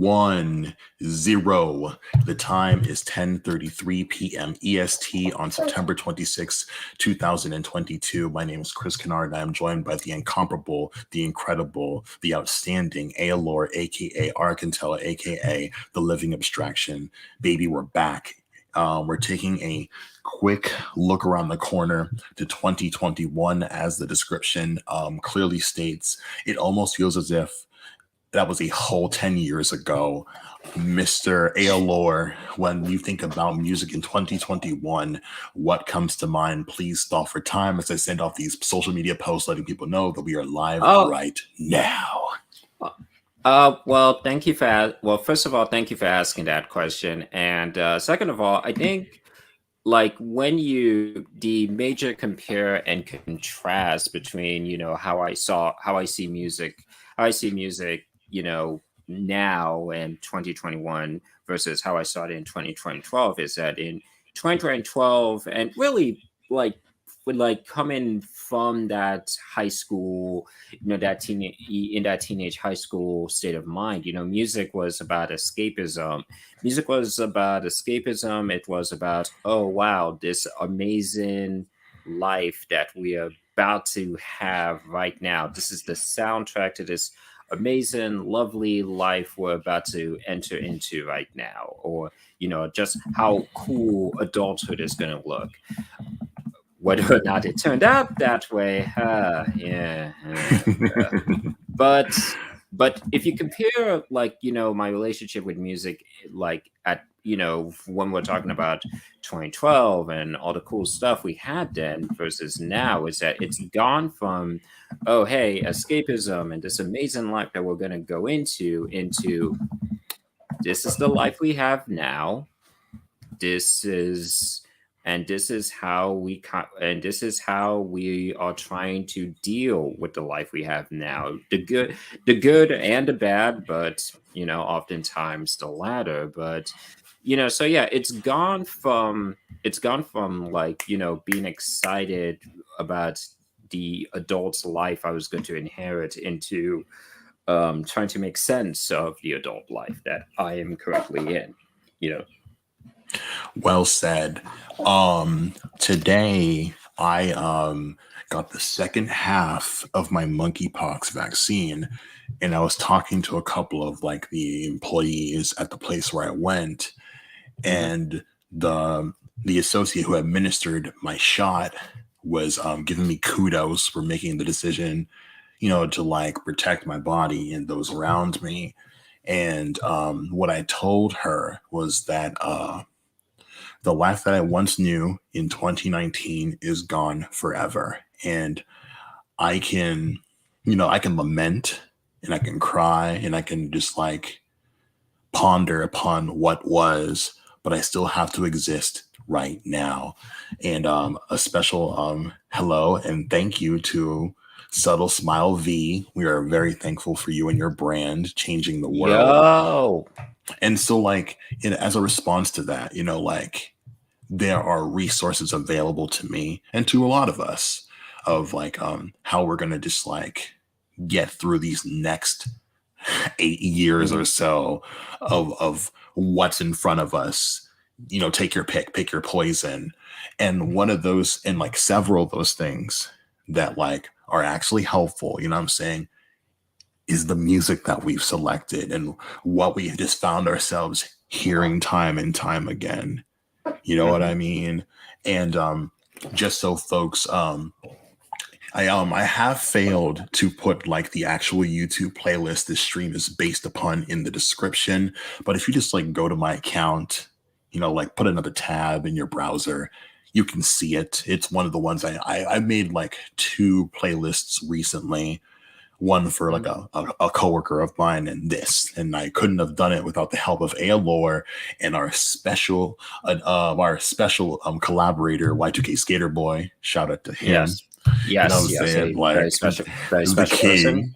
1 0. The time is 10:33 p.m. EST on September 26, 2022. My name is Chris Kennard, and I am joined by the incomparable, the incredible, the outstanding Aelor, aka Arkantella, aka the Living Abstraction. Baby, we're back. We're taking a quick look around the corner to 2021, as the description clearly states. It almost feels as if that was a whole 10 years ago. Mr. Aelor, when you think about music in 2021, what comes to mind? Please stall for time as I send off these social media posts letting people know that we are live right now. Well, thank you for first of all, thank you for asking that question. And second of all, I think when the major compare and contrast between, how I see music, now in 2021 versus how I saw it in 2012 is that in 2012, and really coming from that high school, that teenage high school state of mind, music was about escapism. It was about, oh wow, this amazing life that we are about to have right now. This is the soundtrack to this amazing, lovely life we're about to enter into right now, or just how cool adulthood is going to look. Whether or not it turned out that way, but if you compare, my relationship with music, when we're talking about 2012 and all the cool stuff we had then versus now, is that it's gone from, oh hey, escapism and this amazing life that we're going to go into this is the life we have now. This is how we are trying to deal with the life we have now, the good and the bad, but oftentimes the latter. But so yeah, it's gone from being excited about the adult's life I was going to inherit into trying to make sense of the adult life that I am currently in. Well said. Today I got the second half of my monkeypox vaccine, and I was talking to a couple of the employees at the place where I went, and the associate who administered my shot was giving me kudos for making the decision, to protect my body and those around me. And what I told her was that the life that I once knew in 2019 is gone forever. And I can lament and I can cry and I can just ponder upon what was, but I still have to exist right now. And a special hello and thank you to Subtle Smile V. We are very thankful for you and your brand changing the world. Yo. And so as a response to that, there are resources available to me and to a lot of us of how we're going to just get through these next 8 years or so of what's in front of us. Take your pick your poison. And one of those, and several of those things that are actually helpful, what I'm saying, is the music that we've selected and what we just found ourselves hearing time and time again. You know what I mean? And just so folks, I have failed to put the actual YouTube playlist this stream is based upon in the description. But if you just go to my account, put another tab in your browser, you can see it. It's one of the ones I made 2 playlists recently. One for a coworker of mine and I couldn't have done it without the help of Aelor and our special collaborator Y2K Skater Boy. Shout out to him. Yes, very special king,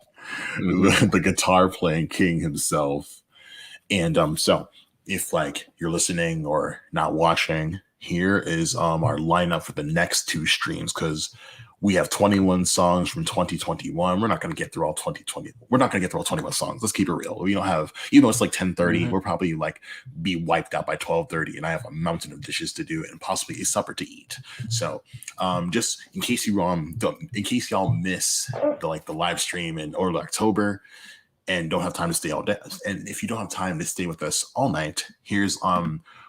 the guitar playing king himself. And so if you're listening or not watching, here is our lineup for the next 2 streams, because We have 21 songs from 2021. We're not going to get through all 2020. We're not going to get through all 21 songs. Let's keep it real. We don't have, even though it's like 10:30, Mhm. we'll probably like be wiped out by 12:30, and I have a mountain of dishes to do and possibly a supper to eat. So, just in case you in case y'all miss the live stream in early October and don't have time to stay all day, and if you don't have time to stay with us all night, here's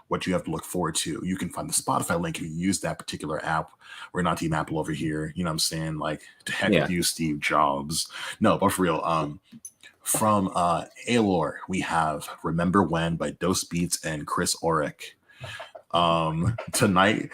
what you have to look forward to. You can find the Spotify link if you use that particular app. We're not Team Apple over here. You know what I'm saying? Like, to heck Yeah. with you, Steve Jobs. No, but for real, from Alor, we have Remember When by Dose Beats and Chris Oric. Tonight,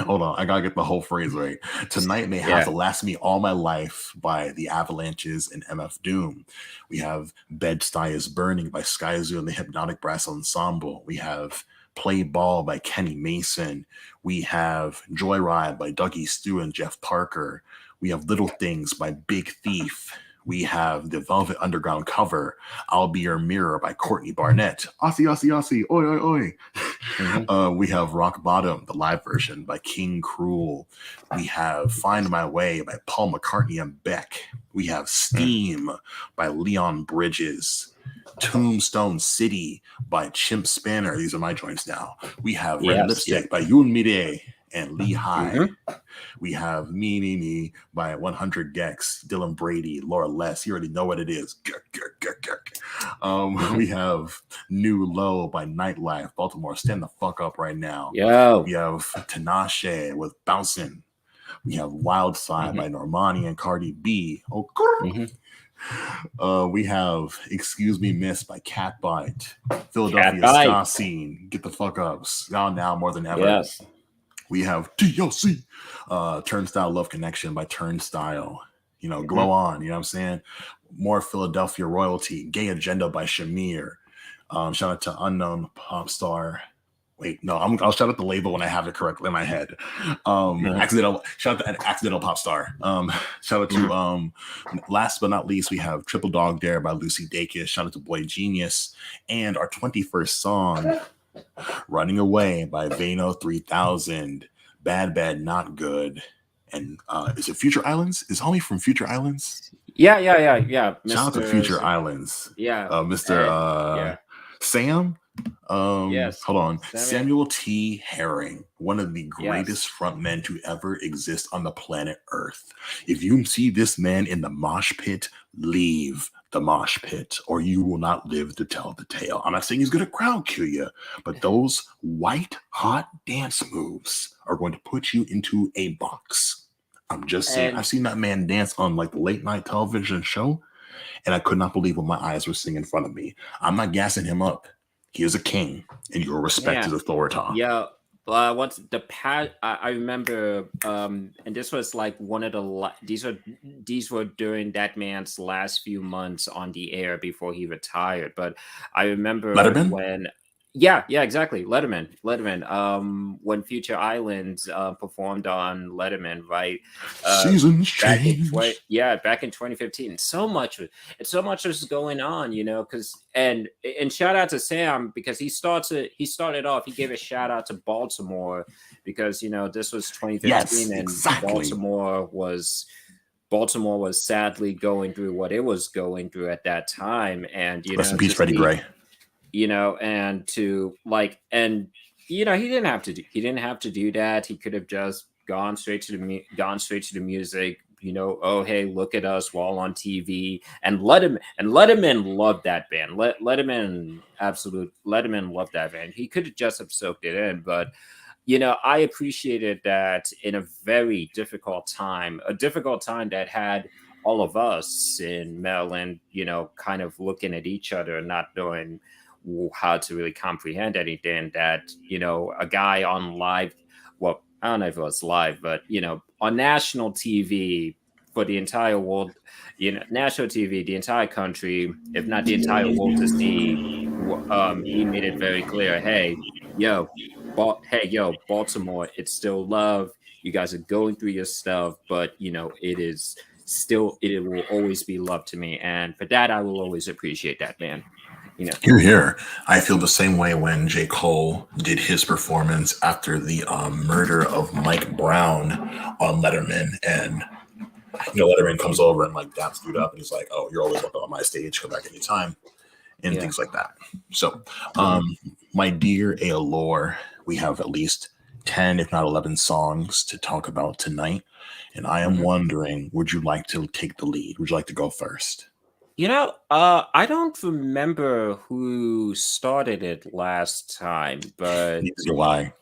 hold on, I gotta get the whole phrase right. Tonight may have Yeah. to last me all my life by the Avalanches and MF Doom. We have Bed-Stuy is Burning by Skyzoo and the Hypnotic Brass Ensemble. We have Play Ball by Kenny Mason. We have Joyride by Dougie Stew and Jeff Parker. We have Little Things by Big Thief. We have the Velvet Underground cover, I'll Be Your Mirror by Courtney Barnett. Aussie, Aussie, Aussie, oi, oi, oi. Mhm. We have Rock Bottom, the live version by King Cruel. We have Find My Way by Paul McCartney and Beck. We have Steam by Leon Bridges. Tombstone City by Chimp Spanner. These are my joints now. We have Red Yes. Lipstick by Yoon Mide and Lee High. Mhm. We have Me by 100 Gex, Dylan Brady, Laura Less. You already know what it is. We have New Low by Nightlife. Baltimore, stand the fuck up right now. Yo. We have Tinashe with Bouncin'. We have Wild Side by Normani and Cardi B. Oh, we have Excuse Me Miss by Catbite. Philadelphia Catbite. Ska Scene. Get the fuck up. Now more than ever. Yes. We have TLC, Turnstile Love Connection by Turnstile. You know, Glow On, you know what I'm saying? More Philadelphia Royalty, Gay Agenda by Shamir. Shout out to Unknown Pop Star. Wait, no, I'll shout out the label when I have it correctly in my head. Shout out to Accidental Pop Star. Shout out to last but not least, we have Triple Dog Dare by Lucy Dacus. Shout out to Boy Genius. And our 21st song, Running Away by Vano 3000. Bad, Bad, Not Good. And is it Future Islands? Is homie from Future Islands? Yeah. Shout out to Future Islands. Yeah. Mr. Sam. Yes. Hold on. Samuel T. Herring, one of the greatest frontmen to ever exist on the planet Earth. If you see this man in the mosh pit, leave the mosh pit, or you will not live to tell the tale. I'm not saying he's going to crowd kill you, but those white hot dance moves are going to put you into a box. I'm just saying. I've seen that man dance on like the late night television show, and I could not believe what my eyes were seeing in front of me. I'm not gassing him up. He is a king, and your respect is authority. Yeah. What's the past? I remember, and this was like one of the these were during that man's last few months on the air before he retired. But I remember Letterman? when. Yeah, exactly. Letterman. When Future Islands performed on Letterman, right? Seasons change. Back in 2015. So much was going on, you know. And shout out to Sam because he started off. He gave a shout out to Baltimore because you know this was 2015 and exactly. Baltimore was sadly going through what it was going through at that time, and Rest in peace, Freddie Gray. You know, and to like, and you know, he didn't have to do that. He could have just gone straight to the music. You know, oh hey, look at us, we're all on TV, and Letterman loved that band. Letterman loved that band. He could have just soaked it in, but you know, I appreciated that in a very difficult time that had all of us in Maryland, you know, kind of looking at each other and not knowing how to really comprehend anything, that you know, a guy on live, well, I don't know if it was live, but you know, on national TV for the entire world, you know, national TV, the entire country, if not the entire world to see, he made it very clear, hey Baltimore, it's still love. You guys are going through your stuff, but you know, it will always be love to me, and for that I will always appreciate that, man. You know. Here, here. I feel the same way when J. Cole did his performance after the murder of Mike Brown on Letterman, and Letterman comes over and like daps dude up, and he's like, "Oh, you're always welcome on my stage. Come back anytime," and Yeah. things like that. So, Mhm. my dear Aolor, we have at least 10, if not 11 songs to talk about tonight, and I am Mhm. wondering, would you like to take the lead? Would you like to go first? I don't remember who started it last time, but Neither do I.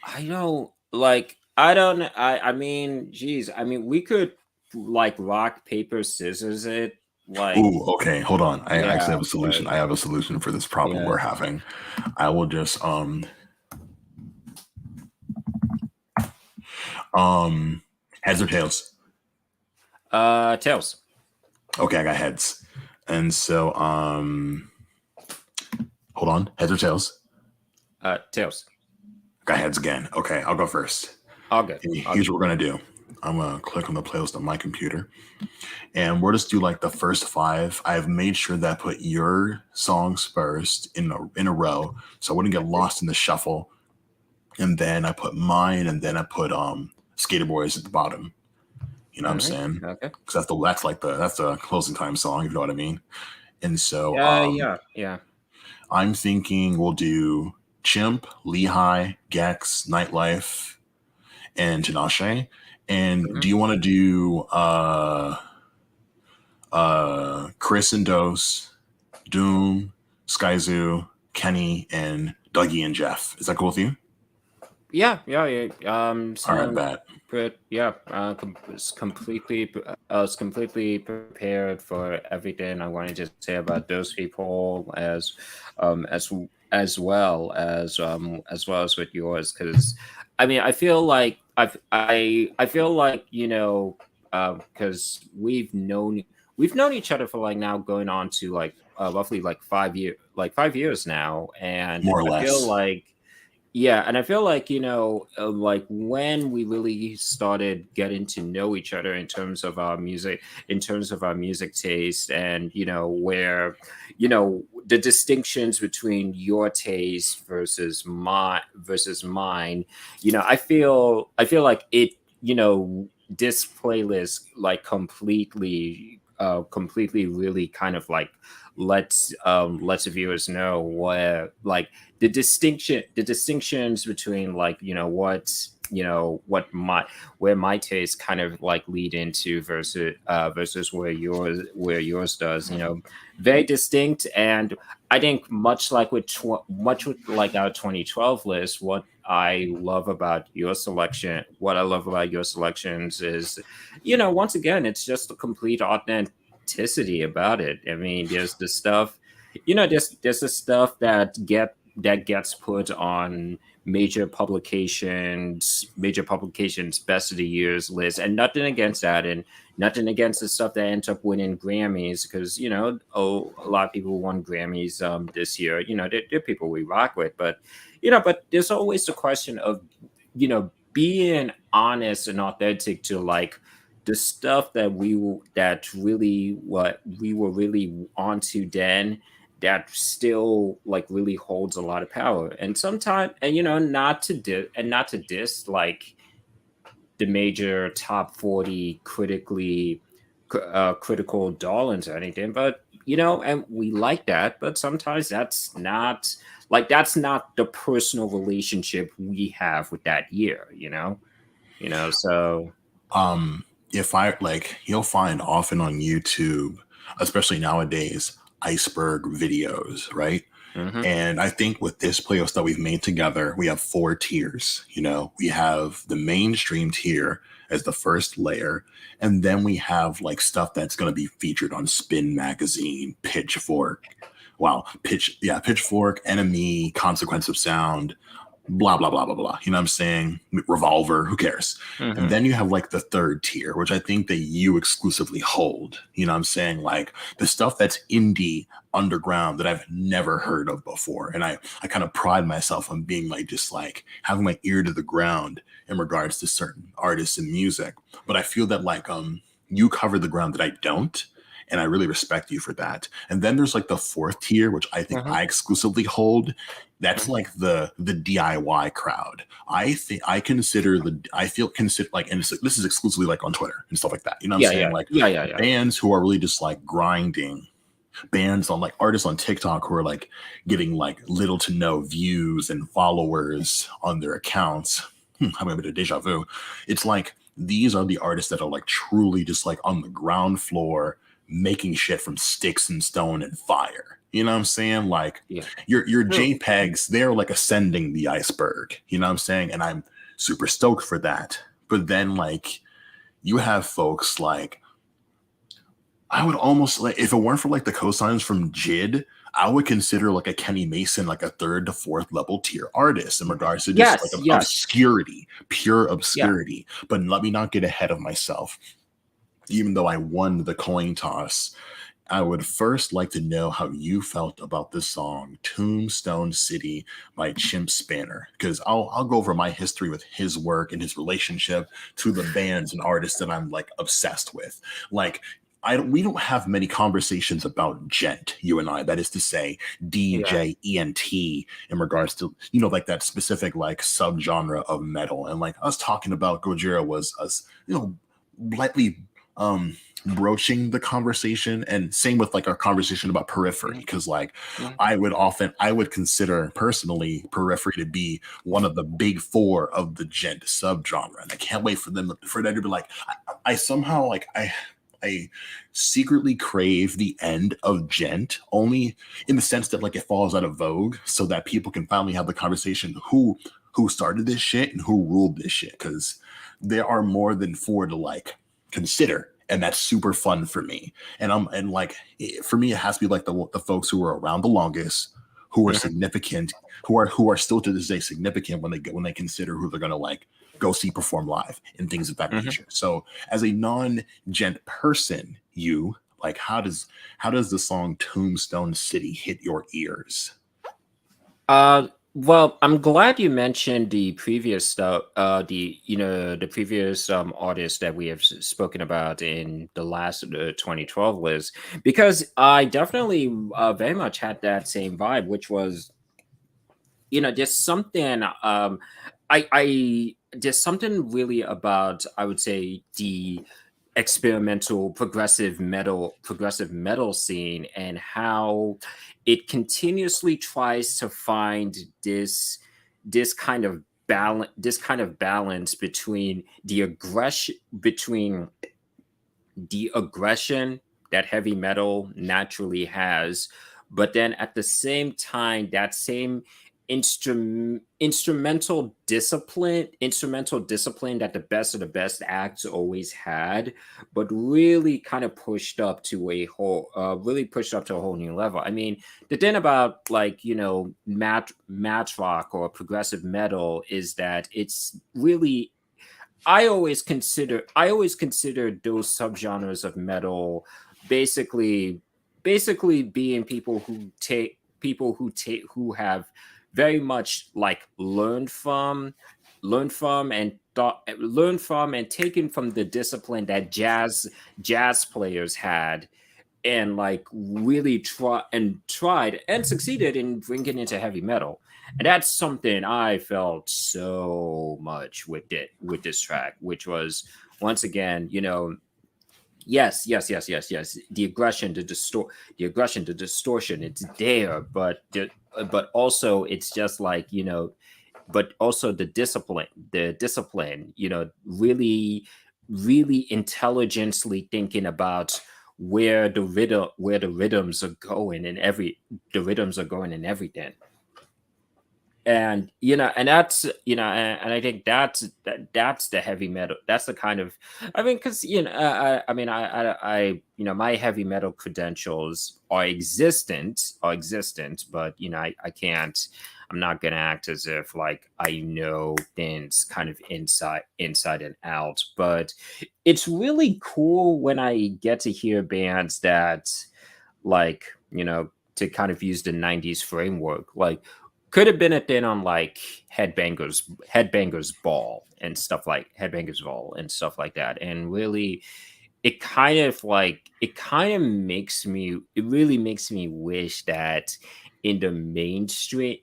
I don't like. I don't. I mean, geez. I mean, we could like rock paper scissors it. Like, Ooh, okay, hold on. I yeah, actually have a solution. but I have a solution for this problem yeah. we're having. I will just um heads or tails. Tails. Okay, I got heads. And so hold on, heads or tails. Tails. Got heads again. Okay, I'll go first. All good. And All here's good. what we're gonna do. I'm gonna click on the playlist on my computer, and we'll just do like the first five. I've made sure that I put your songs first in a row, so I wouldn't get lost in the shuffle. And then I put mine, and then I put Skater Boys at the bottom. You know what All I'm right. saying? Okay. Because that's the closing time song. You know what I mean? And so Yeah. Yeah. I'm thinking we'll do Chimp, Lehigh, Gex, Nightlife, and Tinashe. And Hmm. do you want to do Chris and Dose, Doom, Skyzoo, Kenny, and Dougie and Jeff? Is that cool with you? Yeah. Yeah. Yeah. All right, Sound. bet. But yeah, I was completely prepared for everything I wanted to say about those people um, as as well as with yours. Because I mean, I feel like because we've known each other for like now going on to like roughly like 5 years now, and More or I feel less. like yeah, and I feel like, like when we really started getting to know each other in terms of our music taste, and, the distinctions between your taste versus mine, I feel like this playlist like completely really kind of like lets the viewers know where like the distinctions between like what my where my taste kind of like lead into versus where yours does, very distinct. And I think much with like our 2012 list, what I love about your selections is, once again, it's just a complete authenticity about it. I mean, there's the stuff, there's the stuff that gets put on major publications best of the years list, and nothing against that, and nothing against the stuff that ends up winning Grammys, because a lot of people won Grammys this year. They're people we rock with, but there's always the question of being honest and authentic to like the stuff that really what we were really onto then, that still like really holds a lot of power. And sometimes, and not to diss like the major top 40 critical darlings or anything, but and we like that, but sometimes that's not the personal relationship we have with that year, so Um, if I like, you'll find often on YouTube, especially nowadays, iceberg videos, right? mhm. And I think with this playlist that we've made together, we have four tiers. We have the mainstream tier as the first layer, and then we have like stuff that's going to be featured on Spin Magazine, Pitchfork. Wow, Pitchfork, Enemy, Consequence of Sound, blah blah blah blah blah. You know what I'm saying? Revolver, who cares? And Mhm. then you have like the third tier, which I think that you exclusively hold. You know what I'm saying? Like the stuff that's indie underground that I've never heard of before. And I kind of pride myself on being like just like having my ear to the ground in regards to certain artists and music. But I feel that like you cover the ground that I don't. and I really respect you for that. And then there's like the fourth tier, which I think Mhm, I exclusively hold. That's mhm. like the DIY crowd. I think I consider the I feel consider like, and this is exclusively like on Twitter and stuff like that. You know what I'm Yeah, saying? yeah. Like Yeah, yeah, yeah. bands who are really just like grinding, bands on like artists on TikTok who are like getting like little to no views and followers on their accounts. Having a bit of deja vu. It's like these are the artists that are like truly just like on the ground floor making shit from sticks and stone and fire. You know what I'm saying? Like Yeah. your True. JPEGs, they're like ascending the iceberg. You know what I'm saying? And I'm super stoked for that. But then like you have folks like I would almost like if it weren't for like the cosigns from JID, I would consider like a Kenny Mason like a third to fourth level tier artist in regards to just like Yes, yes. obscurity, pure Yeah. obscurity. But let me not get ahead of myself. Even though I won the coin toss, I would first like to know how you felt about the song Tombstone City by Chimp Spanner, because I'll go over my history with his work and his relationship to the bands and artists that I'm like obsessed with. Like we don't have many conversations about gent, you and I. That is to say, Yeah. DJ ENT in regards to like that specific like subgenre of metal, and like us talking about Gojira was us lightly um broaching the conversation, and same with like our conversation about Periphery, Mhm, because like mhm. I would consider personally Periphery to be one of the big four of the gent subgenre, and I can't wait for that to be like I somehow like I secretly crave the end of gent, only in the sense that like it falls out of vogue so that people can finally have the conversation who started this shit and who ruled this shit, because there are more than four to like consider, and that's super fun for me. And like for me it has to be like the folks who are around the longest, who are Mhm, significant, who are still to this day significant when they consider who they're going to like go see perform live and things of that mhm. nature. So as a non-gent person, you like how does the song Tombstone City hit your ears? Well, I'm glad you mentioned the previous stuff, the previous artists that we have spoken about in the last 2012 list, because I definitely very much had that same vibe, which was, just something. I there's something really about, I would say, the experimental progressive metal scene, and how it continuously tries to find this kind of balance between the aggression that heavy metal naturally has, but then at the same time, that same instrumental discipline that the best of the best acts always had, but really pushed up to a whole new level. I mean, the thing about, like, match rock or progressive metal is that it's really, I always consider those subgenres of metal basically basically being people who have very much like learned from and taken from the discipline that jazz players had, and like really tried and succeeded in bringing into heavy metal. And that's something I felt so much with this track, which was, once again, yes, yes, yes, yes, yes, the distortion, it's there, but also it's just like, but also the discipline, really intelligently thinking about where the rhythms are going, and everything. And I think that's the heavy metal. That's the kind of, I mean, because, my heavy metal credentials are existent, but I can't, I'm not gonna act as if like I know things kind of inside and out. But it's really cool when I get to hear bands that, like, to kind of use the 90s framework, like, could have been a thing on like Headbangers Ball and stuff like that, and really it kind of makes me it really makes me wish that in the mainstream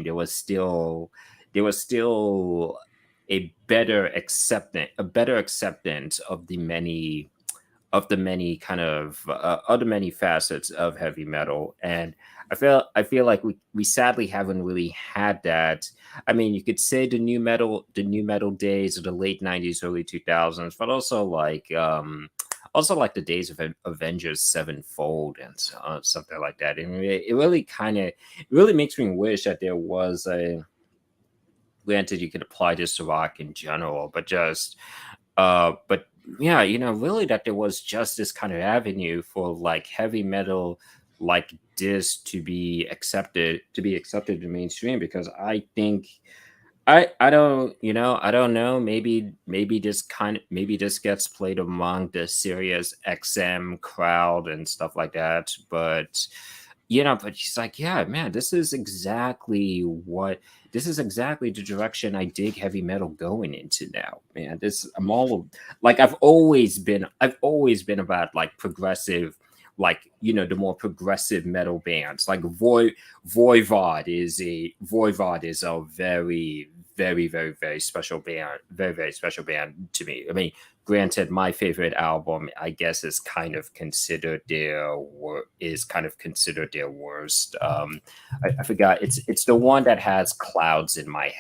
there was still a better acceptance of the many kind of the many facets of heavy metal. And I feel like we sadly haven't really had that. I mean, you could say the new metal days of the late 90s, early 2000s, but also like the days of Avengers Sevenfold and something like that. And it really it really makes me wish that there was a, granted you could apply this to rock in general, but but yeah, really that there was just this kind of avenue for like heavy metal like this to be accepted in mainstream. Because I think I don't know, maybe this gets played among the Sirius XM crowd and stuff like that. But but she's like, yeah, man, this is exactly the direction I dig heavy metal going into now, man. This I'm all like I've always been about like progressive, like the more progressive metal bands. Like Voivod is a very, very, very, very special band, very, very special band to me. I mean, granted, my favorite album, I guess, is kind of considered their worst. I forgot. It's the one that has clouds in my.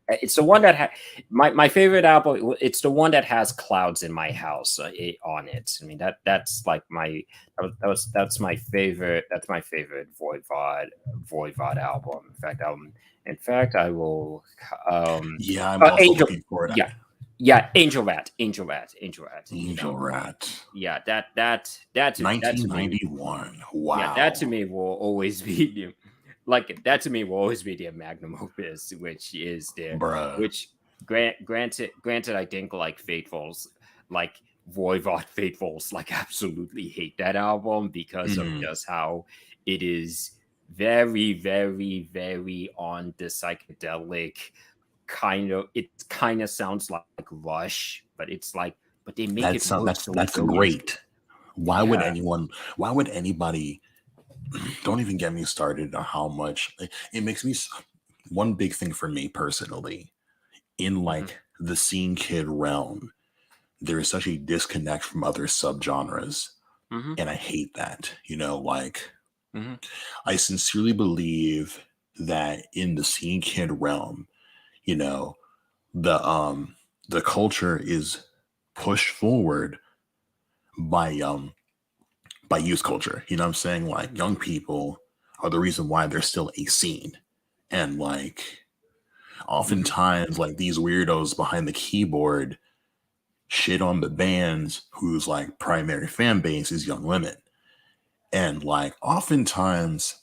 It's the one that my favorite album. It's the one that has clouds in my house on it. I mean that's like my that's my favorite. That's my favorite Voivod album. In fact, I will. Yeah, I'm also Angel. looking for that. Yeah, yeah. Angel Rat. Angel Rat. Yeah, that to me. 1991. Yeah, that to Wow. me will always be that to me will always be their magnum opus, which is their Bruh. which granted I think like Faithfuls, like Voivod Faithfuls, like absolutely hate that album because of Mhm. just how it is very, very, very on the psychedelic kind of. It kind of sounds like Rush, but it's like, but they make it work so That's brilliantly. great. Why would Yeah. anyone, why would anybody, don't even get me started on how much it makes me one big thing for me personally in Hmm. like the scene kid realm, there is such a disconnect from other subgenres. Hmm. And I hate that. Like Hmm. I sincerely believe that in the scene kid realm, you know, the the culture is pushed forward by youth culture. You know what I'm saying? Like young people are the reason why there's still a scene. And like Hmm. oftentimes like these weirdos behind the keyboard shit on the bands whose like primary fan base is young women. And like oftentimes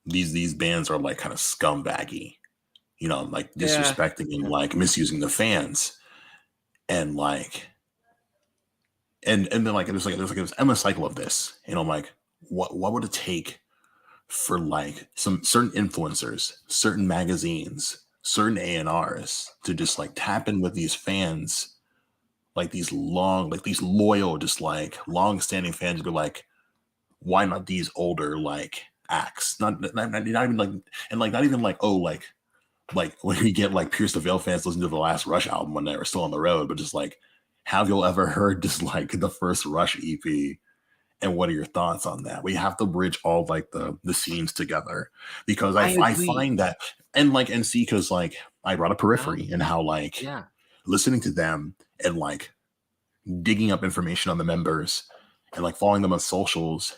these bands are like kind of scumbaggy, like Yeah. disrespecting and Yeah. like misusing the fans. And like and then like there's this endless cycle of this. And I'm like, what would it take for like some certain influencers, certain magazines, certain A&Rs to just like tap in with these fans, like these loyal, just like long standing fans, be like, why not these older like acts? Not even like, and like not even like, oh, like when we get like Pierce the Veil fans listen to the last Rush album when they were still on the road, but just like, have you ever heard just like the first Rush EP? And what are your thoughts on that? We have to bridge all like the scenes together because I I agree. find that and see because like I brought a Uh-huh. periphery and how like Yeah. listening to them and like digging up information on the members and like following them on socials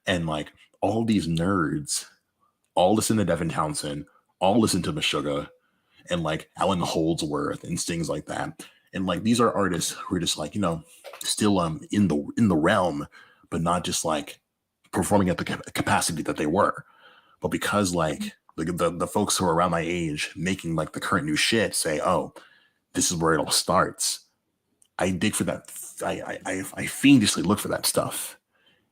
and like all these nerds all listen to Devin Townsend, all listen to Meshuggah and like Alan Holdsworth and things like that. And like these are artists who are just like, still in the realm, but not just like performing at the capacity that they were. But because Mhm. like the folks who are around my age making like the current new shit say, oh, this is where it all starts. I dig for that. I fiendishly look for that stuff.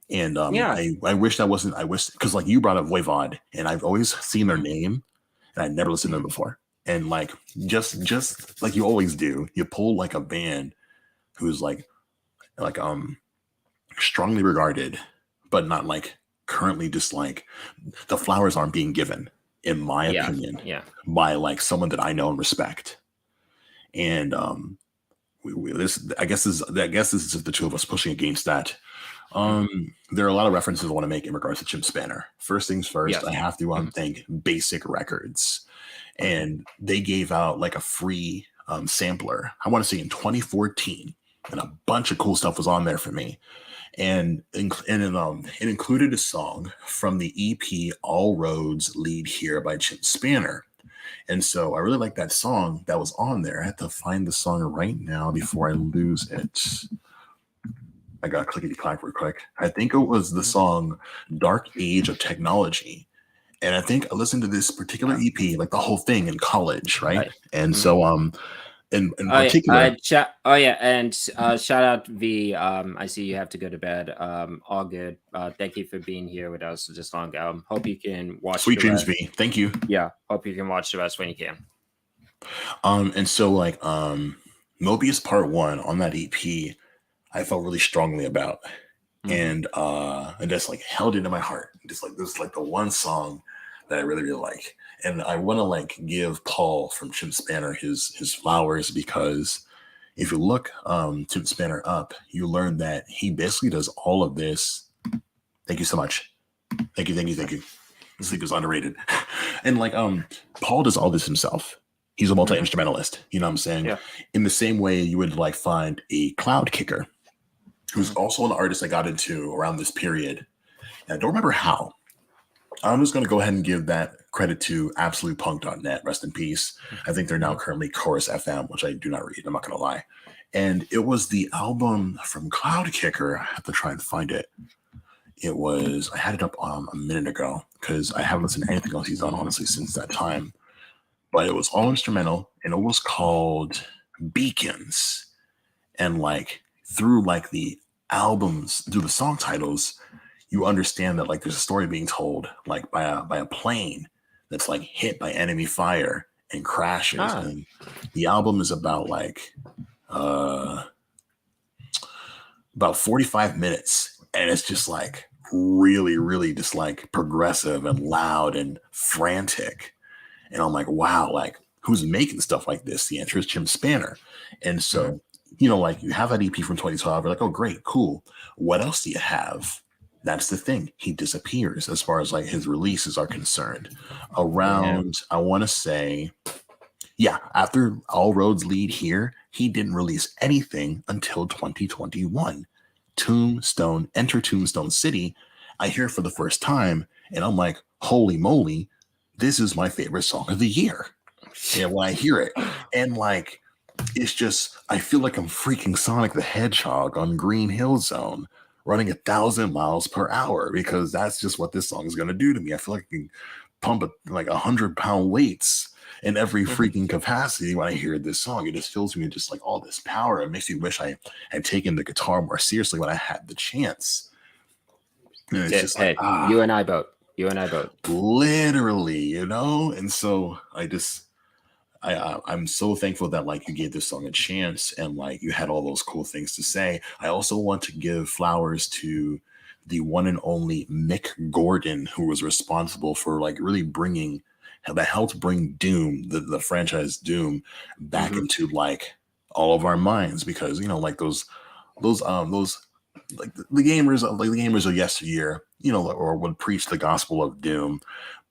And Yeah. I wish that wasn't I wish because like you brought up Voivod and I've always seen their Mhm. name and I never listened to them Mhm. before. And like just like you always do, you pull like a band who's like strongly regarded, but not like currently just like the flowers aren't being given, in my Yeah. opinion, Yeah. by like someone that I know and respect. And this I guess this is just the two of us pushing against that. Mhm. There are a lot of references I want to make in regards to Chim Spanner. First things first, I Yes. have to Mhm. thank Basic Records, Mhm. and they gave out like a free sampler. I want to say in 2014, and a bunch of cool stuff was on there for me. And it included a song from the EP "All Roads Lead Here" by Chim Spanner. And so I really like that song that was on there. I have to find the song right now before I lose it. I got clickety clack real quick. I think it was the Mhm. song "Dark Age of Technology." And I think I listened to this particular Yeah. EP, like the whole thing in college, right? Right. And Mhm. so in Oh, yeah, particular, oh yeah, and shout out V. I see you have to go to bed. All good. Thank you for being here with us this long. Hope you can watch Sweet the Dreams rest. V, thank you. Yeah, hope you can watch the rest when you can. And so like Mobius Part One on that EP, I felt really strongly about. Hmm. And I just like held it in my heart. Just like this is like the one song that I really, really like. And I want to like give Paul from Chim Spanner his flowers, because if you look Chim Spanner up, you learn that he basically does all of this. Thank you so much. Thank you, thank you, thank you. This thing is underrated. And like Paul does all this himself. He's a Hmm. multi-instrumentalist, you know what I'm saying? Yeah. In the same way you would like find a cloud kicker who's Hmm. also an artist I got into around this period. And I don't remember how. I'm just going to go ahead and give that credit to absolutepunk.net. Rest in peace. I think they're now Hmm. currently Chorus FM, which I do not read. I'm not going to lie. And it was the album from Cloud Kicker. I have to try and find it. I had it up a minute ago because I haven't listened to anything else he's done, honestly, since that time. But it was all instrumental, and it was called Beacons. And like through like the albums, through the song titles, you understand that like there's a story being told like by a plane that's like hit by enemy fire and crashes. Ah. And the album is uh about 45 minutes, and it's just like really, really just like progressive and loud and frantic. And I'm like, wow, like who's making stuff like this? The answer is Jim Spanner. And Hmm. so, like you have that EP from 2012, you're like, oh, great, cool. What else do you have? That's the thing. He disappears as far as like his releases are concerned. Damn. Around, I want to say, yeah, after All Roads Lead Here, he didn't release anything until 2021. Enter Tombstone City. I hear it for the first time, and I'm like, holy moly, this is my favorite song of the year. And when I hear it, and like, it's just, I feel like I'm freaking Sonic the Hedgehog on Green Hill Zone, running 1,000 miles per hour, because that's just what this song is going to do to me. I feel like I can pump like 100-pound weights in every Hmm. freaking capacity when I hear this song. It just fills me with just like all this power. It makes me wish I had taken the guitar more seriously when I had the chance. And it's just like, Hey, you and I both. You and I both. literally, And so I'm so thankful that like you gave this song a chance and like you had all those cool things to say. I also want to give flowers to the one and only Mick Gordon, who was responsible for like really that helped bring Doom, the franchise Doom, back Hmm. into like all of our minds, because like those like the gamers of yesteryear, or would preach the gospel of Doom.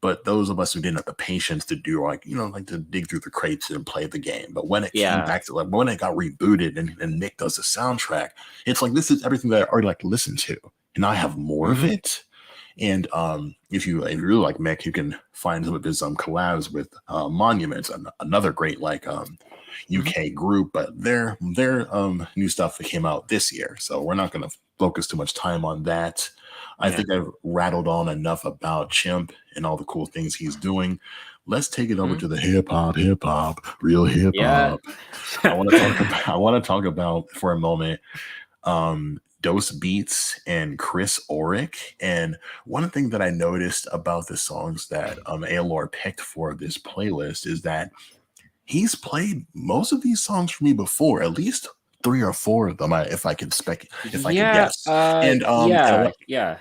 But those of us who didn't have the patience to do like, like to dig through the crates and play the game. But when it came Yeah. back to like when it got rebooted and Nick does the soundtrack, it's like this is everything that I already like to listen to. And I have more of Hmm. it. And if you really like Mick, you can find some of his collabs with Monuments, another great like Hmm. UK group, but their new stuff that came out this year. So we're not going to focus too much time on that. I Yeah. think I've rattled on enough about Chimp and all the cool things he's doing. Let's take it over Hmm. to the hip hop, real hip Yeah. hop. I want to talk about for a moment Dose Beats and Chris Oric. And one thing that I noticed about the songs that Aelor picked for this playlist is that he's played most of these songs for me before, at least three or four of them, if I could Yeah, guess. And yeah, yeah.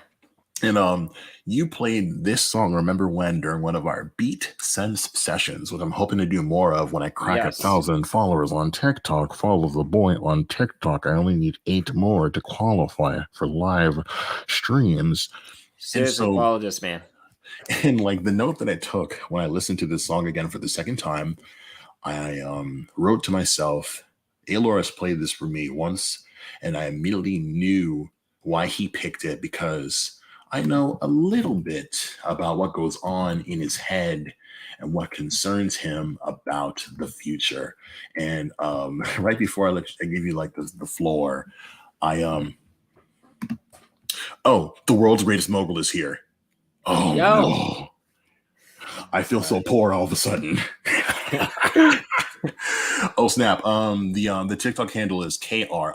and you played this song. Remember when during one of our Beat Sense sessions, what I'm hoping to do more of when I crack Yes. 1,000 followers on TikTok. Follow the boy on TikTok. I only need 8 more to qualify for live streams. And Seriously, so, follow this man. and like the note that I took when I listened to this song again for the second time, I wrote to myself, Aylor has played this for me once, and I immediately knew why he picked it because I know a little bit about what goes on in his head and what concerns him about the future. And right before I give you like the floor, I oh, the world's greatest mogul is here. Oh Yo. no. I feel so poor all of a sudden. Oh snap! The TikTok handle is KRISKENARD,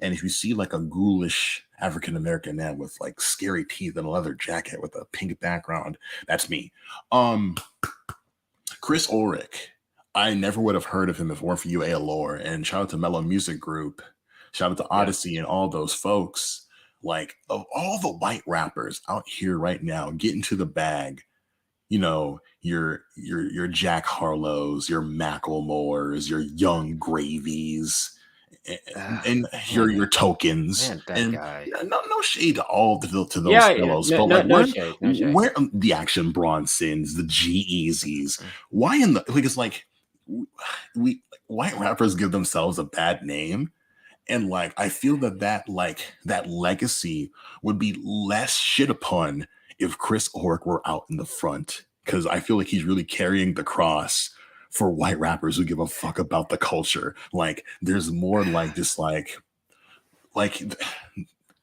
and if you see like a ghoulish African American man with like scary teeth and a leather jacket with a pink background, that's me. Chris Ulrich. I never would have heard of him if it weren't for you, Aylor. And shout out to Mellow Music Group. Shout out to Yeah. Odyssey and all those folks. Like of all the white rappers out here right now, get into the bag. You know, your Jack Harlows, your Macklemores, your Young Gravies, and Man, your tokens. man, that And guy. no shade to all to those Yeah, yeah. fellows, No, but no, like no shade, no shade. where the Action Bronsons, the G-Eazy's, why in the like it's like we white rappers give themselves a bad name, and like I feel that legacy would be less shit upon if Chris Ork were out in the front, because I feel like he's really carrying the cross for white rappers who give a fuck about the culture. Like there's more like just like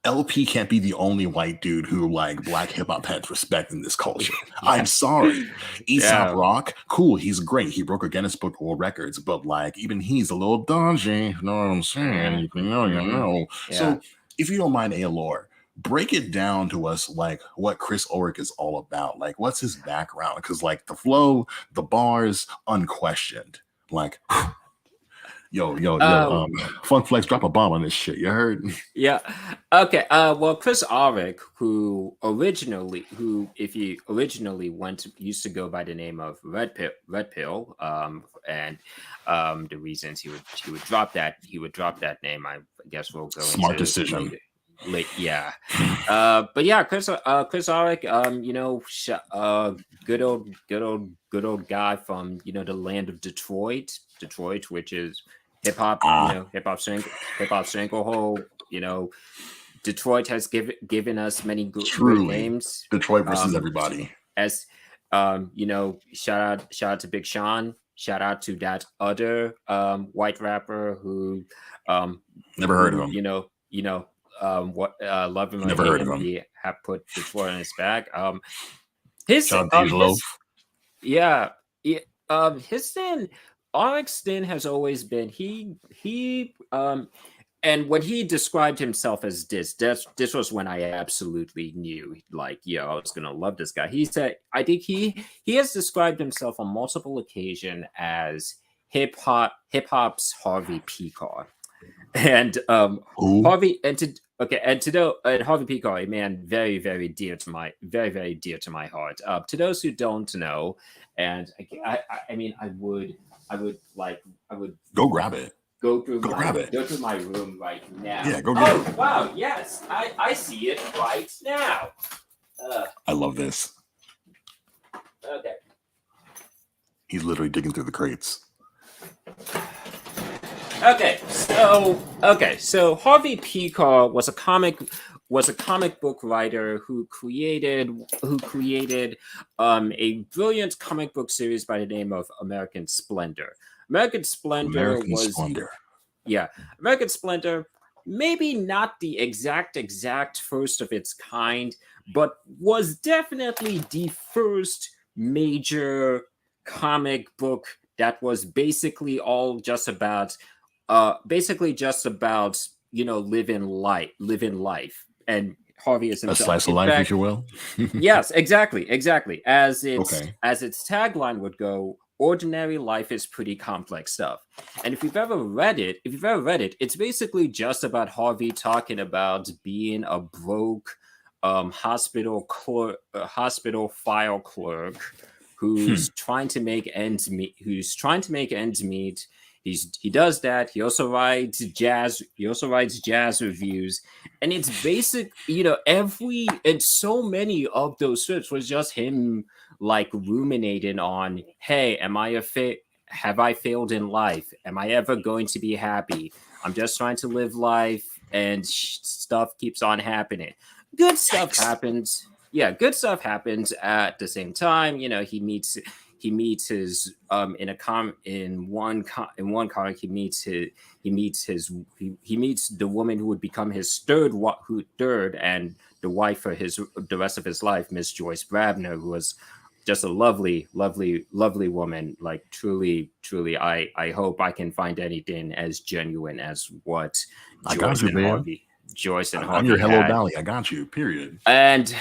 LP can't be the only white dude who like black hip hop has respect in this culture. I'm sorry. Aesop Yeah. Rock, cool, he's great. He broke a Guinness Book of World Records, but like even he's a little dodgy. You know what I'm saying? You know, you Mhm. know. Yeah. So if you don't mind, Aylor, break it down to us like what Chris Ulrich is all about. Like what's his background? Because like the flow, the bars, unquestioned. Like yo, Uh, Funk Flex, drop a bomb on this shit. You heard? yeah. Okay. Well, Chris Ulrich, if you originally used to go by the name of Red Pill, and the reasons he would drop that name, I guess we'll go Smart into decision. later. Yeah. But yeah, Chris Ulrich, good old guy from the land of Detroit, which is hip hop, hip hop stranglehold. Detroit has given us many good Truly, names. Detroit versus everybody. As shout out to Big Sean. Shout out to that other white rapper who Never heard of him. love him or Never hate heard of him, him. he have put Detroit on his back. His Shout out to his yeah, his sin, Onyx sin has always been and when he described himself as this was when I absolutely knew, like, I was gonna love this guy. He said, I think he has described himself on multiple occasions as hip hop's Harvey Pekar. And Who? Harvey and Harvey Pekar, a man very very dear to my heart. To those who don't know, and I mean I would Go grab it. go through my room right now. Yeah, go get it. Wow, yes, I see it right now. I love this. Okay. He's literally digging through the crates. Okay, so Harvey Pekar was a comic book writer who created a brilliant comic book series by the name of American Splendor. American Splendor, maybe not the exact first of its kind, but was definitely the first major comic book that was basically just about living life. And Harvey is A himself. slice of In life, fact, if you will. yes, exactly. As its Okay. tagline would go, ordinary life is pretty complex stuff. And if you've ever read it, it's basically just about Harvey talking about being a broke hospital file clerk Hmm. who's trying to make ends meet. He does that. He also writes jazz. He also writes jazz reviews, and it's basic. Every and so many of those scripts was just him like ruminating on, hey, have I failed in life? Am I ever going to be happy? I'm just trying to live life, and stuff keeps on happening. Good stuff Yikes. happens. Yeah, good stuff happens at the same time. He meets his in one comic he meets the woman who would become his third and the wife for the rest of his life, Miss Joyce Brabner, who was just a lovely, lovely, lovely woman. Like truly, truly, I hope I can find anything as genuine as what I got Joyce you, and man. Harvey, Joyce and I'm your Harvey Hello had. Dolly. I got you. Period. And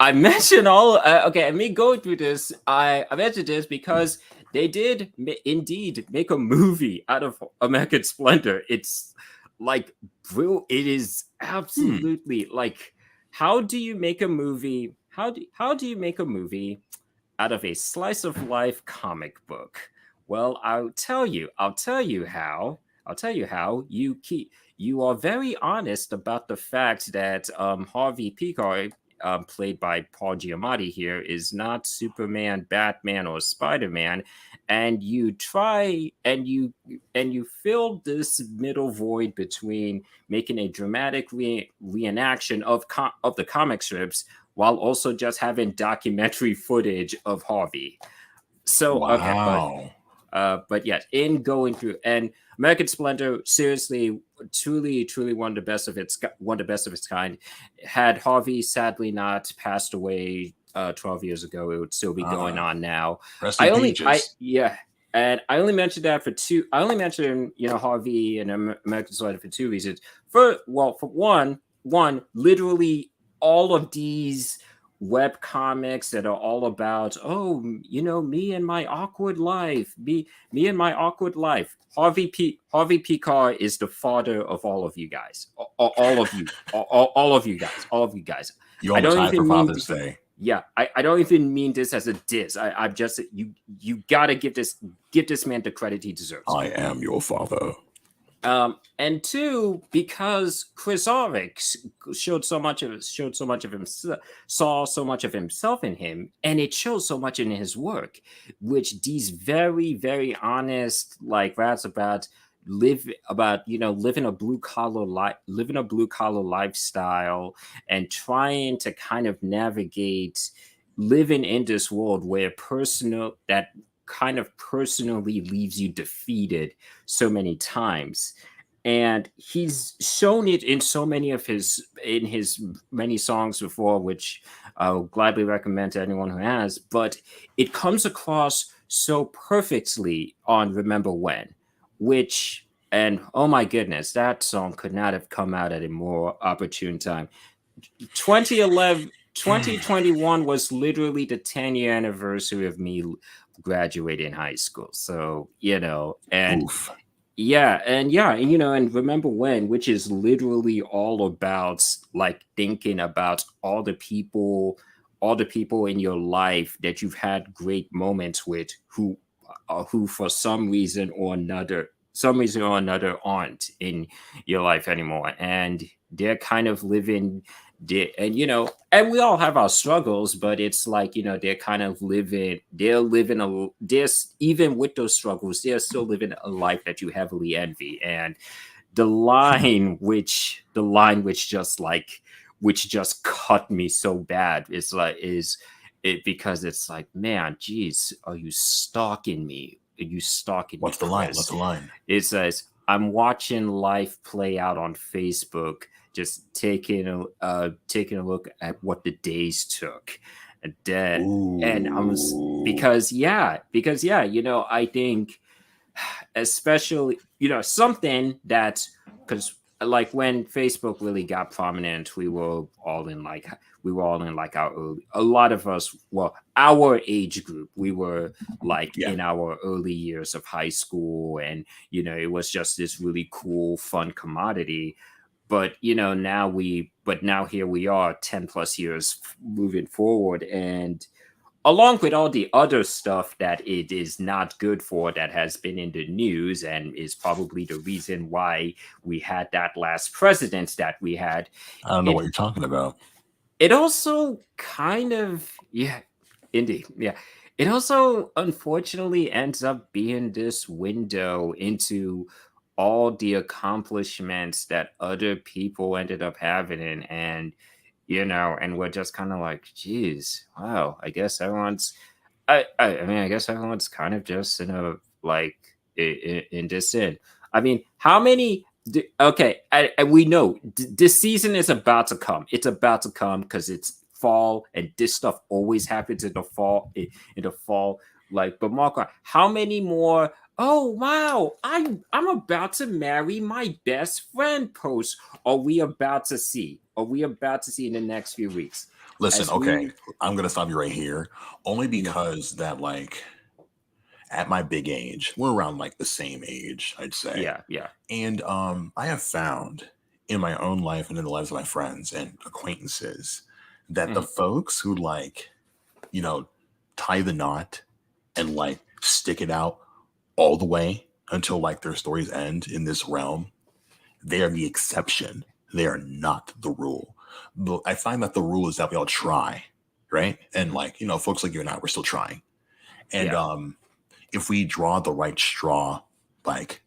I mentioned all okay, and me going through this, I mentioned this because they did indeed make a movie out of American Splendor. It's like, bro, it is Hmm. absolutely like, how do you make a movie? How do you make a movie out of a slice of life comic book? Well, I'll tell you how. I'll tell you how. You are very honest about the fact that Harvey Picard, played by Paul Giamatti here, is not Superman, Batman, or Spider-Man, and you fill this middle void between making a dramatic reenaction of the comic strips while also just having documentary footage of Harvey. So okay, Wow. but yes, in going through and American Splendor, seriously, truly, truly one of the best of its kind. Had Harvey sadly not passed away 12 years ago, it would still be going Uh, on now. rest in I peaches. yeah, and I only mentioned that for two. I only mentioned Harvey and American Splendor for two reasons. For one, literally all of these web comics that are all about, me and my awkward life, me and my awkward life. Harvey Picard is the father of all of you guys, all of you, all of you guys, all of you guys. You I almost don't tied for even mean Father's Day. yeah, I don't even mean this as a diss. I'm just you gotta give this man the credit he deserves. I am your father. And two, because Chris Arix showed so much of himself, saw so much of himself in him, and it shows so much in his work, which these very, very honest like raps living a blue collar lifestyle and trying to kind of navigate living in this world where personal that kind of personally leaves you defeated so many times. And he's shown it in so many of his many songs before, which I'll gladly recommend to anyone who has. But it comes across so perfectly on Remember When, which, and oh my goodness, that song could not have come out at a more opportune time. 2011, 2021 was literally the 10-year anniversary of me graduating high school. So, and Oof. and Remember When, which is literally all about like thinking about all the people in your life that you've had great moments with, who for some reason or another aren't in your life anymore, and they're kind of living. And we all have our struggles, but it's like, they're kind of even with those struggles, they're still living a life that you heavily envy. And the line which just cut me so bad is it, because it's like, man, geez, are you stalking me? Are you stalking me, What's the line? What's Chris? the line? It says, I'm watching life play out on Facebook, just taking a look at what the days took. And that and I was Ooh. because I think, especially, something that, because like when Facebook really got prominent, we were all in like a lot of us, well, our age group, we were like Yeah, in our early years of high school, and it was just this really cool, fun commodity. But now here we are, 10 plus years moving forward, and along with all the other stuff that it is not good for that has been in the news and is probably the reason why we had that last president that we had, I don't know what it you're talking about. it also kind of, yeah, indeed, yeah, it also unfortunately ends up being this window into all the accomplishments that other people ended up having, and we're just kind of like, geez, wow, I guess everyone's I mean, I guess everyone's kind of just in a like in this in. I mean, how many? Okay, we know this season is about to come. It's about to come because it's fall, and this stuff always happens in the fall. In the fall, like, but Marco, how many more? Oh wow, I'm about to marry my best friend. Post are we about to see? Are we about to see in the next few weeks? Listen, As okay, we, I'm gonna stop you right here, only you know, because that like at my big age, we're around like the same age, I'd say. yeah, yeah. And I have found in my own life and in the lives of my friends and acquaintances that the Mhm. folks who like, you know, tie the knot and like stick it out all the way until like their stories end in this realm, they are the exception. They are not the rule. I find that the rule is that we all try, right? And Mhm. like, folks like you and I, we're still trying. And Yeah. if we draw the right straw, like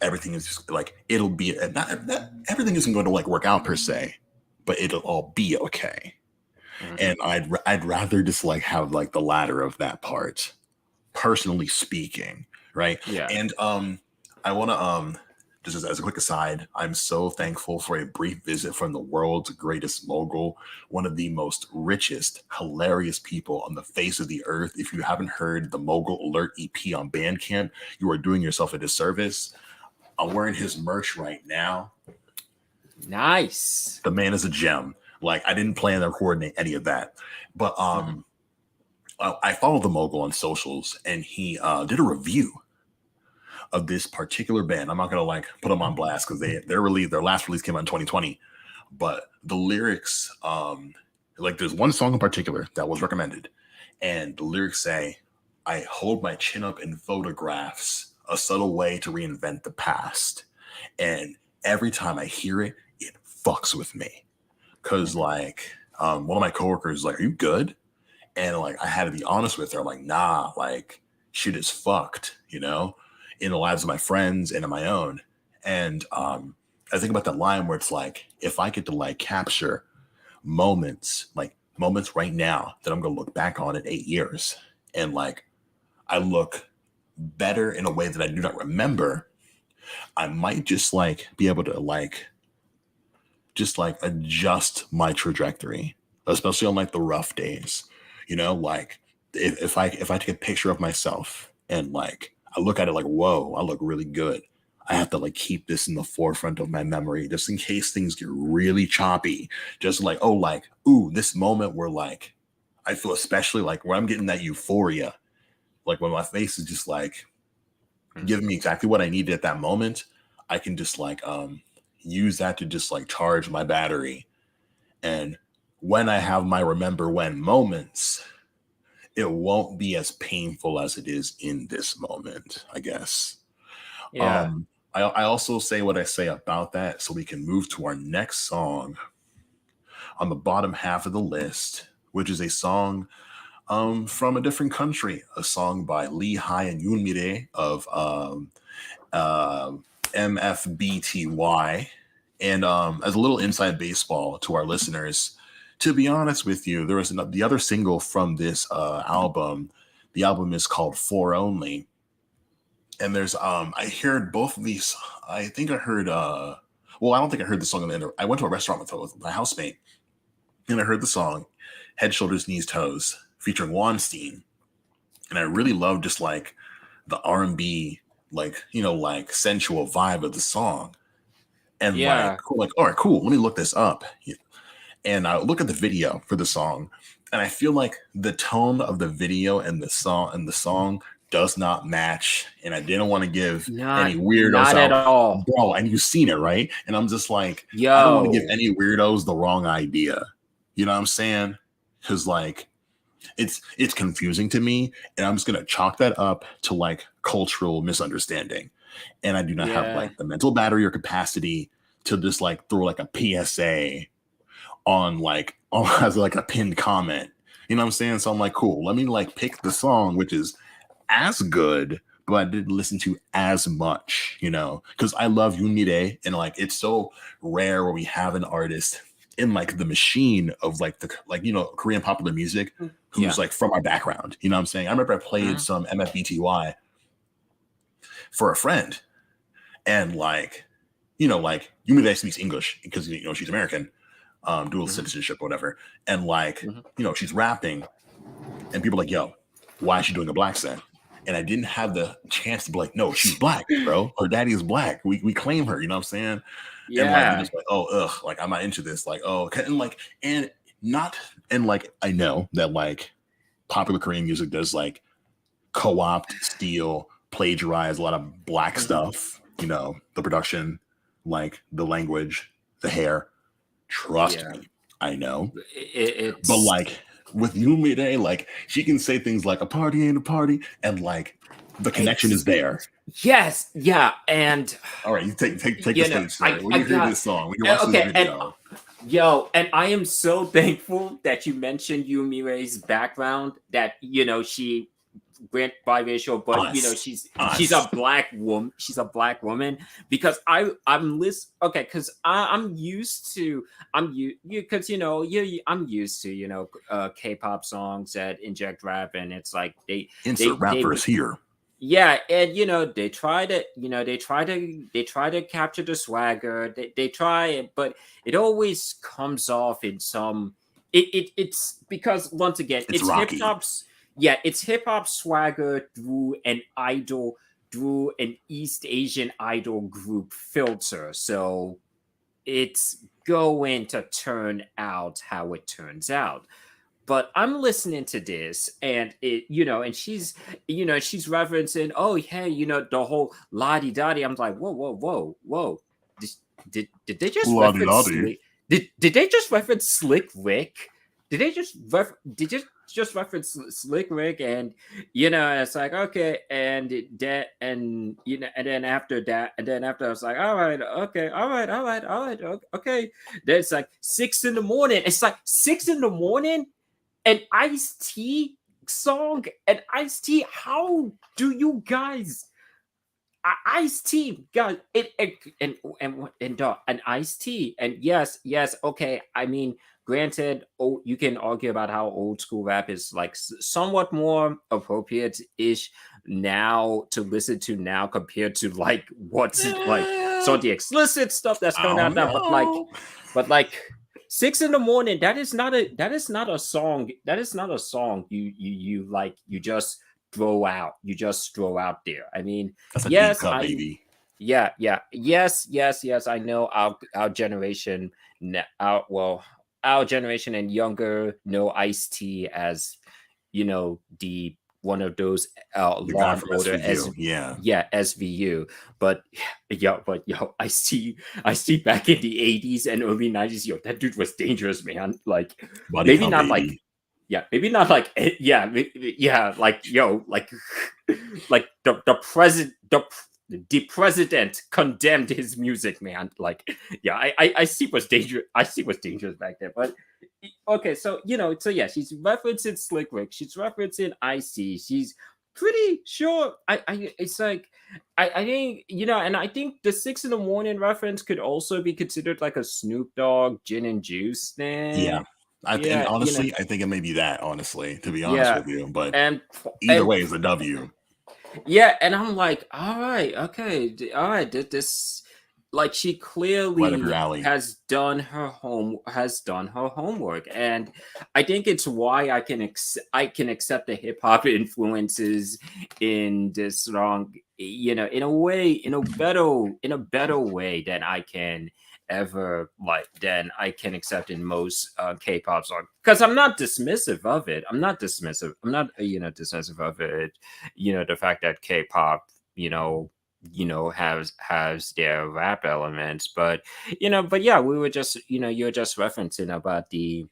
everything is just like it'll be not everything isn't going to like work out per se, but it'll all be okay. Mhm. And I'd rather just like have like the latter of that part, personally speaking, right? Yeah. And I want to just as a quick aside, I'm so thankful for a brief visit from the world's greatest mogul, one of the most richest, hilarious people on the face of the earth. If you haven't heard the Mogul Alert EP on Bandcamp, you are doing yourself a disservice. I'm wearing his merch right now. Nice. The man is a gem. Like I didn't plan to coordinate any of that, but Mhm. I follow the mogul on socials, and he did a review of this particular band. I'm not gonna like put them on blast because their last release came out in 2020, but the lyrics, like there's one song in particular that was recommended, and the lyrics say, "I hold my chin up in photographs, a subtle way to reinvent the past," and every time I hear it, it fucks with me because Mhm. like one of my coworkers is like, "Are you good?" And like I had to be honest with her. I'm like, nah, like shit is fucked, in the lives of my friends and in my own. And I think about that line where it's like, if I get to like capture moments right now that I'm gonna look back on in 8 years, and like I look better in a way that I do not remember, I might just like be able to like just like adjust my trajectory, especially on like the rough days. Like if I take a picture of myself and like I look at it like, whoa, I look really good. I have to like keep this in the forefront of my memory just in case things get really choppy. Just like, oh, like, ooh, this moment where like I feel especially like where I'm getting that euphoria, like when my face is just like Mhm. giving me exactly what I needed at that moment, I can just like use that to just like charge my battery. And when I have my remember when moments, it won't be as painful as it is in this moment, I guess. Yeah. I also say what I say about that so we can move to our next song on the bottom half of the list, which is a song from a different country, a song by Lee Hai and Yoon Mide of uh, MFBTY. And as a little inside baseball to our listeners, to be honest with you, there was the other single from this album. The album is called For Only. And there's I heard both of these. I think I heard well, I don't think I heard the song on the end. I went to a restaurant with my housemate and I heard the song Head, Shoulders, Knees, Toes featuring Weinstein. And I really love just like the R&B, like, like sensual vibe of the song. And like, Yeah. cool, like, all right, cool. Let me look this up. And I look at the video for the song, and I feel like the tone of the video and the song does not match. And I didn't want to give any weirdos Not at out, all. bro. And you've seen it, right? And I'm just like, I don't want to give Yo. any weirdos the wrong idea. You know what I'm saying? Because like it's confusing to me, and I'm just gonna chalk that up to like cultural misunderstanding. And I do not have Yeah. like the mental battery or capacity to just like throw like a PSA on like as like a pinned comment. You know what I'm saying? So I'm like, cool, let me like pick the song, which is as good, but I didn't listen to as much, because I love Mide, and like it's so rare where we have an artist in like the machine of like the like Korean popular music who's Yeah. like from our background. You know what I'm saying? I remember I played Mhm. some MFBTY for a friend, and like like Mide speaks English because she's American, dual Mhm. citizenship or whatever, and like Mhm. she's rapping, and people are like, yo, why is she doing a black accent? And I didn't have the chance to be like, no, she's black, bro. Her daddy is black. We claim her, you know what I'm saying? And like they're Yeah. just like, oh, ugh, like I'm not into this. Like, oh, okay. And not and like I know that like popular Korean music does like co-opt, steal, plagiarize a lot of black Mhm. stuff, the production, like the language, the hair. Trust Yeah. me, I know. But It's like with Yumi Day, like she can say things like a party ain't a party, and like the connection is ex there. yes, yeah, and All right, you take the stage, sir. When I you hear got this song, when you watch this okay, and video, yo, and I am so thankful that you mentioned Yumire's background. That she went biracial, but us, she's us. a black woman. She's a black woman because I'm list okay because I'm used to because I'm used to K-pop songs that inject rap, and it's like Insert rap they verse here. yeah, and they try to they try to capture the swagger. They try it, but it always comes off in some it's because once again It's rocky. it's hip hop swagger through an East Asian idol group filter. So it's going to turn out how it turns out. But I'm listening to this, and and she's referencing, oh, hey, the whole lottie dottie. I'm like, whoa, whoa, whoa, whoa. Did, did they just Lottie reference dottie. Slick? Did they just reference Slick Rick? Did you just reference Slick Rick? And it's like, okay, and that, and and then after that, and then after I was like, all right, okay, all right, all right, all right, okay. Then it's like 6 in the morning. It's like 6 in the morning, an iced tea song, an iced tea. How do you guys iced tea, guys? An iced tea, and yes, okay. I mean, granted, you can argue about how old school rap is like somewhat more appropriate ish now to listen to now compared to like what's like some of the explicit stuff that's I coming out don't now, know. but like 6 in the morning, that is not a song. That is not a song you like you just throw out. You just throw out there. I mean, That's a deep yes, cut, baby. yes, I know our generation, our generation and younger know Ice T as the one of those The guy Law and from Order as SVU. Yeah. SVU, but I see back in the 80s and early 90s, that dude was dangerous, man. Like Body maybe count, not like baby. maybe not like like like the president condemned his music, man. Like, I see what's dangerous. I see what's dangerous back there. But okay, so yeah, she's referencing Slick Rick. She's referencing IC. She's pretty sure. It's like I think and I think the 6 in the morning reference could also be considered like a Snoop Dogg gin and juice Yeah. thing. And Yeah, honestly, I think it may be that, honestly, to be honest yeah, with you. But and either and way, it's a W. yeah, and I'm like, all right, okay, all right. This like she Right up your clearly alley. has done her homework, and I think it's why I can accept the hip hop influences in this song in a way, in a better way than I can ever like than I can accept in most K-pop songs. Because I'm not dismissive of it. I'm not dismissive. I'm not dismissive of it. The fact that K-pop, has their rap elements, but yeah, we were just you're just referencing about the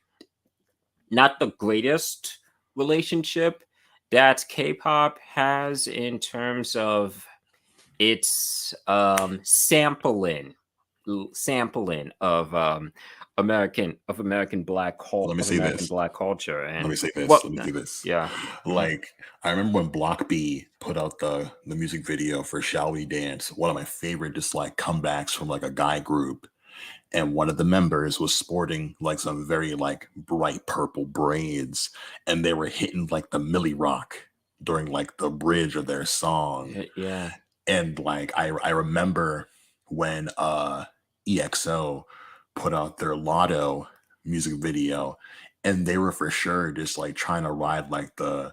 not the greatest relationship that K-pop has in terms of its sampling American Let me of say American this. black culture. Let me And say this. what Let me say this. yeah. Hmm. Like, I remember when Block B put out the music video for "Shall We Dance." One of my favorite just like comebacks from like a guy group, and one of the members was sporting like some very like bright purple braids, and they were hitting like the Millie Rock during like the bridge of their song. Yeah. And like I remember when EXO put out their Lotto music video, and they were for sure just like trying to ride like the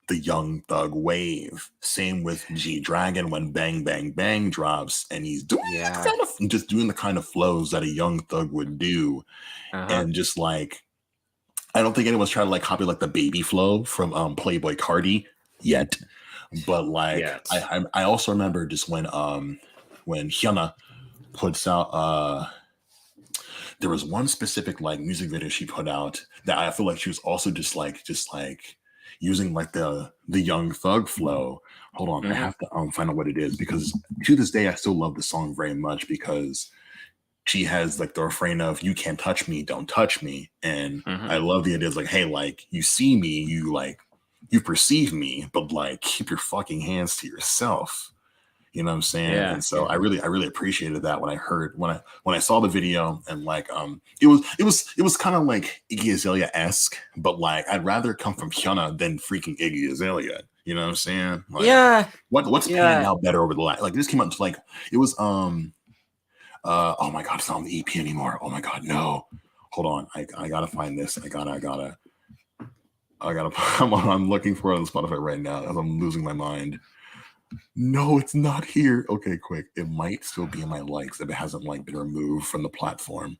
young thug wave. Same with G Dragon when Bang Bang Bang drops, and he's doing the Yeah. kind of just doing the kind of flows that a young thug would do. Uh-huh. And just like I don't think anyone's trying to like copy like the baby flow from Playboy Cardi yet. But like Yet. I also remember just when Hyuna puts out there was one specific like music video she put out that I feel like she was also just like using like the young thug flow. Hold on, I Hmm. have to find out what it is, because to this day I still love the song very much, because she has like the refrain of "You can't touch me, don't touch me," and Hmm. I love the idea. It's like, hey, like you see me, you perceive me, but like keep your fucking hands to yourself. You know what I'm saying? Yeah. And so Yeah. I really appreciated that when I heard when I saw the video, and like it was kind of like Iggy Azalea esque, but like I'd rather come from Hyuna than freaking Iggy Azalea. You know what I'm saying? Like Yeah. what's panned Yeah. out better over the last, like this came out to like it was oh my god, it's not on the EP anymore. Oh my god, no. Hold on. I gotta find this. I gotta I'm looking for it on Spotify right now as I'm losing my mind. No, it's not here. Okay, quick. It might still be in my likes if it hasn't like been removed from the platform.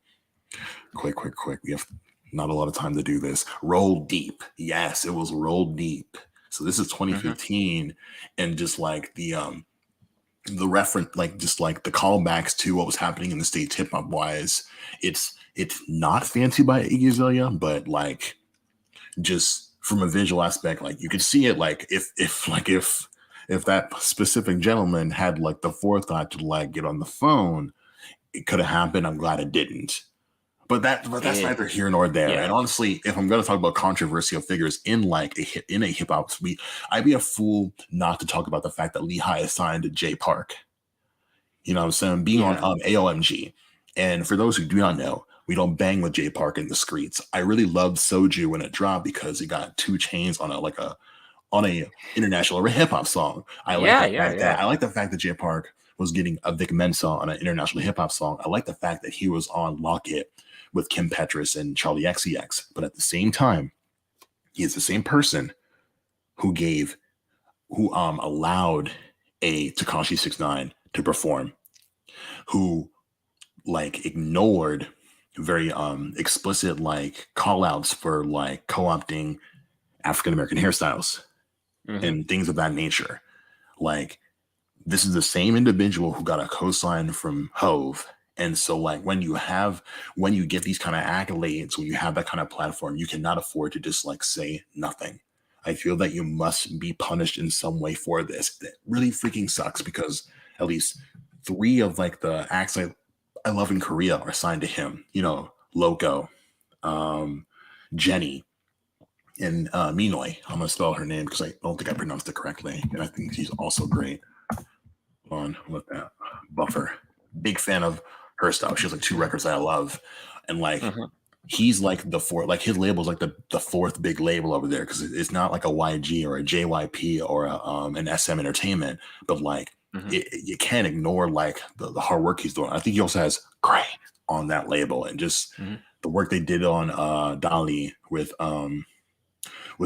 Quick. We have not a lot of time to do this. Roll Deep. Yes, it was Roll Deep. So this is Hmm. 2015, and just like the reference, like just like the callbacks to what was happening in the States hip hop wise, it's not fancy by Iggy Azalea, but like just from a visual aspect, like you could see it. Like if that specific gentleman had like the forethought to like get on the phone, it could have happened. I'm glad it didn't. But that's It, neither here nor there. And yeah. honestly, if I'm going to talk about controversial figures in like in a hip hop suite, I'd be a fool not to talk about the fact that Lehigh is signed to Jay Park. You know what I'm saying? Being on Yeah. AOMG. And for those who do not know, we don't bang with Jay Park in the streets. I really loved Soju when it dropped because it got 2 Chainz on a international hip hop song. Yeah. Yeah. Yeah. I like the fact that Jay Park was getting a Vic Mensa on an international hip hop song. I like the fact that he was on Lock It with Kim Petras and Charlie XCX. But at the same time, he is the same person who allowed a Takashi 69 to perform, who like ignored very explicit like call outs for like co-opting African American hairstyles Hmm. and things of that nature. Like this is the same individual who got a cosign from Hove. And so like when you get these kind of accolades, when you have that kind of platform, you cannot afford to just like say nothing. I feel that you must be punished in some way for this. That really freaking sucks, because at least three of like the acts I love in Korea are signed to him. You know, Loco, um, Jenny, and Minoy. I'm gonna spell her name because I don't think I pronounced it correctly, and I think she's also great. On with that Buffer. Big fan of her stuff. She has like 2 records that I love, and like Hmm. he's like the fourth. Like his label's like the fourth big label over there, because it's not like a YG or a JYP or an SM Entertainment, but like Hmm. you can't ignore like the hard work he's doing. I think he also has Gray on that label, and just Hmm. the work they did on Dolly with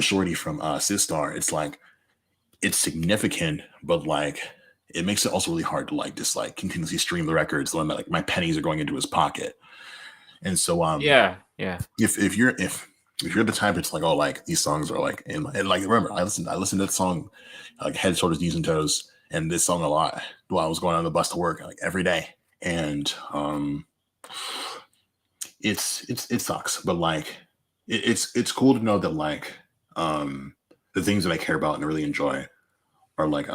Shorty from Sistar. It's like it's significant, but like it makes it also really hard to like just like continuously stream the records when like my pennies are going into his pocket. And so Yeah, yeah. if you're the type that's like, oh, like these songs are like, and like remember I listened to that song like Head, Shoulders, Knees and Toes and this song a lot while I was going on the bus to work like every day. And it sucks, but like it's cool to know that like the things that I care about and really enjoy are like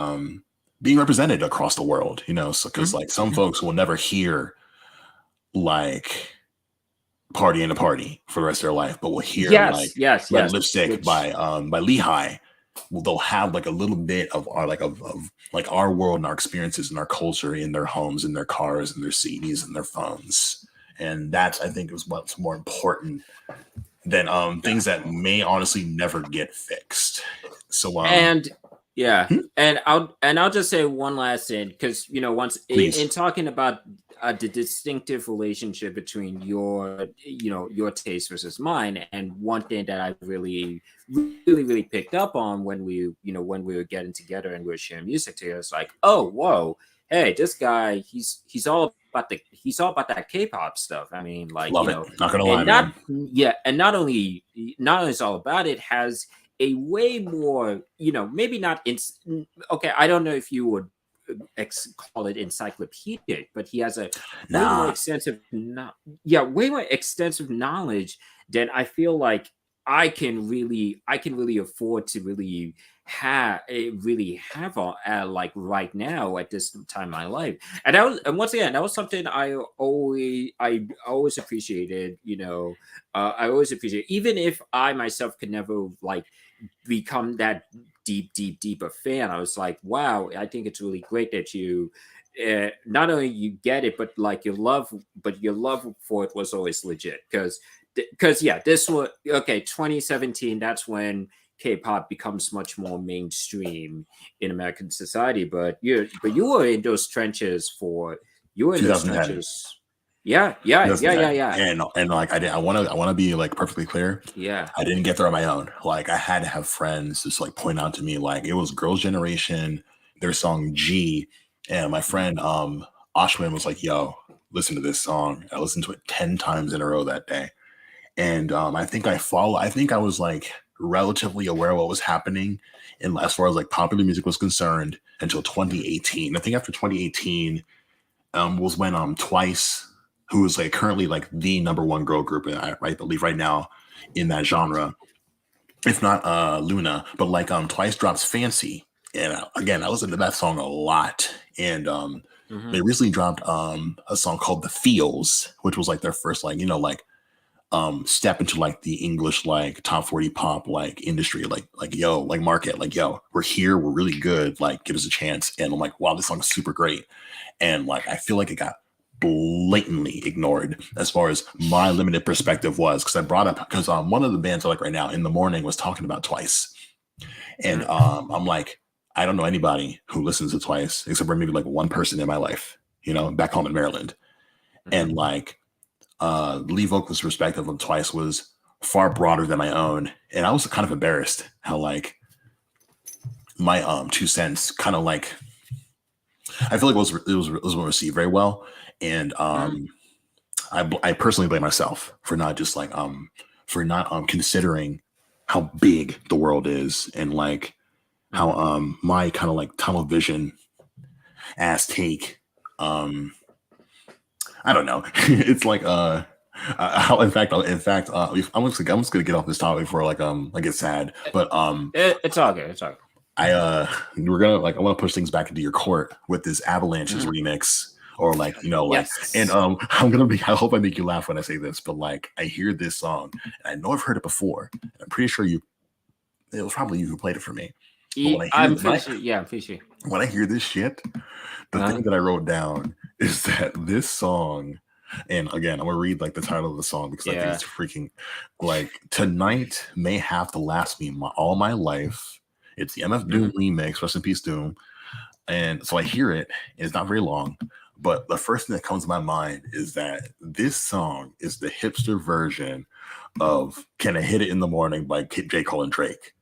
being represented across the world, you know. So because like some folks will never hear like Party in a Party for the rest of their life, but will hear like Red yes. Lipstick Which by Lehigh. Well, they'll have like a little bit of our like of like our world and our experiences and our culture in their homes, in their cars, and their CDs and their phones. And that's, I think, is what's more important than things that may honestly never get fixed. So and yeah, hmm? and I'll just say one last thing, because once in Please. talking about the distinctive relationship between your taste versus mine, and one thing that I really picked up on when we were getting together and we were sharing music together, it's like, oh whoa, hey, this guy, he's all about that K-pop stuff. I mean, like, Love it. Not gonna lie, and man. not only is all about it, has a way more, maybe not okay, I don't know if you would call it encyclopedic, but he has a way more Nah. extensive way more extensive knowledge than I feel like I can really afford to really have like right now at this time in my life. And once again, that was something I always appreciated. I always appreciate, even if I myself could never like become that deep a fan. I was like, wow, I think it's really great that you not only you get it, but like your love for it was always legit. Because yeah, this was okay. 2017, that's when K-pop becomes much more mainstream in American society. But you were in those trenches for you were in those 2010. trenches. Yeah. 2010. And like I want to be like perfectly clear. Yeah. I didn't get there on my own. Like I had to have friends just like point out to me like it was Girls' Generation, their song G, and my friend Ashwin was like, "Yo, listen to this song." I listened to it 10 times in a row that day. And I think I was like relatively aware of what was happening and as far as like popular music was concerned until 2018. I think after 2018 was when Twice, who is like currently like the number one girl group, I believe right now in that genre, if not Luna, but like Twice drops Fancy. And again, I listened to that song a lot. And Hmm. they recently dropped a song called The Feels, which was like their first like, like step into like the English like top 40 pop like industry, like yo, like market, like yo, we're here, we're really good, like give us a chance. And I'm like, wow, this song is super great. And like I feel like it got blatantly ignored as far as my limited perspective was, because I brought up because one of the bands I like right now In the Morning was talking about Twice. And Hmm. I'm like, I don't know anybody who listens to Twice except for maybe like one person in my life, back home in Maryland. Hmm. And like Lee Vocal's perspective on Twice was far broader than my own. And I was kind of embarrassed how like my 2 cents kind of like I feel like it was received very well. And Hmm. I personally blame myself for not just like for not considering how big the world is and like how Hmm. my kind of like tunnel vision ass take I don't know. It's like how I'm just gonna get off this topic before like I get sad. But It's all good. It's all good. we're gonna like I want to push things back into your court with this Avalanches Mhm. remix or like like and Yes. I hope I make you laugh when I say this, but like I hear this song and I know I've heard it before. And I'm pretty sure it was probably you who played it for me. But I'm pretty sure. Yeah, I'm pretty sure. when I hear this shit, the Uh, thing that I wrote down is that this song, and again, I'm gonna read like the title of the song because I think yeah. it's freaking like tonight may have to last me all my life. It's the MF Doom Hmm. remix, rest in peace, Doom. And so I hear it, and it's not very long. But the first thing that comes to my mind is that this song is the hipster version of "Can I Hit It in the Morning" by J. Cole and Drake.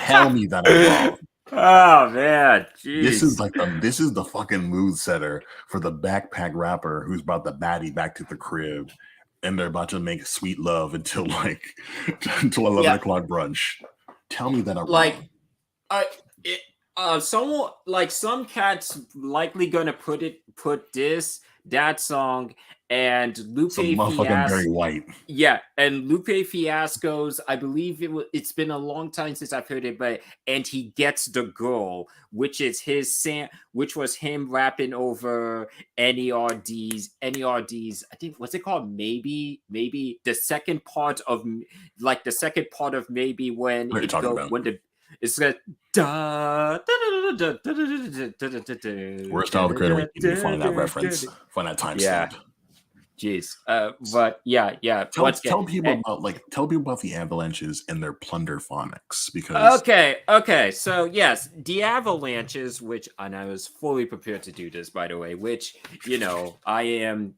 Tell me that I'm wrong. Oh man, This is jeez. like this is the fucking mood setter for the backpack rapper who's brought the baddie back to the crib, and they're about to make sweet love until like until 11 Yeah, o'clock brunch. Tell me that I'm like wrong. uh, it, someone like some cats likely gonna put this that song and Lupe Some motherfucking Barry Fiasco. White. Yeah, and Lupe Fiasco's. I believe it's been a long time since I've heard it, but and he gets the girl, which is which was him rapping over NERD's. I think what's it called? Maybe the second part of like the second part of maybe when What are you it talking go about? when the it's like da da da da da Where's Tyler the Creator? You need to find that da reference, find that yeah. timestamp. Jeez. But yeah. Tell Once again, tell people about tell people about the avalanches and their plunder phonics because okay. So yes, the avalanches, which and I was fully prepared to do this, by the way, which I am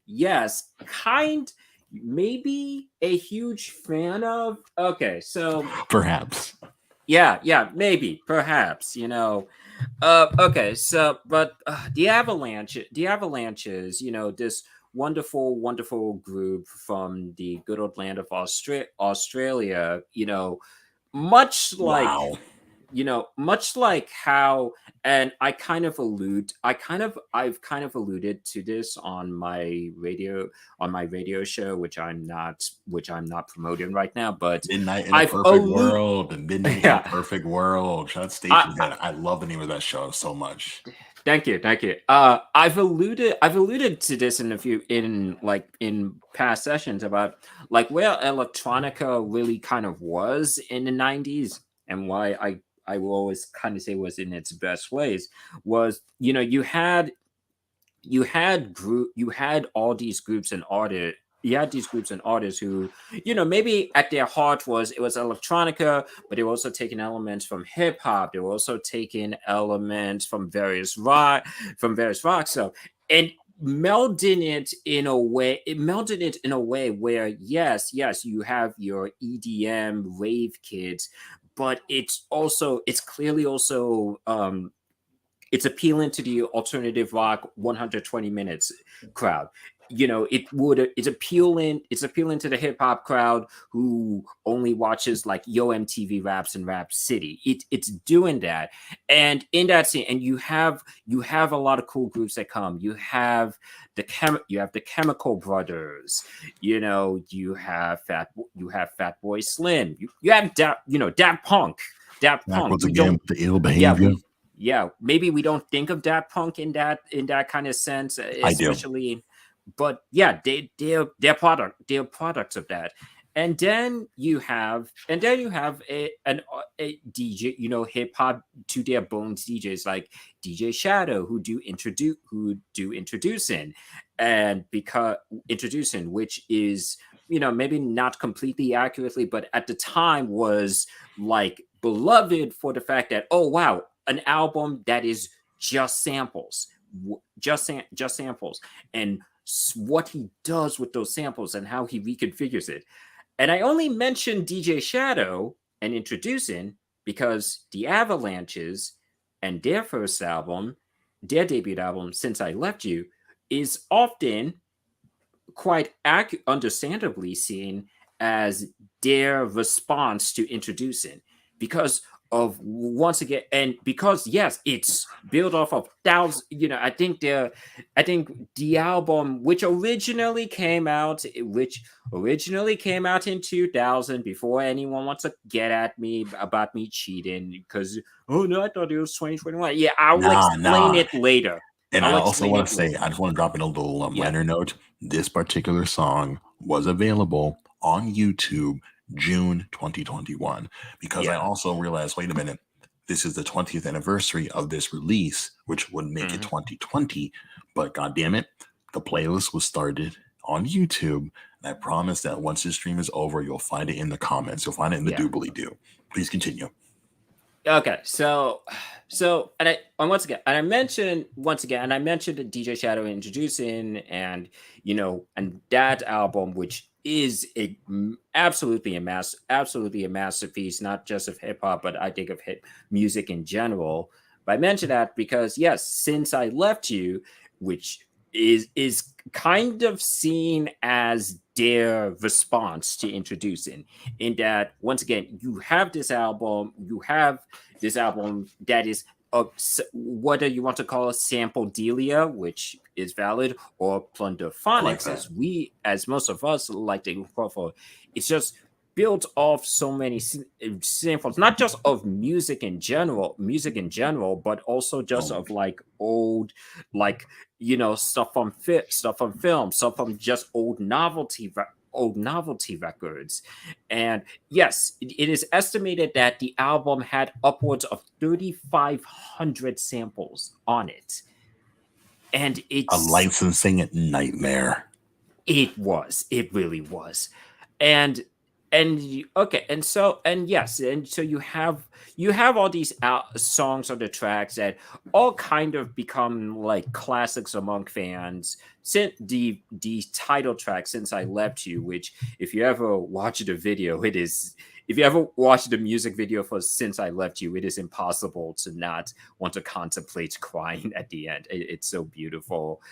maybe a huge fan of. Okay, so perhaps yeah, maybe, perhaps, okay, so but the avalanches, this wonderful group from the good old land of Australia, much like wow. much like how, and I've kind of alluded to this on my radio show, which I'm not promoting right now, but Midnight in a I've Perfect alluded. World and Midnight in a Yeah. Perfect World. Shout out I, Station Head. I love the name of that show so much. Thank you, thank you. I've alluded to this in a few in past sessions about like where electronica really kind of was in the '90s, and why I will always kind of say was in its best ways was you had all these groups and artists. You had these groups and artists who, maybe at their heart it was electronica, but they were also taking elements from hip hop. They were also taking elements from various rock stuff, and melding it in a way where yes, you have your EDM rave kids, but it's clearly also it's appealing to the alternative rock 120 minutes crowd. It's appealing to the hip hop crowd who only watches like Yo MTV Raps and Rap City. It's doing that. And in that scene, and you have a lot of cool groups that come. You have the Chemical Brothers, you have Fat Boy Slim, you have Daft Punk. Daft Punk. Backwards We again don't with the ill yeah, behavior. maybe we don't think of Daft Punk in that kind of sense, I do. especially, but yeah, they're products of that. And then you have a DJ, hip hop to their bones DJs like DJ Shadow, who do introducing, and because introducing, which is maybe not completely accurately, but at the time was like beloved for the fact that, oh wow, an album that is just samples, just samples, and what he does with those samples and how he reconfigures it. And I only mentioned DJ Shadow and introducing because the Avalanches and their first album, their debut album, Since I Left You, is often quite understandably seen as their response to introducing, because of, once again, and because yes, it's built off of thousands. I think the album, which originally came out in 2000, before anyone wants to get at me about me cheating, because, oh no, I thought it was 2021. Yeah, I will explain Nah. it later. And I I'll also explain want it to say, later. I just want to drop in a little Yeah. minor note. This particular song was available on YouTube June 2021 because I Yeah. also realized, wait a minute, this is the 20th anniversary of this release, which would make it Mhm. 2020. But God damn it, the playlist was started on YouTube. And I promise that once this stream is over, you'll find it in the comments. You'll find it in the Yeah. doobly doo. Please continue. Okay, and I mentioned DJ Shadow introducing, and and that album, which is absolutely a masterpiece, not just of hip hop, but I think of hip music in general. But I mention that because yes, since I left you, which is kind of seen as their response to introducing, in that once again you have this album that is whether you want to call it sample delia, which is valid, or I like plunderphonics, that. as most of us like to call for. It's just built off so many samples, not just of music in general, but also just Oh, of like old, like stuff from stuff from film, stuff from just old novelty records. And yes, it is estimated that the album had upwards of 3,500 samples on it. And a licensing nightmare. it really was. And okay, and so you have all these songs on the tracks that all kind of become like classics among fans. Since the title track, "Since I Left You," which if you ever watch the music video for "Since I Left You," it is impossible to not want to contemplate crying at the end. It's so beautiful.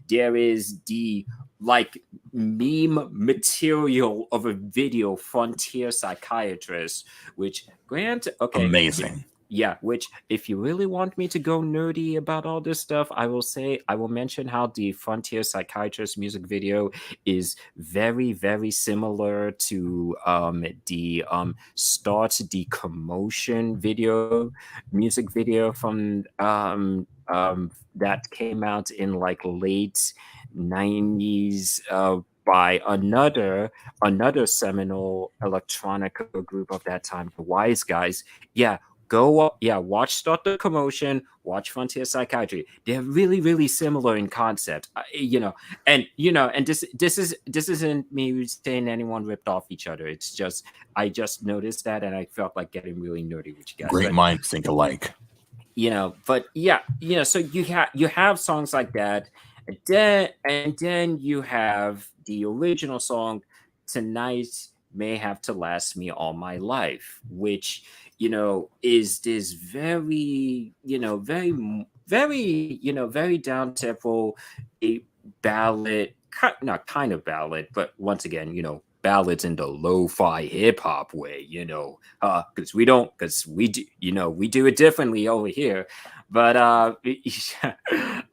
There is the like meme material of a video, "Frontier Psychiatrist," which grant okay, Amazing. yeah, which if you really want me to go nerdy about all this stuff, I will mention how the "Frontier Psychiatrist" music video is very, very similar to the "Start the Commotion" music video from that came out in like late 90s, by another seminal electronica group of that time, the Wise Guys. Yeah, watch "Start the Commotion," watch "Frontier Psychiatry." They're really, really similar in concept. And this isn't me saying anyone ripped off each other. It's just I just noticed that, and I felt like getting really nerdy with you guys. Great minds think alike. But yeah, so you have songs like that, and then you have the original song, "Tonight May Have to Last Me All My Life," which is this very very down tempo, a ballad, not kind of ballad, but once again, ballads in the lo-fi hip hop way, because we do we do it differently over here. But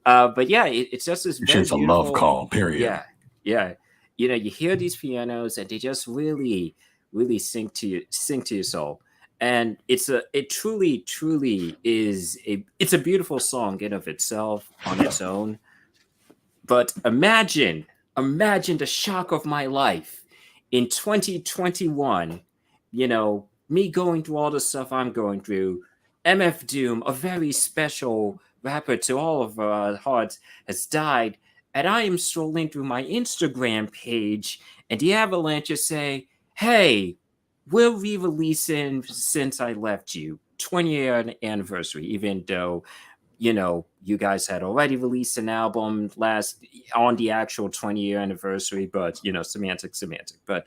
but yeah, it's just this It's very just a love beautiful. call, period. Yeah, yeah. You hear these pianos, and they just really, really sink to your soul. And it truly is it's a beautiful song in of itself on its own. But imagine the shock of my life in 2021, me going through all the stuff I'm going through. MF Doom, a very special rapper to all of our hearts, has died. And I am strolling through my Instagram page, and the Avalanches say, "Hey, we're re releasing Since I Left You, 20-year anniversary," even though you guys had already released an album last on the actual 20-year anniversary, but semantic. But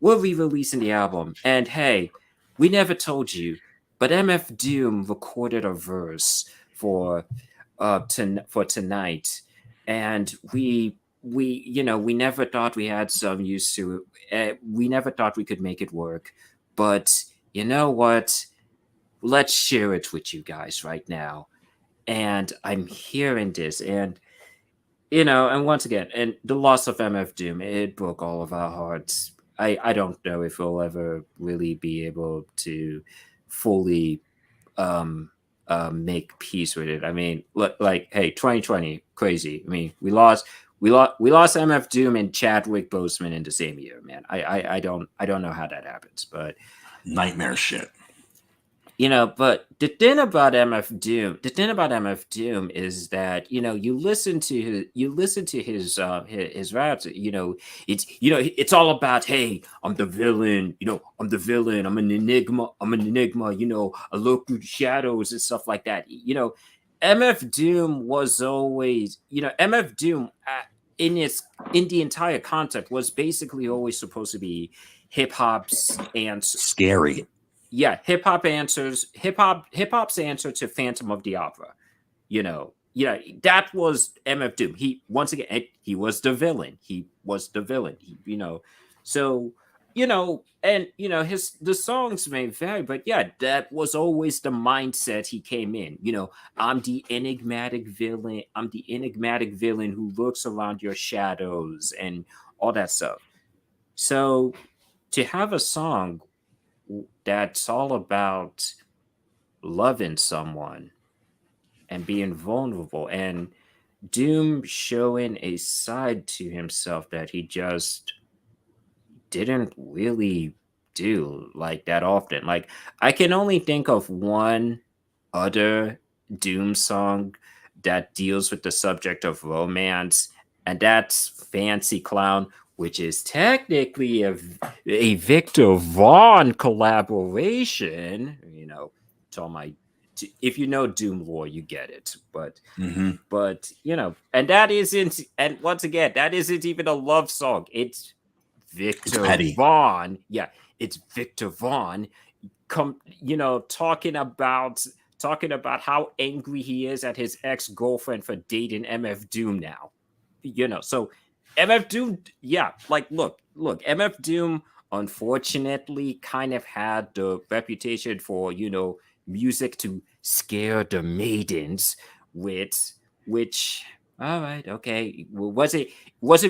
we're re-releasing the album, and hey, we never told you, but MF Doom recorded a verse for for tonight, and we never thought we had some use to it. We never thought we could make it work, but you know what? Let's share it with you guys right now. And I'm hearing this, and once again, and the loss of MF Doom, it broke all of our hearts. I don't know if we'll ever really be able to fully make peace with it. I mean, like, hey, 2020, crazy. I mean, we lost MF Doom and Chadwick Boseman in the same year, man. I don't know how that happens, but Nightmare shit. but the thing about MF Doom is that you listen to his raps. It's all about, hey, I'm the villain. I'm an enigma. I look through the shadows and stuff like that. MF Doom was always MF Doom. in the entire concept was basically always supposed to be hip hop's answer. Scary. Yeah, hip hop's answer to Phantom of the Opera. Yeah, that was MF Doom. He once again he was the villain. He was the villain. So and his the songs may vary, but yeah, that was always the mindset he came in. I'm the enigmatic villain. I'm the enigmatic villain who looks around your shadows and all that stuff. So to have a song that's all about loving someone and being vulnerable and Doom showing a side to himself that he just didn't really do like that often. Like I can only think of one other Doom song that deals with the subject of romance, and that's Fancy Clown, which is technically a Victor Vaughn collaboration. To all my if you know Doom lore, you get it. Mm-hmm. But and that isn't, and once again, that isn't even a love song. It's It's Victor petty. Vaughn. Yeah, it's Victor Vaughn talking about how angry he is at his ex-girlfriend for dating MF Doom now. So MF Doom, yeah, like look, MF Doom unfortunately kind of had the reputation for, music to scare the maidens with, which all right, okay, well, was it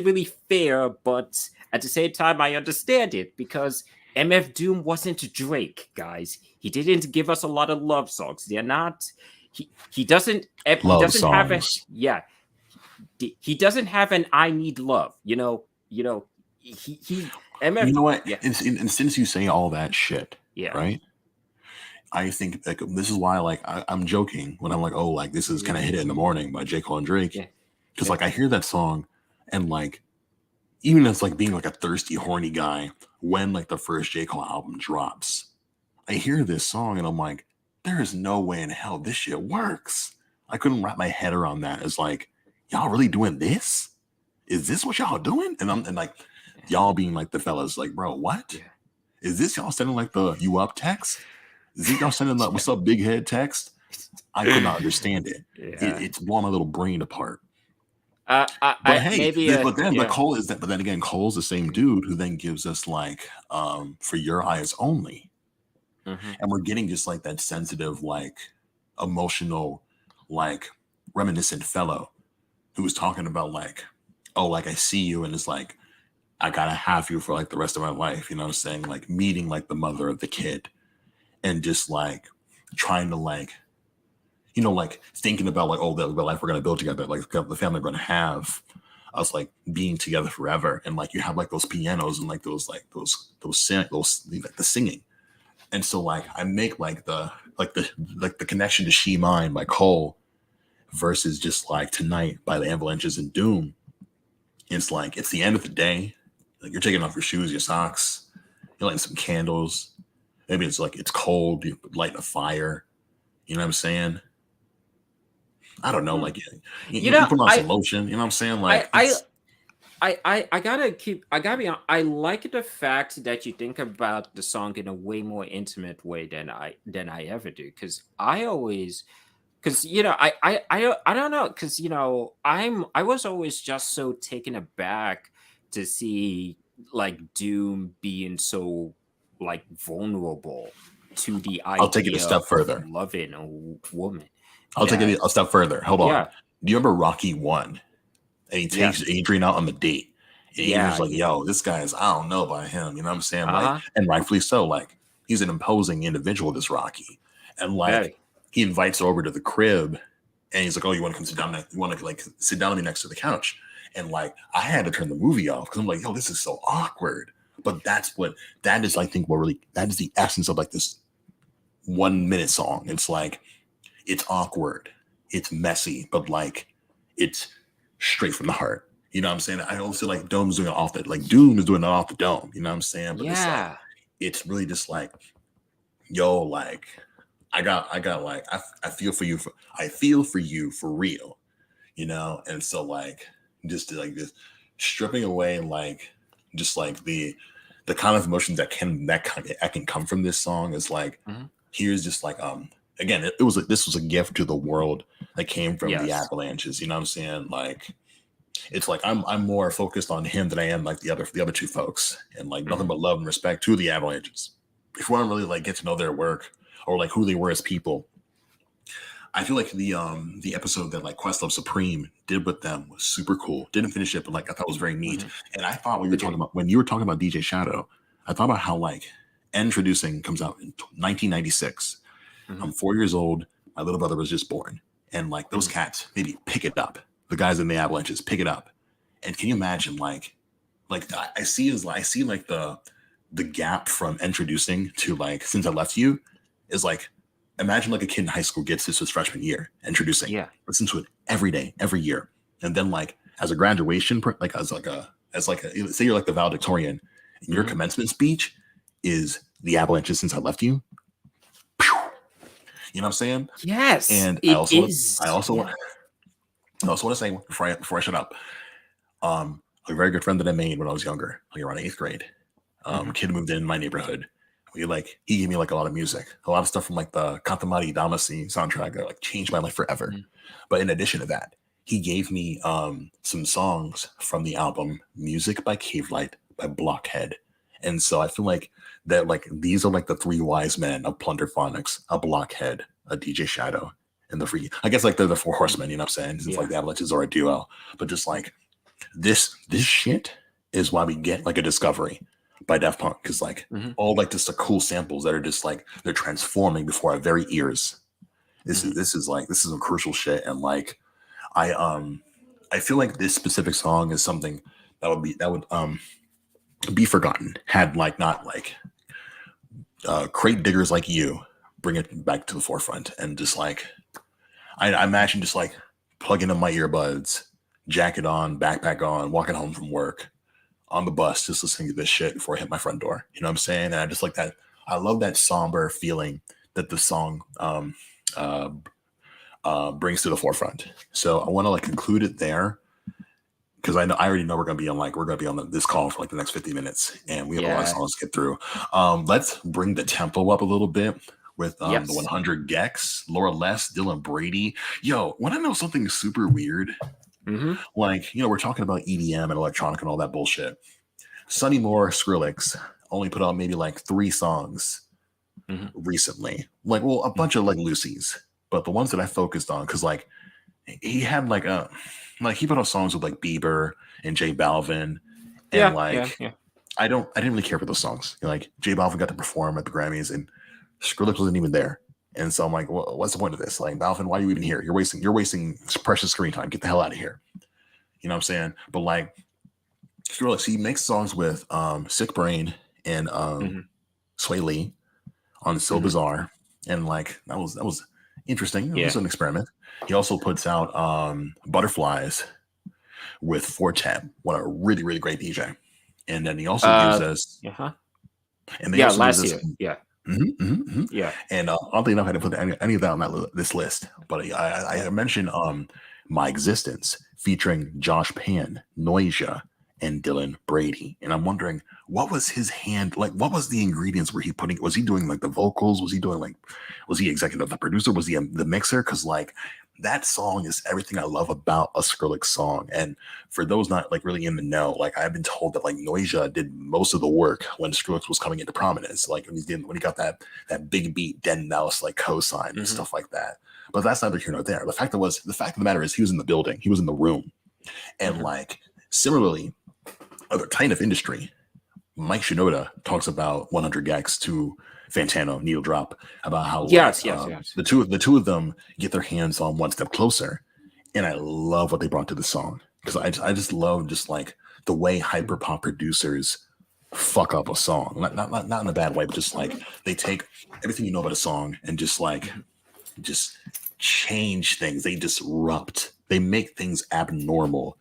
really fair, but at the same time I understand it because MF Doom wasn't Drake, guys. He didn't give us a lot of love songs. They're not. He doesn't. He Love doesn't have a. songs. Yeah. He doesn't have an "I need love." He You MF. know what? Yeah. And since you say all that shit, Yeah. right? I think like this is why like I'm joking when I'm like, oh, like this is kind of Hit It in the Morning by J. Cole and Drake. Yeah. Because like I hear that song and like even as like being like a thirsty, horny guy, when like the first J. Cole album drops, I hear this song and I'm like, there is no way in hell this shit works. I couldn't wrap my head around that. It's like, y'all really doing this? Is this what y'all doing? And like y'all being like the fellas, like, bro, what? Yeah. Is this y'all sending like the you up text? Is it y'all sending like what's up, big head text? I could not understand it. Yeah. It's blowing my little brain apart. But I hey, maybe but Cole is that. But then again, Cole's the same dude who then gives us like For Your Eyes Only, and we're getting just like that sensitive, like emotional, like reminiscent fellow who was talking about like, oh, like I see you, and it's like I gotta have you for like the rest of my life. You know what I'm saying? Like meeting like the mother of the kid, and just like trying to like like thinking about like, oh, the life we're gonna build together, like the family we're gonna have, us like being together forever, and like you have like those pianos and like those like those like the singing, and so like I make like the connection to She Mine by Cole versus just like Tonight by the Avalanches and Doom. It's like it's the end of the day, like you're taking off your shoes, your socks, you're lighting some candles. Maybe it's like it's cold, you light a fire. You know what I'm saying? I don't know, like you put on some lotion. You know what I'm saying? Like I gotta be honest. I like the fact that you think about the song in a way more intimate way than I ever do. Because I always, because I don't know. Because I was always just so taken aback to see like Doom being so like vulnerable to the I'll take it a idea step of further. loving a woman. I'll take it a step further. Hold on. Yeah. Do you remember Rocky 1? And he takes Adrian out on the date. And Adrian's like, yo, this guy is, I don't know about him. You know what I'm saying? Like, and rightfully so. Like, he's an imposing individual, this Rocky. And like, he invites her over to the crib and he's like, oh, you want to come sit down? You want to like sit down with me next to the couch? And like, I had to turn the movie off because I'm like, yo, this is so awkward. But that is, I think, that is the essence of like this 1 minute song. It's like, it's awkward, it's messy, but like, it's straight from the heart. You know what I'm saying? I also like Doom is doing it off the Doom is doing it off the dome. You know what I'm saying? But it's really just like, yo, like I got like I feel for you for real, you know? And so like just like this stripping away like just like the kind of emotions that can come from this song is like Mhm. here's just like again it was like this was a gift to the world that came from the Yes. avalanches, you know what I'm saying? Like it's like I'm more focused on him than I am like the other two folks, and like nothing Mhm. but love and respect to the avalanches. If we want to really like get to know their work or like who they were as people, I feel like the episode that like Questlove Supreme did with them was super cool. Didn't finish it, but like I thought it was very neat. Mhm. And I thought Agreed. when you were talking about DJ Shadow, I thought about how like Introducing comes out in 1996. Mhm. I'm 4 years old. My little brother was just born, and like those Mhm. cats maybe pick it up. The guys in the avalanches pick it up, and can you imagine like I see like the gap from Introducing to like Since I Left You is like imagine like a kid in high school gets this his freshman year. Introducing, Yeah. listen to it every day, every year, and then like as a graduation, like as like a say you're like the valedictorian, and your Mhm. commencement speech is the Avalanches Since I Left You. You know what I'm saying? Yes, And it is. want Yeah. I also want to say before I shut up, a very good friend that I made when I was younger, like around eighth grade. Mhm. Kid moved in my neighborhood. He gave me like a lot of music, a lot of stuff from like the Katamari Damacy soundtrack that like changed my life forever. Mhm. But in addition to that, he gave me some songs from the album Music by Cave Light by Blockhead. And so I feel like that like these are like the three wise men of Plunderphonics, a Blockhead, a DJ Shadow, and the free. I guess like they're the four Mhm. horsemen, you know what I'm saying? Since like Yeah. the Avalanches are a duo. But just like this shit is why we get like a Discovery by Daft Punk, because like Mhm. all like just the cool samples that are just like they're transforming before our very ears. Mhm. This is some crucial shit, and like I um I feel like this specific song is something that would be forgotten had like not like crate diggers like you bring it back to the forefront, and just like I imagine just like plugging in my earbuds, jacket on, backpack on, walking home from work on the bus, just listening to this shit before I hit my front door. You know what I'm saying? And I just like that. I love that somber feeling that the song uh, brings to the forefront. So I want to like conclude it there, because I already know we're gonna be on this call for like the next 50 minutes, and we have a lot of Yeah. songs to get through. Let's bring the tempo up a little bit with the Yes. 100 Gex, Laura Les, Dylan Brady. Yo, want to know something super weird? Mhm. Like, we're talking about EDM and electronic and all that bullshit. Sonny Moore, Skrillex only put out maybe like 3 songs Mhm. recently. Like, well, a Mhm. bunch of like Lucy's, but the ones that I focused on, because like he had like he put out songs with like Bieber and J Balvin, and Yeah, yeah, like yeah. I didn't really care for those songs. Like J Balvin got to perform at the Grammys, and Skrillex wasn't even there. And so I'm like, what's the point of this? Like, Balvin, why are you even here? You're wasting precious screen time. Get the hell out of here. You know what I'm saying? But like Skrillex, he makes songs with Sick Brain and Mhm. Sway Lee on So Mhm. Bizarre, and like that was interesting. It was Yeah. an experiment. He also puts out Butterflies with Fortet, what a really great DJ. And then he also gives us, Uh-huh. and they Yeah, also gives last us, year. Yeah. mhm. Yeah. And oddly enough, I didn't put any of that on this list, but I Yeah. mentioned My Existence featuring Josh Pan, Noisia, and Dylan Brady. And I'm wondering, what was his hand like? What was the ingredients? Were he putting? Was he doing like the vocals? Was he doing like? Was he executive the producer? Was he the mixer? Because like that song is everything I love about a Skrillex song. And for those not like really in the know, like I've been told that like Noisia did most of the work when Skrillex was coming into prominence. Like when he got that big beat Den Mouse like cosign and Mhm. stuff like that. But that's neither here nor there. The fact of the matter is he was in the building, he was in the room, and Mhm. like similarly, other kind of industry. Mike Shinoda talks about 100 Gex to Fantano Needle Drop about how like Yes, yes, yes. the two of them get their hands on One Step Closer, and I love what they brought to the song, because I just love just like the way Mhm. hyperpop producers fuck up a song, not in a bad way, but just like they take everything you know about a song and Mhm. just change things. They disrupt. They make things abnormal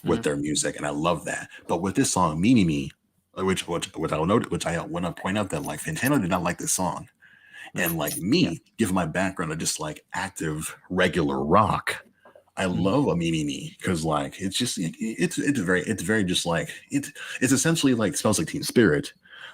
with Mhm. their music, and I love that. But with this song, Mini Me, which I note, which I want to point out that like Fantano did not like this song, Mhm. and like Yeah. me, given my background of just like active regular rock, I Mhm. love AMINI because like it's very just like it's essentially like Smells Like Teen Spirit,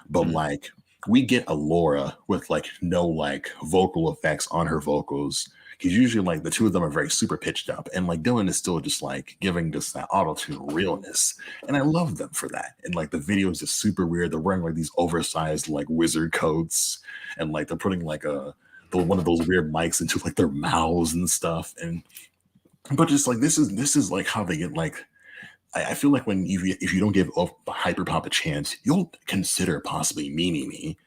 but Mhm. like we get Alora with like no like vocal effects on her vocals. Because usually like the two of them are very super pitched up, and like Dylan is still just like giving just that auto tune realness, and I love them for that. And like the video is just super weird. They're wearing like these oversized like wizard coats, and like they're putting like one of those weird mics into like their mouths and stuff, and but just like this is like how they get like I feel like when you if you don't give hyperpop a chance, you'll consider possibly Me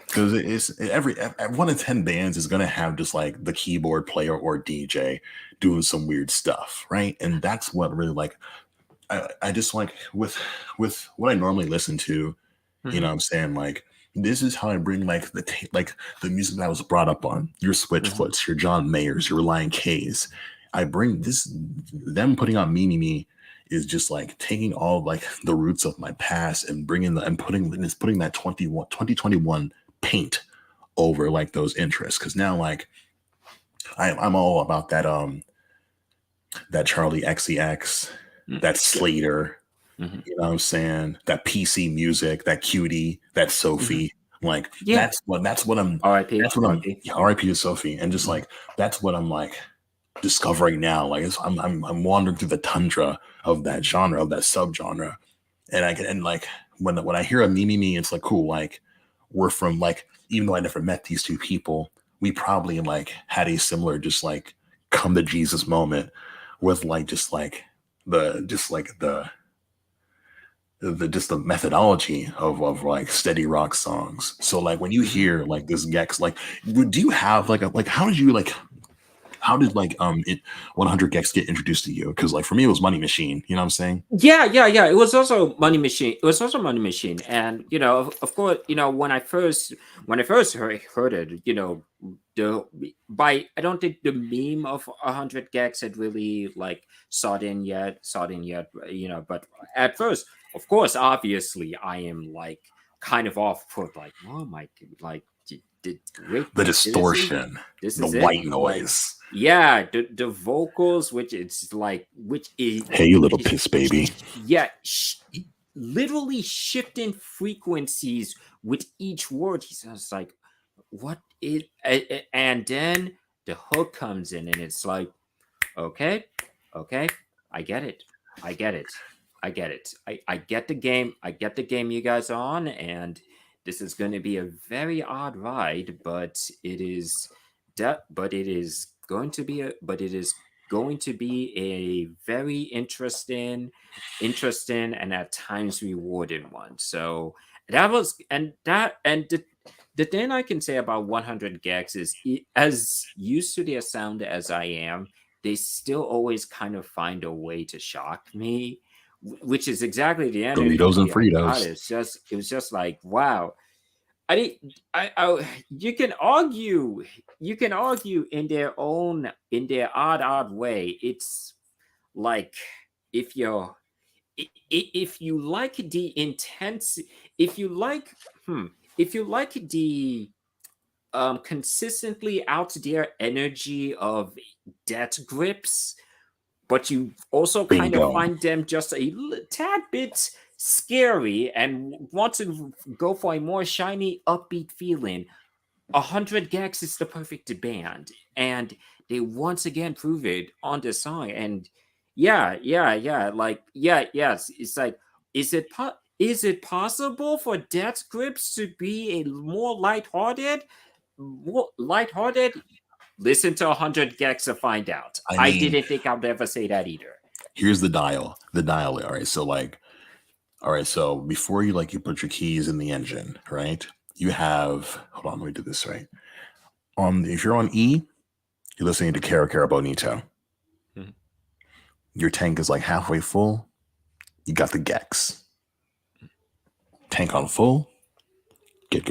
because it's every 1 in 10 bands is gonna have just like the keyboard player or DJ doing some weird stuff, right? And that's what really like I just like with what I normally listen to, you know Mhm. what I'm saying? Like this is how I bring like like the music that I was brought up on, your Mhm. Switchfoots, your John Mayers, your Reliant K's. I bring this them putting on Me is just like taking all of, like the roots of my past and bringing the and putting that 2021 paint over like those interests because now like I'm all about that Charlie XCX, Mm. that Yeah. Slater, Mhm. you know what I'm saying? That PC music, that cutie, that Mhm. Sophie. Like Yeah. R.I.P. R.I.P. yeah, RIP to Sophie. And just Mhm. like that's what I'm like discovering now. Like I'm wandering through the tundra of that genre, of that subgenre. And I can and like when I hear a Me, it's like cool. Like we're from like, even though I never met these two people, we probably like had a similar just like come to Jesus moment with like just like the just the methodology of like steady rock songs. So like when you Mhm. hear like this Gex, like do you have like a like how did you like how did like it 100 Gex get introduced to you? Because like for me it was Money Machine. You know what I'm saying? Yeah, yeah, yeah. It was also Money Machine. It was also Money Machine, and of course, when I first heard it, the by I don't think the meme of 100 gags had really like sought in yet, But at first, of course, obviously, I am like kind of off put, like, oh my, like, wait, The seriously, distortion, this the is it, white like. noise. Yeah, the vocals, which it's like, Hey, you little is piss baby. yeah, literally shifting frequencies with each word. He sounds like, what is, and then the hook comes in, and it's like, okay, okay, I get it, I get it, I get it. I get the game. I get the game you guys are on, and this is going to be a very odd ride, but it is but it is going to be a very interesting and at times rewarding one. So that was and that and the thing I can say about 100 gags is, as used to their sound as I am, they still always kind of find a way to shock me, which is exactly the Doritos and energy I got. Fritos. It was just like, wow. I didn't. You can argue. You can argue in their odd way. It's like, if you're if you like the intense, if you like, if you like the consistently out there energy of death grips, but you also kind of Bingo. find them just a tad bit scary and want to go for a more shiny, upbeat feeling. 100 gags is the perfect band, and they once again prove it on the song. And yeah, like, yes, it's like, is it possible for Death Grips to be a more lighthearted? More lighthearted? Listen to 100 gags to find out. I I mean, didn't think I'd ever say that either. here's the dial. The dial. All right. So like, all right. So before you like you put your keys in the engine, right? You have hold on, let me do this right. On if you're on E, you're listening to Cara Cara Bonito. Mhm. Your tank is like halfway full. You got the Gex. Tank on full. Get.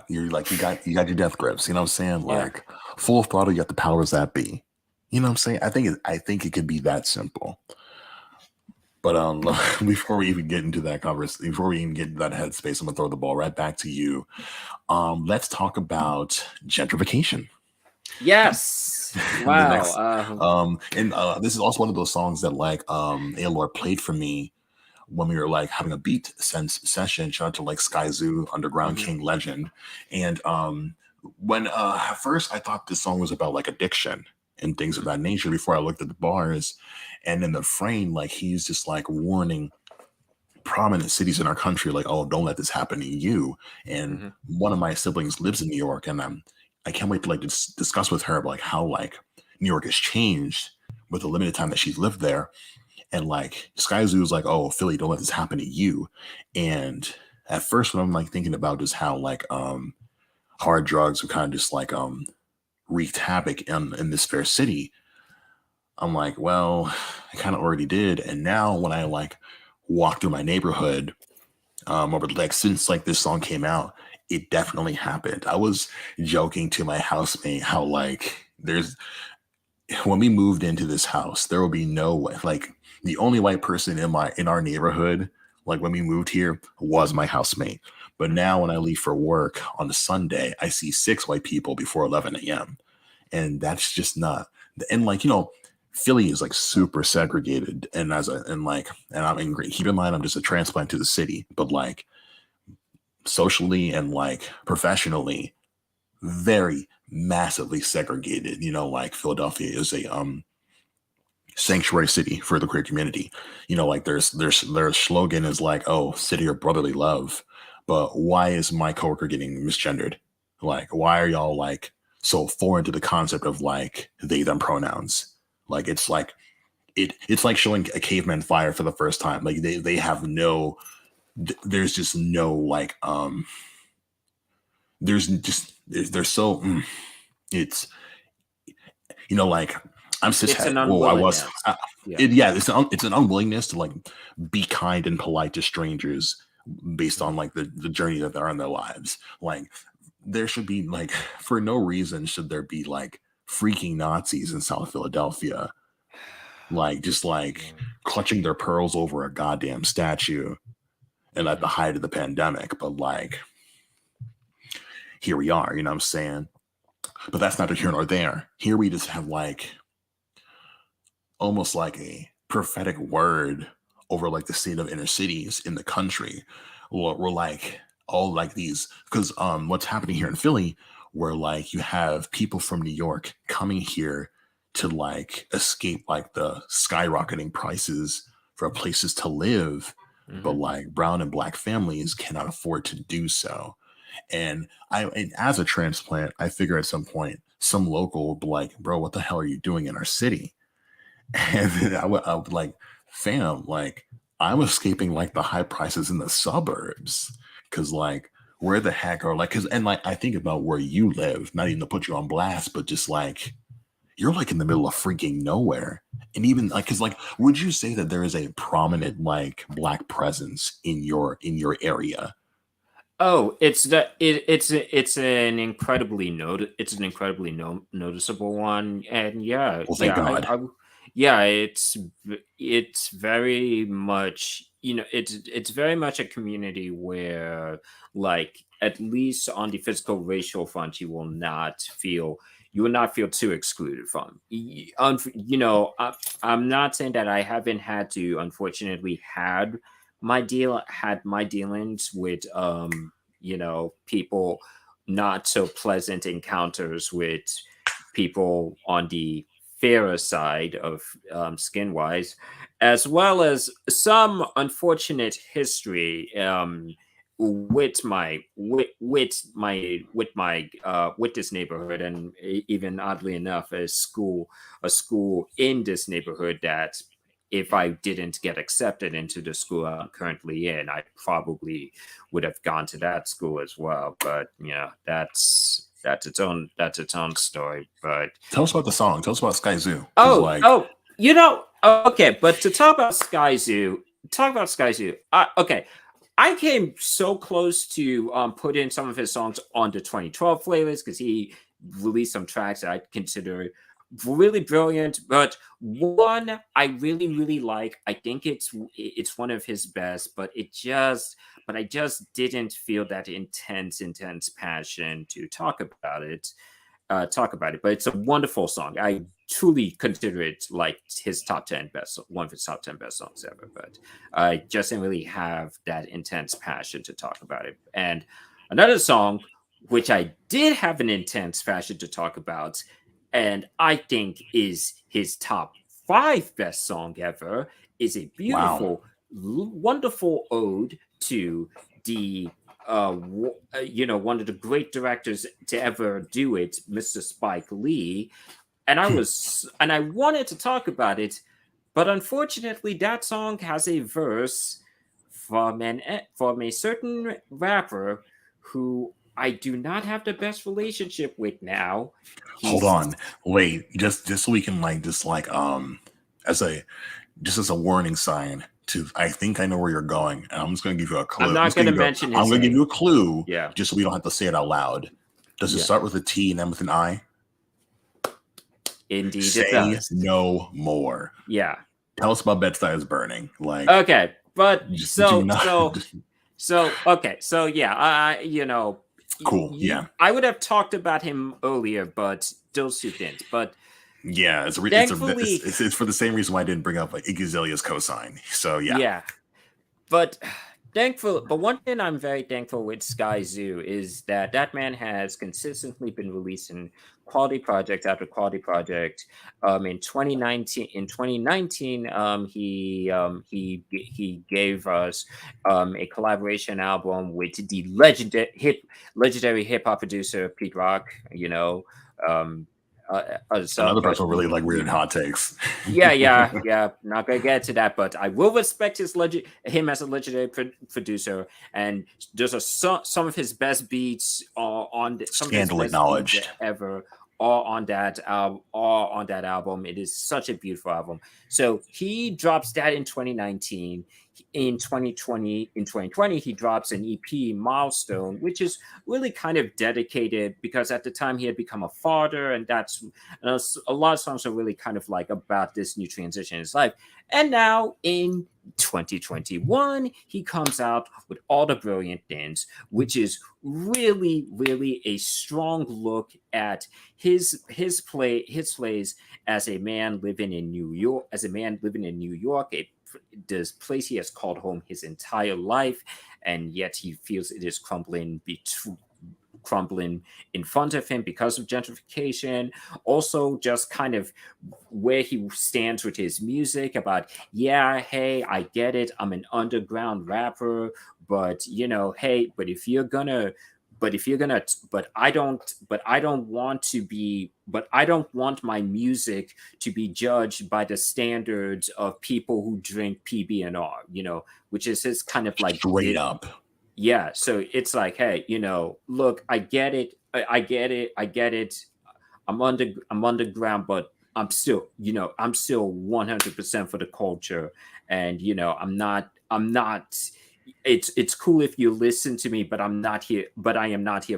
You're like you got your death grips. You know what I'm saying? Yeah. Like full throttle. You got the powers that be. You know what I'm saying? I think it could be that simple. But before we even get into that conversation, before we even get into that headspace, I'm gonna throw the ball right back to you. Let's talk about gentrification. Yes. the Wow. next and this is also one of those songs that like Aylor played for me when we were like having a beat sense session. Shout out to like Sky Zoo, Underground Mhm, King Legend. And when at first I thought this song was about like addiction and things of mhm, that nature before I looked at the bars. And in the frame, like he's just like warning prominent cities in our country, like, oh, don't let this happen to you. And mhm, one of my siblings lives in New York, and I can't wait to like discuss with her about like how like New York has changed with the limited time that she's lived there. And like Sky Zoo is like, oh, Philly, don't let this happen to you. And at first, what I'm like thinking about is how like hard drugs are kind of just like wreaked havoc in this fair city. I'm like, well, I kind of already did. And now when I like walk through my neighborhood, over like since like this song came out, it definitely happened. I was joking to my housemate how like there's when we moved into this house, there will be no way like the only white person in our neighborhood, like when we moved here, was my housemate. But mhm. now when I leave for work on a Sunday, I see six white people before 11 a.m. And that's just not and like, Philly is like super segregated and and I'm in great keep in mind I'm just a transplant to the city, but like socially and like professionally very massively segregated. Like Philadelphia is a sanctuary city for the queer community. Like their slogan is like, oh, city of brotherly love. But why is my coworker getting misgendered? Like, why are y'all like so foreign to the concept of like they them pronouns? Like it's like showing a caveman fire for the first time. Like they have no there's just no like they're so it's like I'm It's cishet. an Well, I was. unwillingness. Yeah. Yeah, it's an unwillingness to like be kind and polite to strangers based Mhm. on like the journey that they're on their lives. Like there should be like for no reason should there be like freaking Nazis in South Philadelphia, like just like Yeah. clutching their pearls over a goddamn statue and at the Mhm. height of the pandemic. But like here we are, you know what I'm saying? But that's neither here nor there. Here we just have like almost like a prophetic word over like the state of inner cities in the country. We're like all like these because what's happening here in Philly, where like you have people from New York coming here to like escape like the skyrocketing prices for places to live, but Mhm. like brown and black families cannot afford to do so. And as a transplant, I figure at some point some local will be like, bro, what the hell are you doing in our city? And then I would like, fam, like I'm escaping like the high prices in the suburbs. Cause like where the heck are like cause and like I think about where you live, not even to put you on blast, but just like you're like in the middle of freaking nowhere. And even like cause like would you say that there is a prominent like black presence in your area? Oh, it's an incredibly noticeable one, and yeah, Well, thank yeah, God. yeah, it's very much, it's very much a community where, like, at least on the physical racial front, you will not feel too excluded from. I'm not saying that I haven't had to, unfortunately, had my dealings with people, not so pleasant encounters with people on the fairer side of, skin wise, as well as some unfortunate history, with this neighborhood, and even oddly enough a school in this neighborhood that, if I didn't get accepted into the school I'm currently in, I probably would have gone to that school as well. But that's its own story. But Tell us about the song. Tell us about Sky Zoo. Cause oh, like oh, okay. But to talk about Sky Zoo. Okay, I came so close to put in some of his songs on the 2012 playlist because he released some tracks that I consider really brilliant. But one I really really like. I think it's one of his best, but I just didn't feel that intense passion to talk about it. talk about it, but it's a wonderful song. I truly consider it like his top 10 best, one of his top 10 best songs ever. But I just didn't really have that intense passion to talk about it. And another song, which I did have an intense passion to talk about, and I think is his top 5 best song ever, is a Wow. beautiful, wonderful ode to the one of the great directors to ever do it, Mr. Spike Lee. And I wanted to talk about it, but unfortunately, that song has a verse from a certain rapper who I do not have the best relationship with now. Hold He's on. Wait. Just so we can like just like as a just as a warning sign to I think I know where you're going. And I'm just gonna give you a I'm clue. not going to mention I'm his gonna give you name. a clue Yeah, just so we don't have to say it out loud. Does it yeah, start with a T and end with an I? indeed it Say does. no more. Yeah. Tell us about Bed-Stuy is burning. Like Okay, but just do not okay, so yeah, cool. Yeah. I would have talked about him earlier, but those two things. But Yeah, thankfully, it's for the same reason why I didn't bring up like Iggy Azalea's cosign. So yeah, yeah, but but one thing I'm very thankful with Sky Zoo is that that man has consistently been releasing quality project after quality project. In 2019, he gave us a collaboration album with the legendary hip hop producer Pete Rock. Um, another but person will really like weird hot takes. yeah. Not gonna get to that, but I will respect him as a legendary producer. And those are some of his best beats some of his Scandal best beats acknowledged. ever. All on that album. It is such a beautiful album. So he drops that in 2019. In 2020, he drops an EP, Milestone, which is really kind of dedicated because at the time he had become a father, and a lot of songs are really kind of like about this new transition in his life. And now in 2021, he comes out with All the Brilliant Things, which is really, really a strong look at his plays as a man living in New York, this place he has called home his entire life, and yet he feels it is crumbling in front of him because of gentrification. Also, just kind of where he stands with his music about, yeah, hey, I get it. I'm an underground rapper, but hey, I don't want my music to be judged by the standards of people who drink PBNR, which is his kind of like Straight up. yeah. So it's like, hey, look, I get it. I get it. I'm underground, but I'm still 100% for the culture. And I'm not it's cool if you listen to me, but I am not here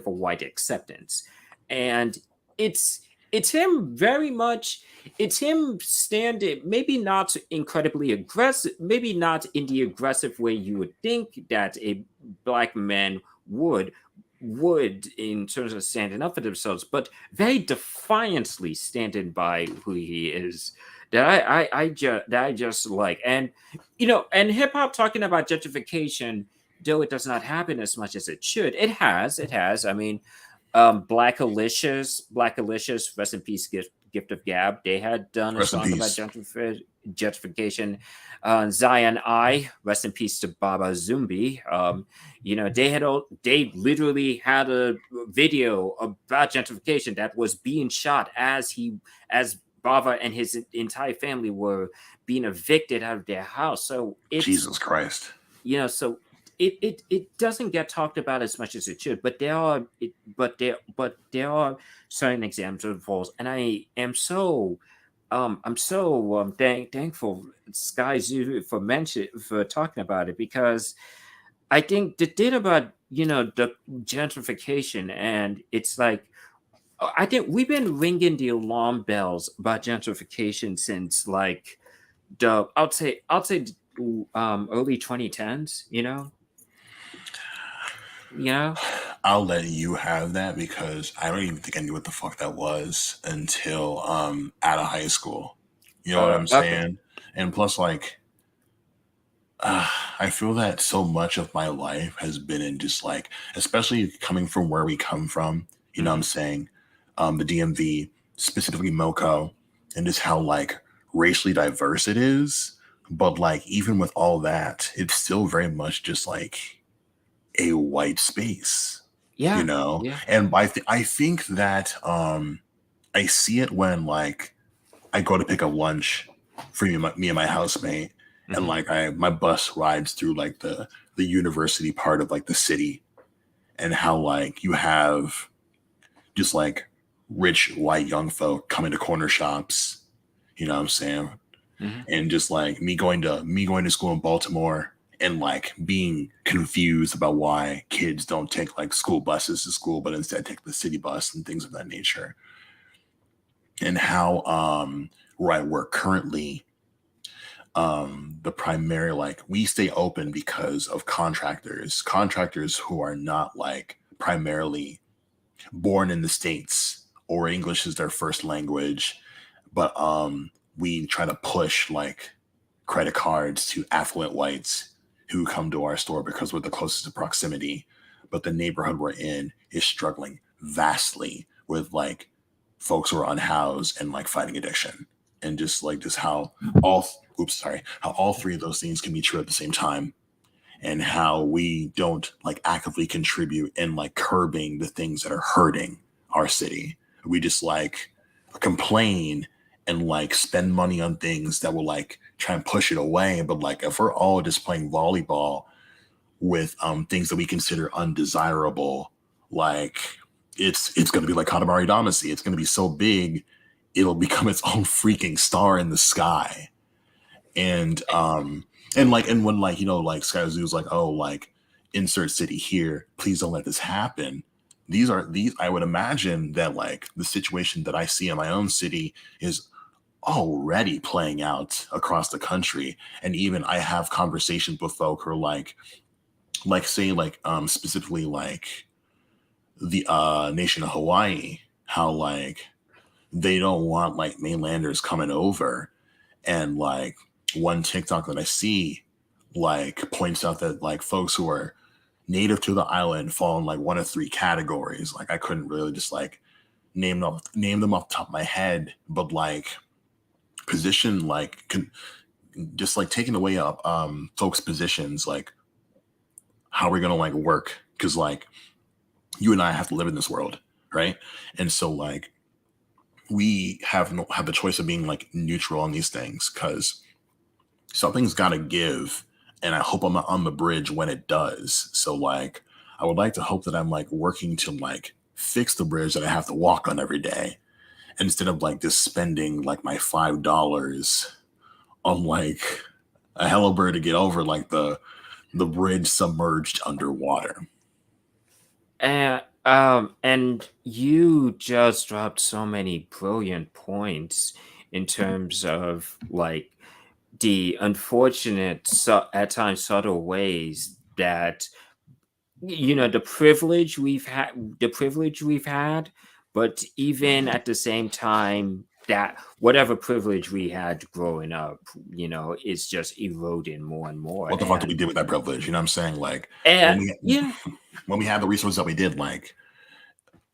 for white acceptance. And it's it's him very much it's him standing, maybe not incredibly aggressive, maybe not in the aggressive way you would think that a black man would in terms of standing up for themselves, but very defiantly standing by who he is. That I just like. And hip hop talking about gentrification, though it does not happen as much as it should. It has. I mean, Black Alicious, rest in peace, Gift of Gab. They had done a Rest in song about peace. gentrification. Zion I, rest in peace to Baba Zumbi. They literally had a video about gentrification that was being shot as Baba and his entire family were being evicted out of their house. So Jesus Christ. so it doesn't get talked about as much as it should, but there are certain examples, and I'm so thankful Sky Zoo for talking about it, because I think the thing about the gentrification, and it's like, I think we've been ringing the alarm bells about gentrification since like I'd say early 2010s. You know. I'll let you have that because I don't even think I knew what the fuck that was until out of high school. You know what I'm Okay. saying? And plus, like, I feel that so much of my life has been in just like, especially coming from where we come from. You know what I'm Hmm. saying? The DMV, specifically MoCo, and just how like racially diverse it is. But like, even with all that, it's still very much just like a white space, you Yeah. know? Yeah. And I think that I see it when like I go to pick up lunch for me and my housemate, and Hmm. like my bus rides through like the university part of like the city, and how like you have just like rich white young folk coming to corner shops, you know what I'm saying? Hmm. And just like me going to school in Baltimore and like being confused about why kids don't take like school buses to school but instead take the city bus and things of that nature. And how where I work currently, the primary, like, we stay open because of contractors who are not like primarily born in the states or English is their first language, but we try to push like credit cards to affluent whites who come to our store because we're the closest to proximity. But the neighborhood we're in is struggling vastly with like folks who are unhoused and like fighting addiction. And just how all oops, sorry, how all three of those things can be true at the same time, and how we don't like actively contribute in like curbing the things that are hurting our city. We just like complain and like spend money on things that will like try and push it away. But like if we're all just playing volleyball with things that we consider undesirable, like it's gonna be like Katamari Damacy. It's gonna be so big it'll become its own freaking star in the sky. And and when like like Sky Zoo's like, oh, like insert city here, please don't let this happen. These I would imagine that like the situation that I see in my own city is already playing out across the country. And even I have conversations with folk who are like say like specifically like the nation of Hawaii, how like they don't want like mainlanders coming over. And like one TikTok that I see like points out that like folks who are native to the island fall in like one of three categories. Like I couldn't really just like name them off the top of my head, but like position like just like taking away up folks' positions, like how we're gonna like work, because like you and I have to live in this world, right? And so like we have the choice of being like neutral on these things because something's got to give, and I hope I'm on the bridge when it does. So like I would like to hope that I'm like working to like fix the bridge that I have to walk on every day, instead of like just spending like my $5 on like a hello to get over like the bridge submerged underwater. And you just dropped so many brilliant points in terms of like the unfortunate, at times subtle ways that the privilege we've had, but even at the same time that whatever privilege we had growing up, is just eroding more and more. What the fuck did we do with that privilege? You know what I'm saying? Like when And we yeah, when we had the resources that we did, like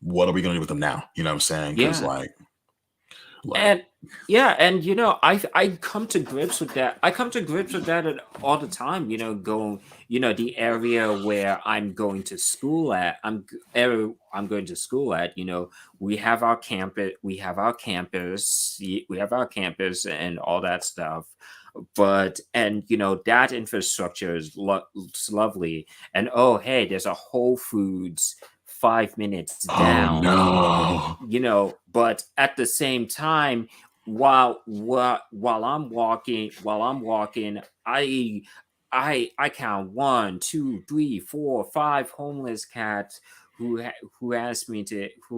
what are we gonna do with them now? You know what I'm saying? Because yeah. like And yeah, and I come to grips with that. I come to grips with that all the time. Going, the area where I'm going to school at. I'm going to school at. We have our campus. We have our campus and all that stuff. But and that infrastructure is it's lovely. And oh hey, there's a Whole Foods 5 minutes oh down. no. But at the same time, while I'm walking, I count 1 2 3 4 5 homeless cats who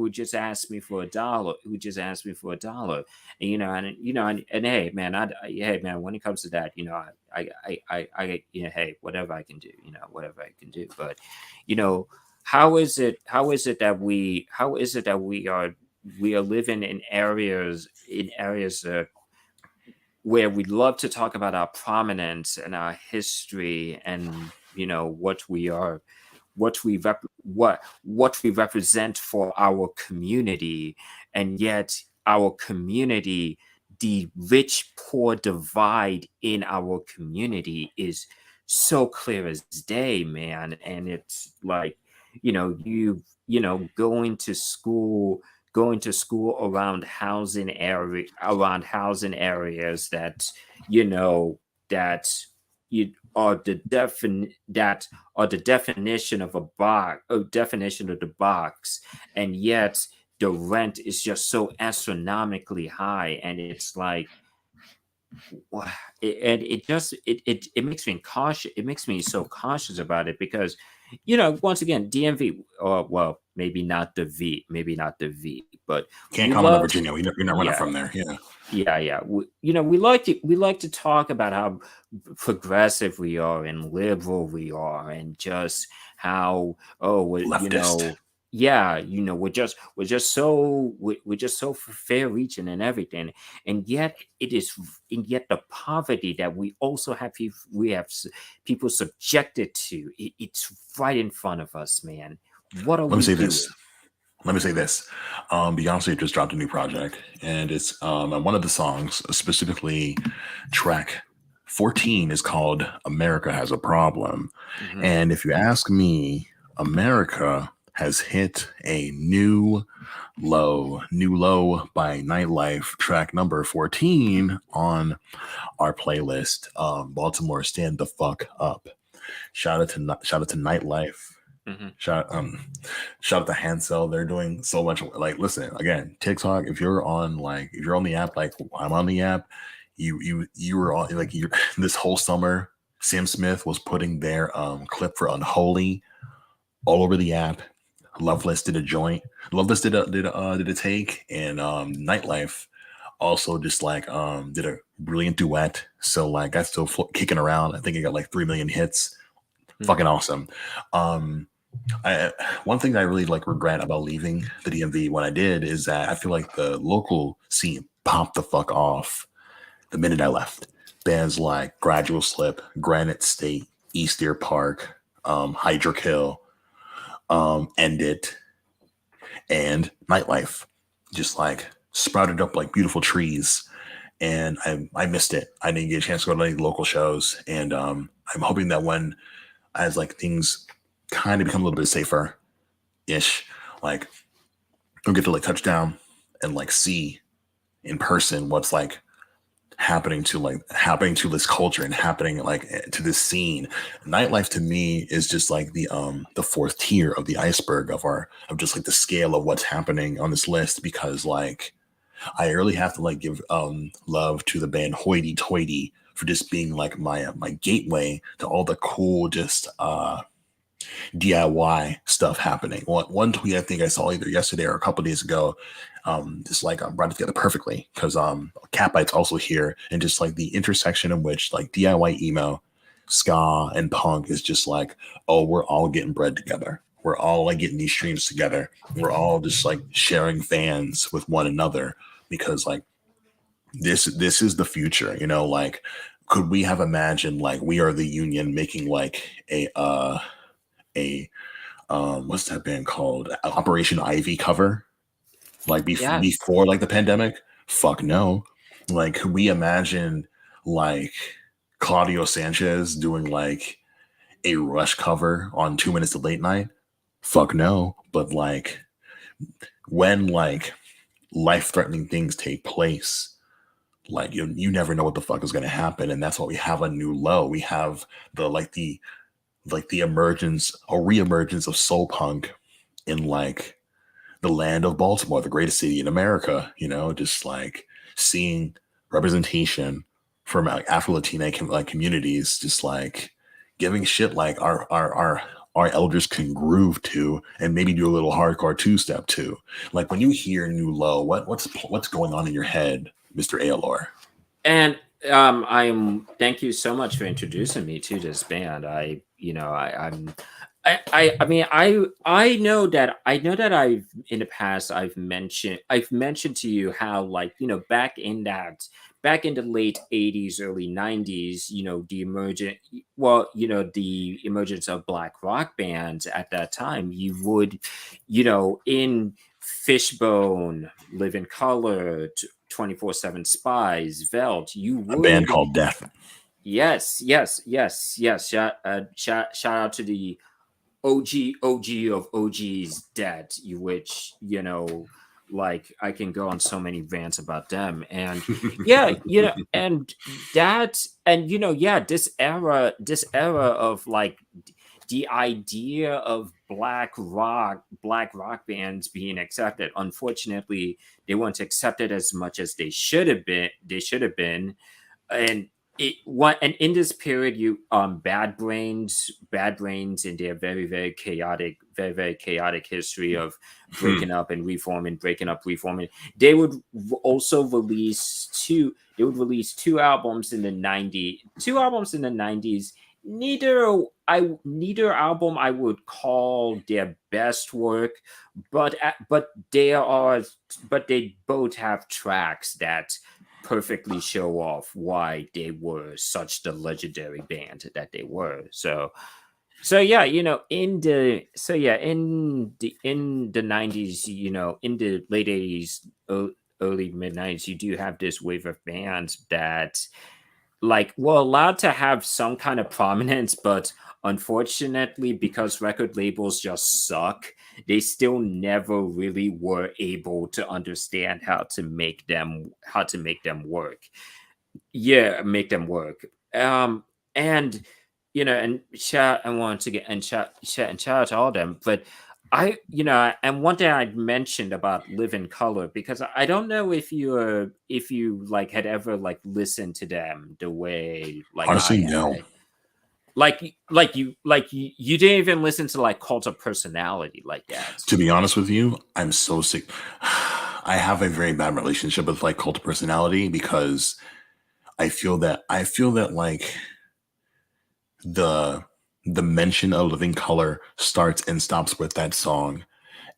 just asked me for $1, and hey man, hey man, when it comes to that, hey, whatever I can do, but you know how is it that we are living in areas where we love to talk about our prominence and our history, and what we represent for our community, and yet our community, the rich poor divide in our community is so clear as day, man. And it's like, going to school around housing areas you know that you are the definition of the box, and yet the rent is just so astronomically high. And it's like, wha- and it makes me cautious. It makes me so cautious about it, because once again, DMV, or, well, maybe not the V, but Can't we comment on love. Virginia. You're not running Yeah, from there. Yeah. yeah. We like to talk about how progressive we are and liberal we are, and just how, Leftist. yeah, we're just so fair reaching and everything. And yet the poverty that we have people subjected to, it's right in front of us, man. What are Let me we say doing? this. Let me say this. Beyonce just dropped a new project, and it's and one of the songs, specifically track 14, is called "America Has a Problem." Hmm. And if you ask me, America has hit a new low by Nightlife, track number 14 on our playlist. Baltimore, stand the fuck up. Shout out to Nightlife. Hmm. Shout shout out to Hansel. They're doing so much. Like, listen again, TikTok. If you're on the app, like I'm on the app, you were on like you this whole summer. Sam Smith was putting their clip for Unholy all over the app. Loveless did a joint. Loveless did a take, and Nightlife also just like did a brilliant duet. So like that's still kicking around. I think it got like 3 million hits. Hmm. Fucking awesome. Um, I One thing that I really like regret about leaving the DMV when I did is that I feel like the local scene popped the fuck off the minute I left. Bands like Gradual Slip, Granite State, East Deer Park, Hydra Kill, End It, and Nightlife just like sprouted up like beautiful trees. And I missed it. I didn't get a chance to go to any local shows. And I'm hoping that when as like things kind of become a little bit safer ish, like we'll get to like touch down and like see in person what's happening to this culture and happening to this scene. Nightlife to me is just like the fourth tier of the iceberg of just like the scale of what's happening on this list, because like I really have to like give love to the band Hoity Toity for just being like my gateway to all the cool just DIY stuff happening. One tweet I think I saw either yesterday or a couple days ago, just like brought it together perfectly, because Catbite's also here, and just like the intersection in which like DIY emo, ska, and punk is just like, oh, we're all getting bread together. We're all like getting these streams together. We're all just like sharing fans with one another, because like this is the future. Like could we have imagined like We Are the Union making like a what's that band called, Operation Ivy cover, like Yes. before like the pandemic? Fuck no. Like could we imagine like Claudio Sanchez doing like a Rush cover on 2 Minutes to Late Night? Fuck no. But like when like life threatening things take place, like you never know what the fuck is going to happen, and that's why we have a new low. We have the emergence or reemergence of soul punk in like the land of Baltimore, the greatest city in America. Just like seeing representation from like Afro Latina like communities, just like giving shit like our elders can groove to, and maybe do a little hardcore two step too. Like when you hear New Low, what's going on in your head, Mr. Aylor? And I'm thank you so much for introducing me to this band. I'm I mean, I know that I've in the past I've mentioned to you how, like, back in the late 80s, early 90s, the emergence of black rock bands at that time, you would, in Fishbone, Live in Color, 24/7 Spies, Velt, you A band would. called Death. Yes, yes, yes, yes. Shout out to the OG of OGs, dead. Which, like, I can go on so many rants about them, and yeah, and that, and yeah, this era of, like, the idea of black rock bands being accepted. Unfortunately, they weren't accepted as much as they should have been. And in this period, you bad brains in their very chaotic history of Hmm. breaking up and reforming, breaking up, reforming, they would also release two albums in the 90s. Neither album I would call their best work, but they both have tracks that perfectly show off why they were such the legendary band that they were. So yeah, in the 90s, in the late 80s, early mid 90s, you do have this wave of bands that, like, were allowed to have some kind of prominence, but unfortunately, because record labels just suck, they still never really were able to understand how to make them work. Yeah, make them work. And and shout I want to get and shout out to all them. But and one thing I mentioned about Live in Color, because I don't know if you, like, had ever, like, listened to them the way, like, I Honestly, no. had. You didn't even listen to, like, Cult of Personality like that. To be honest with you, I'm so sick. I have a very bad relationship with like cult of personality because I feel that like the the mention of Living Color starts and stops with that song,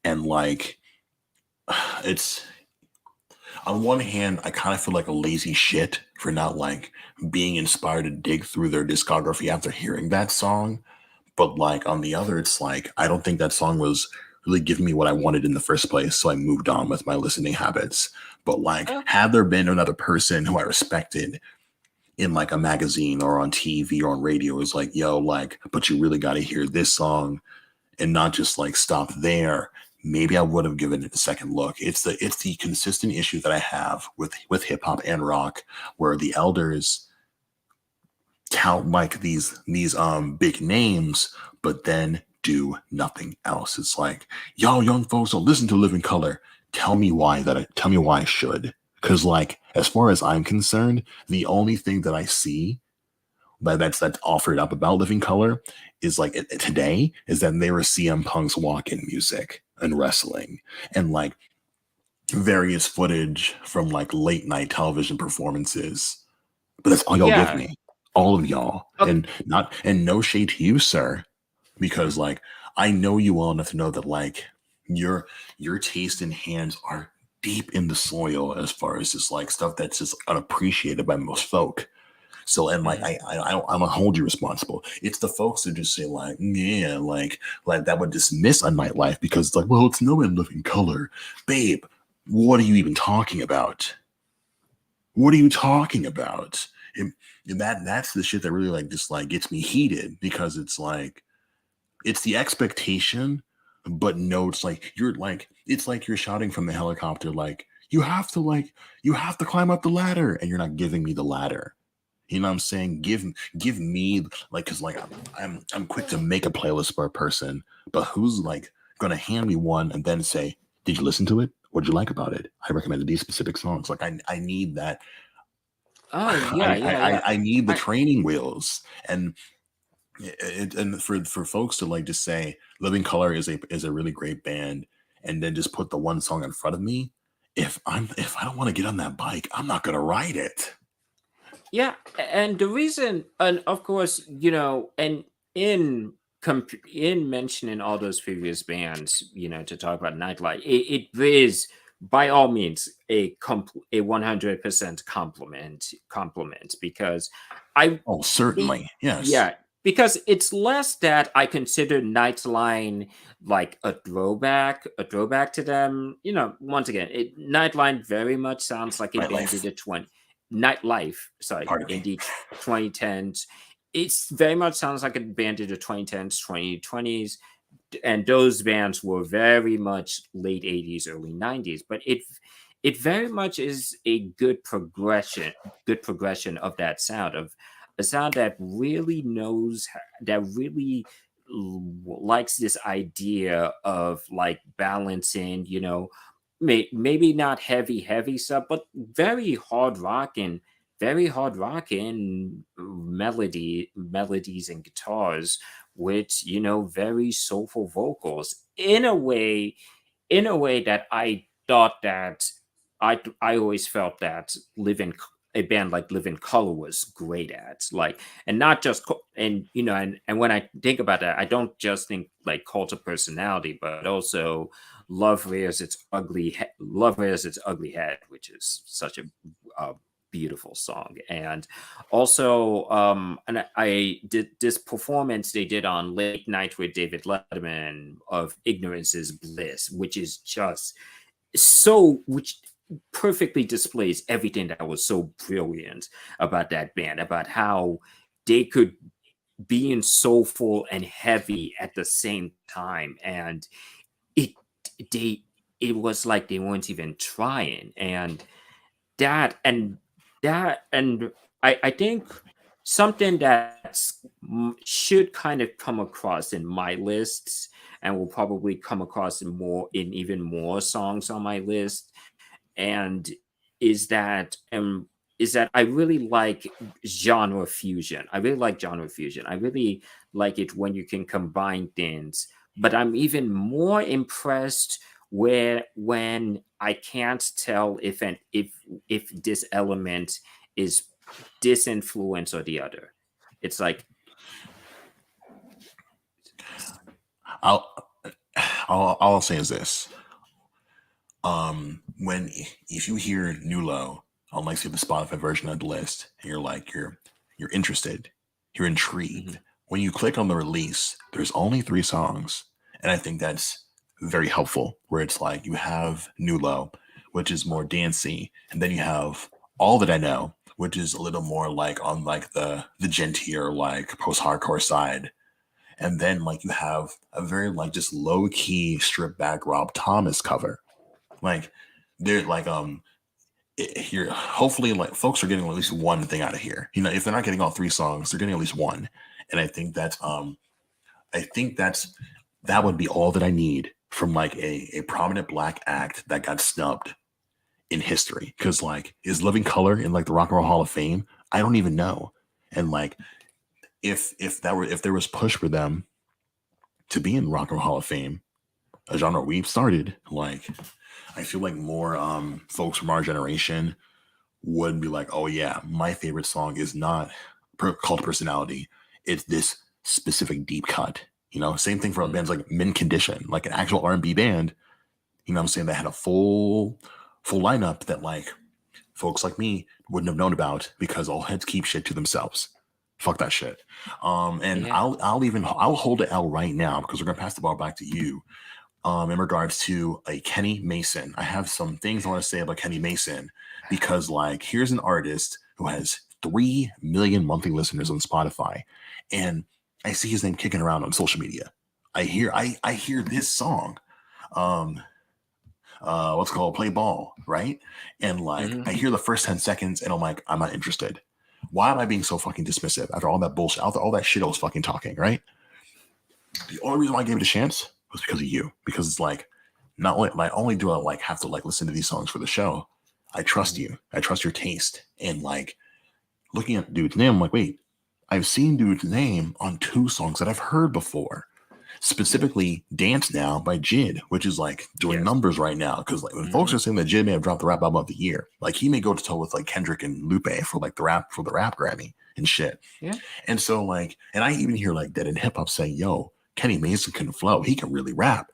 and like it's on one hand, I kind of feel like a lazy shit for not like being inspired to dig through their discography after hearing that song. But like on the other, it's like I don't think that song was really giving me what I wanted in the first place. So I moved on with my listening habits. But like, Oh, had there been another person who I respected in like a magazine or on TV or on radio, it was like, yo, like, but you really got to hear this song and not just like stop there. Maybe I would have given it a second look. It's the consistent issue that I have with hip hop and rock, where the elders tout like these big names, but then do nothing else. It's like, y'all young folks don't listen to Living Color. Tell me why I should. Because like as far as I'm concerned, the only thing that I see that's offered up about Living Color is like today is that they were CM Punk's walk-in music and wrestling and like various footage from like late night television performances, but that's all y'all give yeah. me, all of y'all, Okay. and no shade to you, sir, because like I know you well enough to know that like your your taste and hands are deep in the soil as far as just like stuff that's just unappreciated by most folk. So and like Mhm. I'm gonna hold you responsible. It's the folks who just say like yeah like that would dismiss a nightlife because it's like well it's no in Living Color, babe. What are you even talking about? What are you talking about? And that's the shit that really like just like gets me heated because it's like it's the expectation, but no, it's like you're shouting from the helicopter like you have to climb up the ladder and you're not giving me the ladder. You know what I'm saying? Give me like because like I'm quick to make a playlist for a person, but who's like gonna hand me one and then say, "Did you listen to it? What did you like about it? I recommended these specific songs." Like I need that. Oh, yeah, yeah, I yeah. I need the I training wheels and for folks to like just say Living Color is a really great band and then just put the one song in front of me. If I don't want to get on that bike, I'm not gonna ride it. Yeah, and the reason, and of course, and in in mentioning all those previous bands, to talk about Nightlight, it is by all means a 100% compliment because I Oh, it, certainly. Yes. yeah, because it's less that I consider Nightline like a throwback to them. Once again, Nightline very much sounds like a band Nightlife. in the 20 Nightlife, sorry, Pardon in me. the 2010s. It's very much sounds like a band in the 2010s, 2020s, and those bands were very much late 80s, early 90s. But it very much is a good progression of that sound, of a sound that really that really likes this idea of like balancing, maybe not heavy stuff, but very hard rocking melodies and guitars with very soulful vocals in a way that I thought that I always felt that a band like Living Color was great at, like, and not just and when I think about that, I don't just think like Cult of Personality, but also Love Rears Its Ugly Head, which is such a beautiful song. And also and I did this performance they did on Late Night with David Letterman of Ignorance is Bliss, which perfectly displays everything that was so brilliant about that band, about how they could being soulful and heavy at the same time. And it they it was like they weren't even trying. That and and I think something that should kind of come across in my lists, and will probably come across in even more songs on my list, and is that um is that I really like genre fusion. I really like genre fusion. I really like it when you can combine things. But I'm even more impressed when I can't tell if this element is this influence or the other. It's like I'll all I'll say is this. When if you hear Nulo on like say the Spotify version of the list, and you're interested, you're intrigued. mhm, When you click on the release, there's only 3 songs, and I think that's very helpful. Where it's like you have Nulo, which is more dancey, and then you have All That I Know, which is a little more like on like the gentier like post hardcore side, and then like you have a very like just low key stripped back Rob Thomas cover. Like they're like here hopefully like folks are getting at least one thing out of here. If they're not getting all 3 songs, they're getting at least one. And I think that would be all that I need from like a prominent black act that got snubbed in history. Cause like is Living Color in like the Rock and Roll Hall of Fame? I don't even know. And like if there was push for them to be in Rock and Roll Hall of Fame, a genre we've started, like I feel like more folks from our generation would be like, oh yeah, my favorite song is not Cult Personality. It's this specific deep cut. Same thing for mhm. bands like Min Condition, like an actual R&B band. What I'm saying, that had a full lineup that like folks like me wouldn't have known about because all heads keep shit to themselves. Fuck that shit. And Yeah. I'll hold it out right now because we're gonna pass the ball back to you in regards to a Kenny Mason. I have some things I want to say about Kenny Mason because, like, here's an artist who has 3 million monthly listeners on Spotify, and I see his name kicking around on social media. I hear this song, um, what's it called, Play Ball, right? And like, Mhm. I hear the first 10 seconds, and I'm like, I'm not interested. Why am I being so fucking dismissive after all that bullshit, after all that shit I was fucking talking, right? The only reason why I gave it a chance was because of you. Because it's like, not only do I like have to like listen to these songs for the show, I trust Mhm. you. I trust your taste. And like looking at dude's name, I'm like, wait, I've seen dude's name on 2 songs that I've heard before. Yeah. Specifically, Dance Now by Jid, which is like doing Yes. numbers right now. Because like when folks are Mhm. saying that Jid may have dropped the rap album of the year, like he may go to toe with like Kendrick and Lupe for like the rap Grammy and shit. Yeah. And so like, and I even hear like that in hip hop saying, yo, Kenny Mason can flow. He can really rap.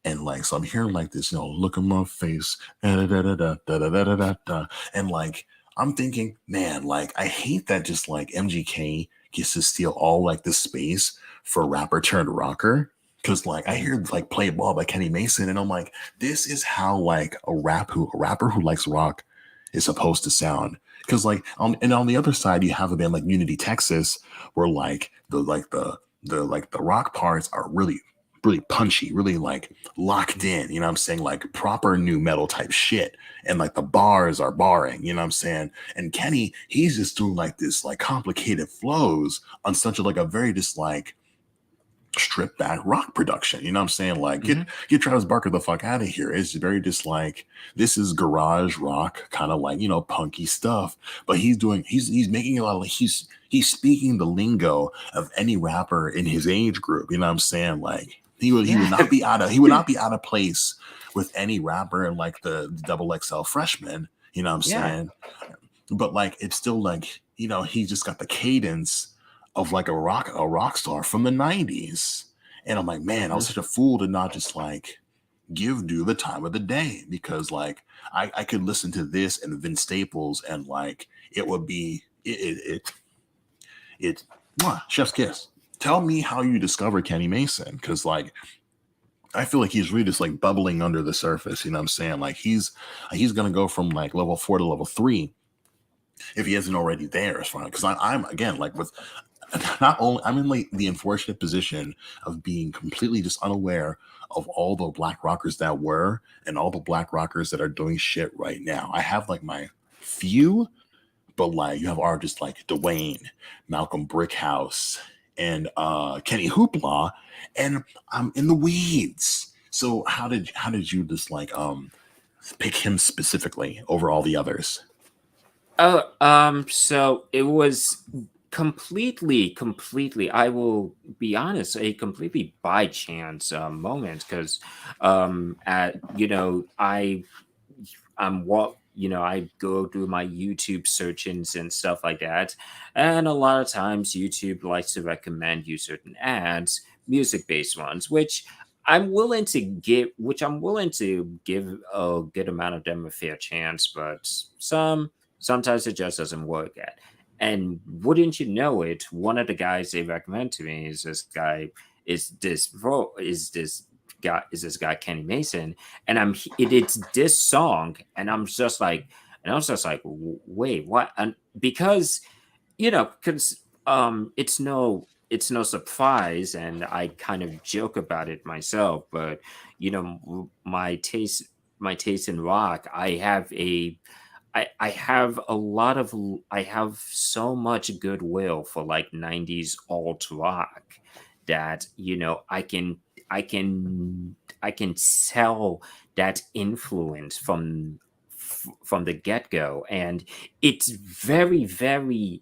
And like, so I'm hearing like this, look at my face, da da da da da da da da da da. And like, I'm thinking, man, like, I hate that just like MGK gets to steal all like the space for rapper turned rocker. Cause like I Mhm. hear like play ball by Kenny Mason, and I'm like, this is how like a rapper who likes rock is supposed to sound. Cause like on the other side, you have a band like Unity Texas, where like the rock parts are really punchy, really like locked in, you know what I'm saying? Like proper new metal type shit. And like the bars are barring, you know what I'm saying? And Kenny, he's just doing like this like complicated flows on such a like a very just like stripped back rock production. You know what I'm saying? Like Mhm. get Travis Barker the fuck out of here. It's very just like this is garage rock, kind of like, punky stuff. But he's making a lot of he's speaking the lingo of any rapper in his age group. You know what I'm saying? Like he would Yeah. not be out of place with any rapper in like the double XL freshman. You know what I'm Yeah. saying? But like it's still like he just got the cadence of like a rock star from the 90s. And I'm like, man, I was Mhm. such a fool to not just like give dude the time of the day, because like I could listen to this and Vince Staples and like it would be it chef's kiss. Tell me how you discovered Kenny Mason, because like I feel like he's really just like bubbling under the surface. You know what I'm saying? Like he's gonna go from like level 4 to level 3 if he isn't already there. As far because I'm again like with not only I'm in like the unfortunate position of being completely just unaware of all the black rockers that were and all the black rockers that are doing shit right now. I have like my few, but like you have artists like Dwayne, Malcolm Brickhouse, and Kenny Hoopla, and I'm in the weeds. So how did you just like pick him specifically over all the others? Oh, so it was completely, I will be honest, a completely by chance moment because at what I go through my YouTube searchings and stuff like that, and a lot of times YouTube likes to recommend you certain ads, music based ones, which I'm willing to give a good amount of them a fair chance, but sometimes it just doesn't work at. And wouldn't you know it, one of the guys they recommend to me is this guy Kenny Mason, and it's this song, and I was just like, wait, what? And because because it's no surprise, and I kind of joke about it myself, but my taste in rock, I have a lot of I have so much goodwill for like 90s alt rock that I can tell that influence from the get-go, and it's very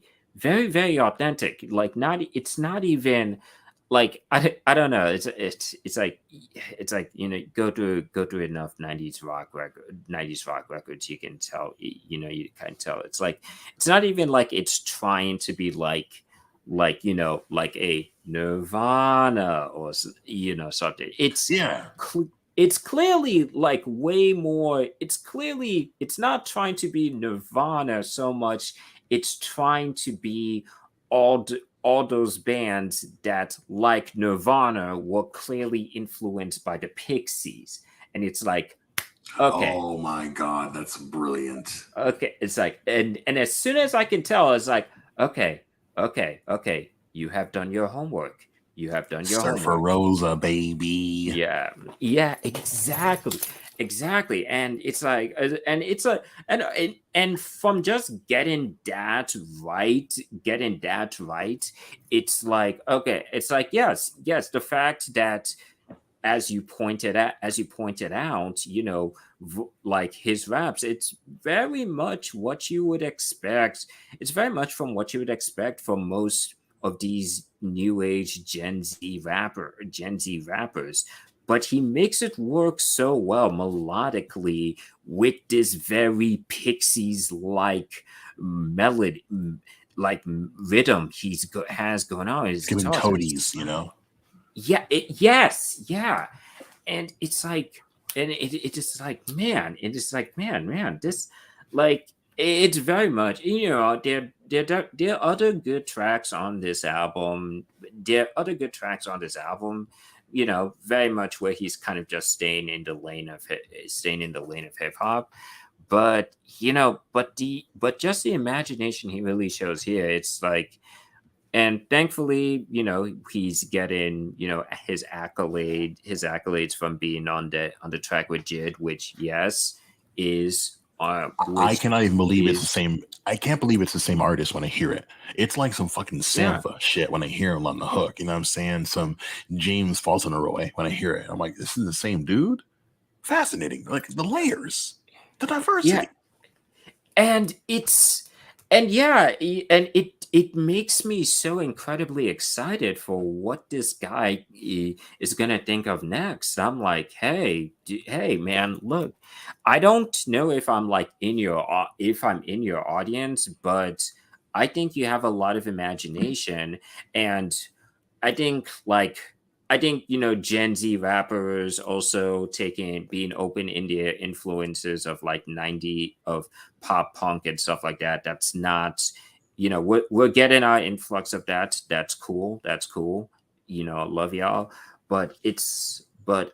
authentic. Like, not it's not even like I don't know. It's like go to enough 90s rock records, you can tell, you can tell it's like it's not even like it's trying to be like a Nirvana or something. Yeah. It's clearly like way more. It's not trying to be Nirvana so much. It's trying to be all those bands that, like Nirvana, were clearly influenced by the Pixies. And it's like, okay, Oh my god, that's brilliant. okay. It's like, and as soon as I can tell, it's like, okay, okay. You have done your homework. You have done your Surfer homework. Rosa, baby. Yeah, yeah, exactly, and it's like, and it's a, and from just getting that right, it's like, okay, it's like, yes, the fact that, as you pointed out, like his raps, it's very much what you would expect. It's very much from what you would expect from most of these new age Gen Z rappers. But he makes it work so well melodically with this very Pixies like melody. like rhythm has going on his It's giving guitars. And it's toadies, just you like, know. yeah, yes, yeah. And it's like, and it just like, man, it is like, man, this, like, it's very much, there are other good tracks on this album. There are other good tracks on this album, very much where he's kind of just staying in the lane of hip hop. But but just the imagination he really shows here, it's like, and thankfully, he's getting, his accolades from being on the track with Jid, which, yes, is I which cannot even believe it's the is, same. I can't believe it's the same artist when I hear it. It's like some fucking yeah, Sampha shit when I hear him on the hook. You know what I'm saying? Some James Fauntleroy when I hear it. I'm like, this is the same dude. Fascinating. Like the layers, the yeah. diversity. And it's, and yeah, and it makes me so incredibly excited for what this guy is gonna think of next. I'm like, hey, man, look, I don't know if I'm like if I'm in your audience, but I think you have a lot of imagination. And I think like Gen Z rappers also being open in their influences of like 90 of pop punk and stuff like that. That's not, we're getting our influx of that. That's cool. That's cool. Love y'all. But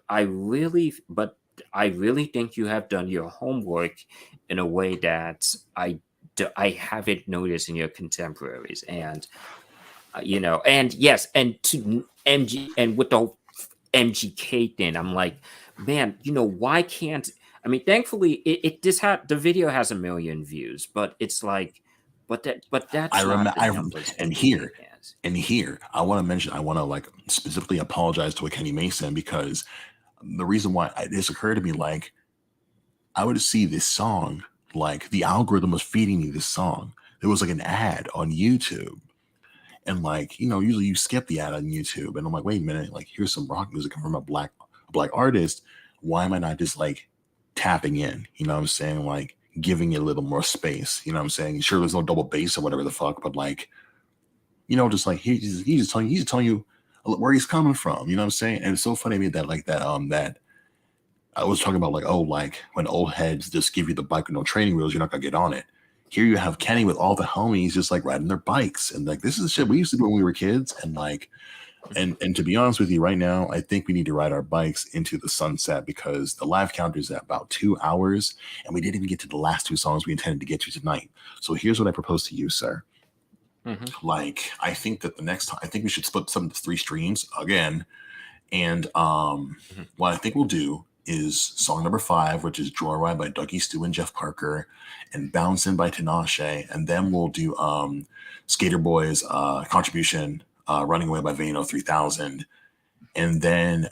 I really think you have done your homework in a way that I haven't noticed in your contemporaries. And and yes, and to MG, and with the MGK thing, I'm like, man, why can't, I mean, thankfully the video has 1 million views, but it's like, but I that's remember. not the numbers And people think here, it has. I want to mention. I want to like specifically apologize to a Kenny Mason because the reason why this occurred to me, like I would see this song, like the algorithm was feeding me this song. There was like an ad on YouTube. And like, usually you skip the ad on YouTube. And I'm like, wait a minute, like here's some rock music from a black artist. Why am I not just like tapping in? You know what I'm saying? Like giving it a little more space. You know what I'm saying? Sure, there's no double bass or whatever the fuck, but like, just like he's just telling you where he's coming from. You know what I'm saying? And it's so funny to me that like that I was talking about like, oh, like when old heads just give you the bike with no training wheels, you're not gonna get on it. Here you have Kenny with all the homies just like riding their bikes. And like this is the shit we used to do when we were kids. And like and to be honest with you, right now, I think we need to ride our bikes into the sunset because the live count is at about 2 hours, and we didn't even get to the last two songs we intended to get to tonight. So here's what I propose to you, sir. Hmm. Like, I think that I think we should split some of the 3 streams again. And Hmm. what I think we'll do is song number 5, which is Joyride by Dougie Stew and Jeff Parker, and Bouncin' by Tinashe. And then we'll do Skater Boy's contribution, Running Away by Vano 3000. And then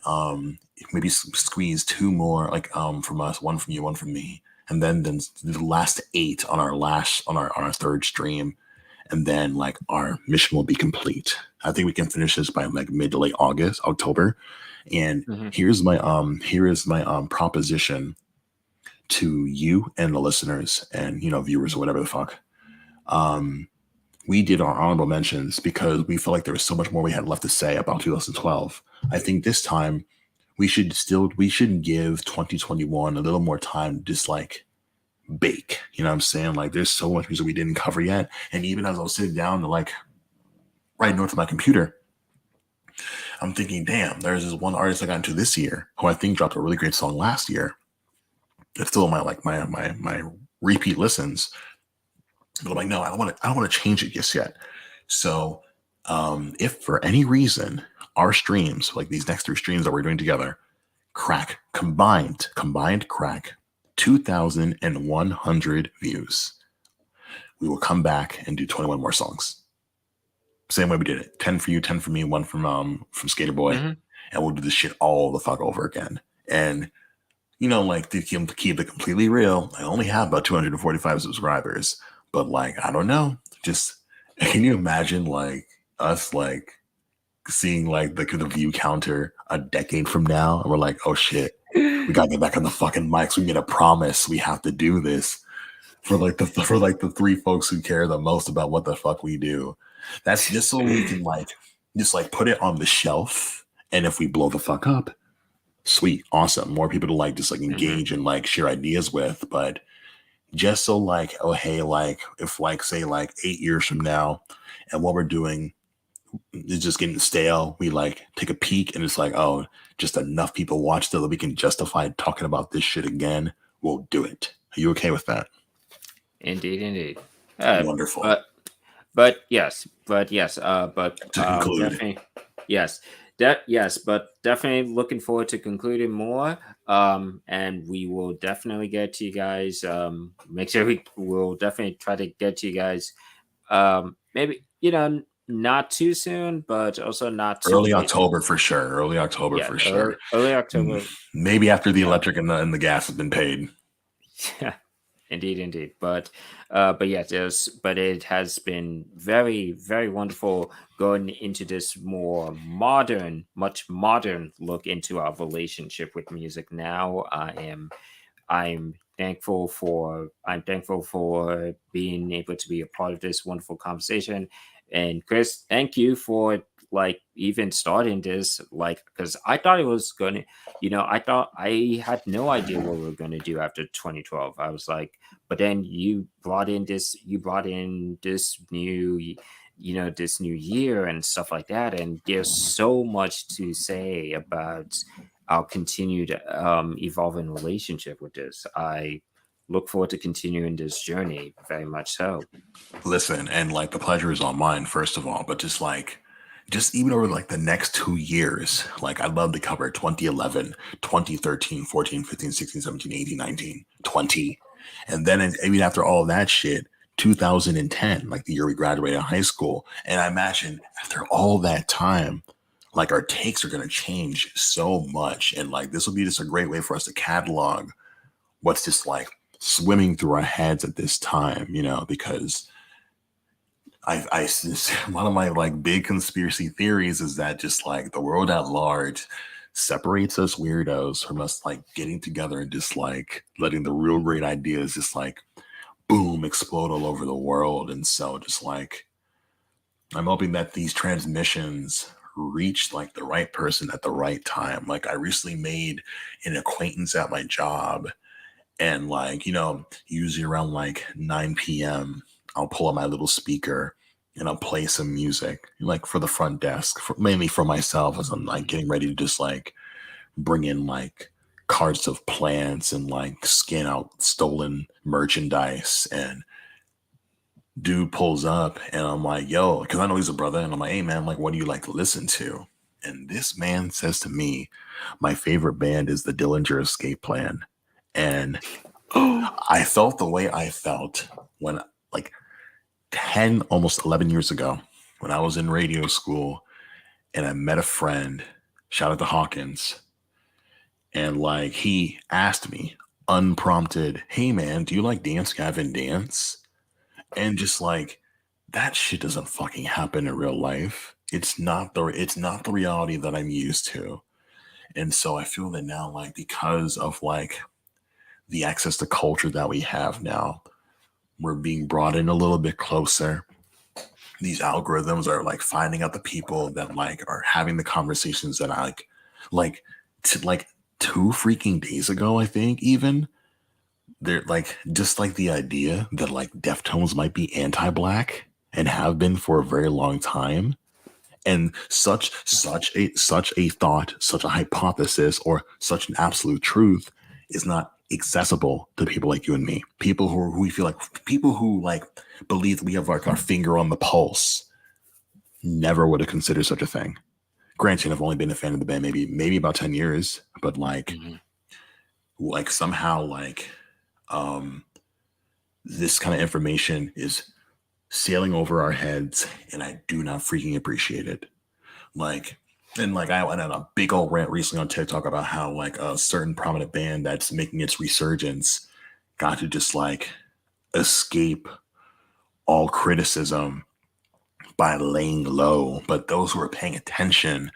maybe squeeze 2 more, like from us, 1 from you, 1 from me. And then the last 8 on our third stream. And then like our mission will be complete. I think we can finish this by like mid to late October. And Hmm. here is my proposition to you and the listeners and viewers or whatever the fuck. We did our honorable mentions because we felt like there was so much more we had left to say about 2012. I think this time we should give 2021 a little more time to just like bake. You know what I'm saying? Like there's so much music we didn't cover yet. And even as I was sitting down to like write notes on my computer, I'm thinking, damn, there's this one artist I got into this year who I think dropped a really great song last year. It's still my repeat listens. But I'm like, no, I don't want to change it just yet. So if for any reason our streams, like these next 3 streams that we're doing together, crack combined crack 2,100 views, we will come back and do 21 more songs. Same way we did it. 10 for you, 10 for me, 1 from Skater Boy. Hmm. And we'll do this shit all the fuck over again. And like to keep it completely real, I only have about 245 subscribers. But like, I don't know. Just can you imagine like us like seeing like the view counter a decade from now, and we're like, oh shit, we gotta get back on the fucking mics. We made a promise. We have to do this. for like the three folks who care the most about what the fuck we do. That's just so we can like just like put it on the shelf. And if we blow the fuck up, sweet, awesome. More people to like just like Mhm. engage and like share ideas with. But just so like, oh hey, like if like say like 8 years from now and what we're doing is just getting stale, we like take a peek and it's like, oh, just enough people watched it that we can justify talking about this shit again. We'll do it. Are you okay with that? Indeed, indeed. Uh, Wonderful. but To conclude, definitely, yes, yes, but definitely looking forward to concluding more. And we will definitely get to you guys. Make sure we will definitely try to get to you guys. Maybe not too soon, but also not too early late. October for sure. Early October Yeah, for sure. early Mm, October. maybe after the Yeah. electric and the gas has been paid. Yeah, indeed, indeed. But yes, but it has been very, very wonderful going into this more modern, much modern look into our relationship with music. Now, I'm thankful for being able to be a part of this wonderful conversation. And Chris, thank you for like even starting this, like, because I thought it was gonna, I thought I had no idea what we were gonna do after 2012. I was like, but then you brought in this this new year and stuff like that, and there's so much to say about our continued evolving relationship with this. I look forward to continuing this journey very much so. Listen, and like the pleasure is all mine, first of all, but just even over like the next 2 years, like I'd love to cover 2011, 2013, 14, 15, 16, 17, 18, 19, 20. And then even after all that shit, 2010, like the year we graduated high school. And I imagine after all that time, like our takes are going to change so much. And like this will be just a great way for us to catalog what's just like swimming through our heads at this time, because one of my like big conspiracy theories is that just like the world at large separates us weirdos from us like getting together and just like letting the real great ideas just like boom explode all over the world. And so just like I'm hoping that these transmissions reach like the right person at the right time. Like I recently made an acquaintance at my job and like, usually around like 9 p.m., I'll pull up my little speaker and I'll play some music, like for the front desk, mainly for myself as I'm like getting ready to just like bring in like carts of plants and like scan out stolen merchandise. And dude pulls up and I'm like, yo, because I know he's a brother. And I'm like, hey, man, like, what do you like to listen to? And this man says to me, my favorite band is the Dillinger Escape Plan. And Oh, I felt the way I felt when like 10, almost 11 years ago, when I was in radio school and I met a friend, shout out to Hawkins, and like he asked me unprompted, hey man, do you like Dance Gavin Dance? And just like that shit doesn't fucking happen in real life. It's not the reality that I'm used to. And so I feel that now, like, because of like the access to culture that we have now, we're being brought in a little bit closer. These algorithms are like finding out the people that like are having the conversations that I like like 2 freaking days ago, I think even they're like just like the idea that like Deftones might be anti-black and have been for a very long time. And such a thought, such a hypothesis, or such an absolute truth is not accessible to people like you and me. People who we feel like people who like believe that we have like our finger on the pulse never would have considered such a thing. Granted, I've only been a fan of the band maybe about 10 years, but mhm. like somehow like um this kind of information is sailing over our heads and I do not freaking appreciate it. Like, and like I went on a big old rant recently on TikTok about how like a certain prominent band that's making its resurgence got to just like escape all criticism by laying low. But those who are paying attention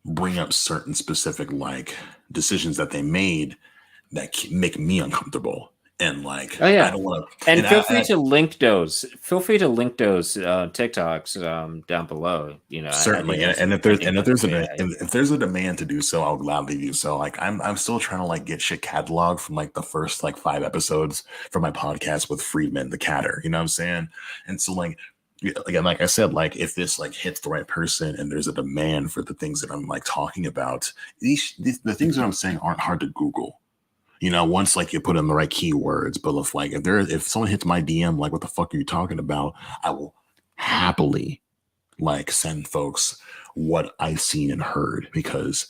bring up certain specific like decisions that they made that make me uncomfortable. And like, Oh I yeah. don't want to, And and feel free to link those. Feel free to link those TikToks down below. I think certainly, that's and if I there's think that's a great idea. if there's a demand to do so, I'll gladly do so. Like I'm still trying to like get shit cataloged from like the first like 5 episodes from my podcast with Friedman the Catter. You know what I'm saying? And so like again, like I said, like if this like hits the right person and there's a demand for the things that I'm like talking about, the things that I'm saying aren't hard to Google. Once like you put in the right keywords. But if someone hits my DM like what the fuck are you talking about, I will happily like send folks what I've seen and heard, because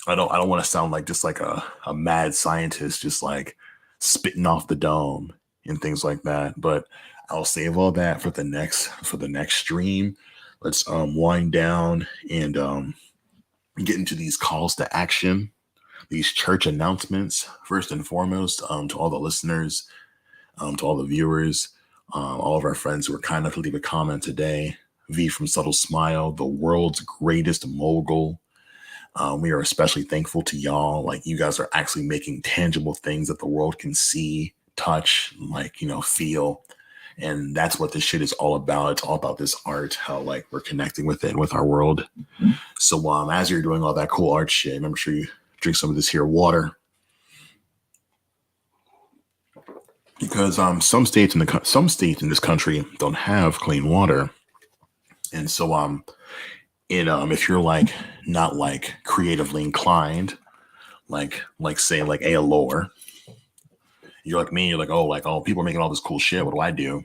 I don't want to sound like just like a mad scientist just like spitting off the dome and things like that. But I'll save all that for the next stream. Let's wind down and get into these calls to action, these church announcements. First and foremost, to all the listeners, to all the viewers, all of our friends who were kind enough to leave a comment today. V from Subtle Smile, the world's greatest mogul. We are especially thankful to y'all. Like, you guys are actually making tangible things that the world can see, touch, like, feel. And that's what this shit is all about. It's all about this art, how like we're connecting with it, with our world. So as you're doing all that cool art shit, remember sure you drink some of this here water. Because some states in this country don't have clean water. And so if you're like not like creatively inclined, like say like a lore, you're like me, you're like, oh, people are making all this cool shit, what do I do?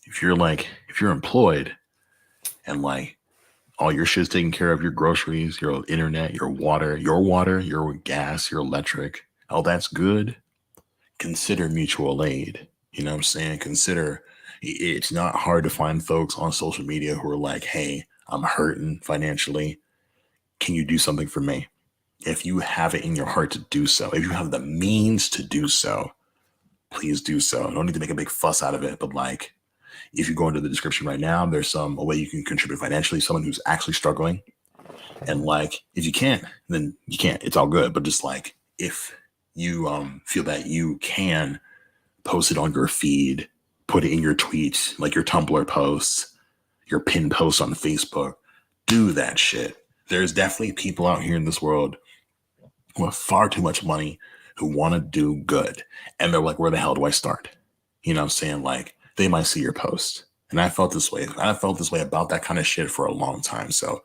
If you're employed and like all your shit's taken care of, your groceries, your internet, your water, your gas, your electric, all that's good, consider mutual aid. You know what I'm saying? Consider, it's not hard to find folks on social media who are like, hey, I'm hurting financially. Can you do something for me? If you have it in your heart to do so, if you have the means to do so, please do so. Don't need to make a big fuss out of it, but like, if you go into the description right now, there's a way you can contribute financially, someone who's actually struggling. And like, if you can't, then you can't. It's all good. But just like, if you feel that you can, post it on your feed, put it in your tweets, like your Tumblr posts, your pin posts on Facebook, do that shit. There's definitely people out here in this world who have far too much money who want to do good. And they're like, where the hell do I start? You know what I'm saying? Like, they might see your post. And I felt this way. I felt this way about that kind of shit for a long time. So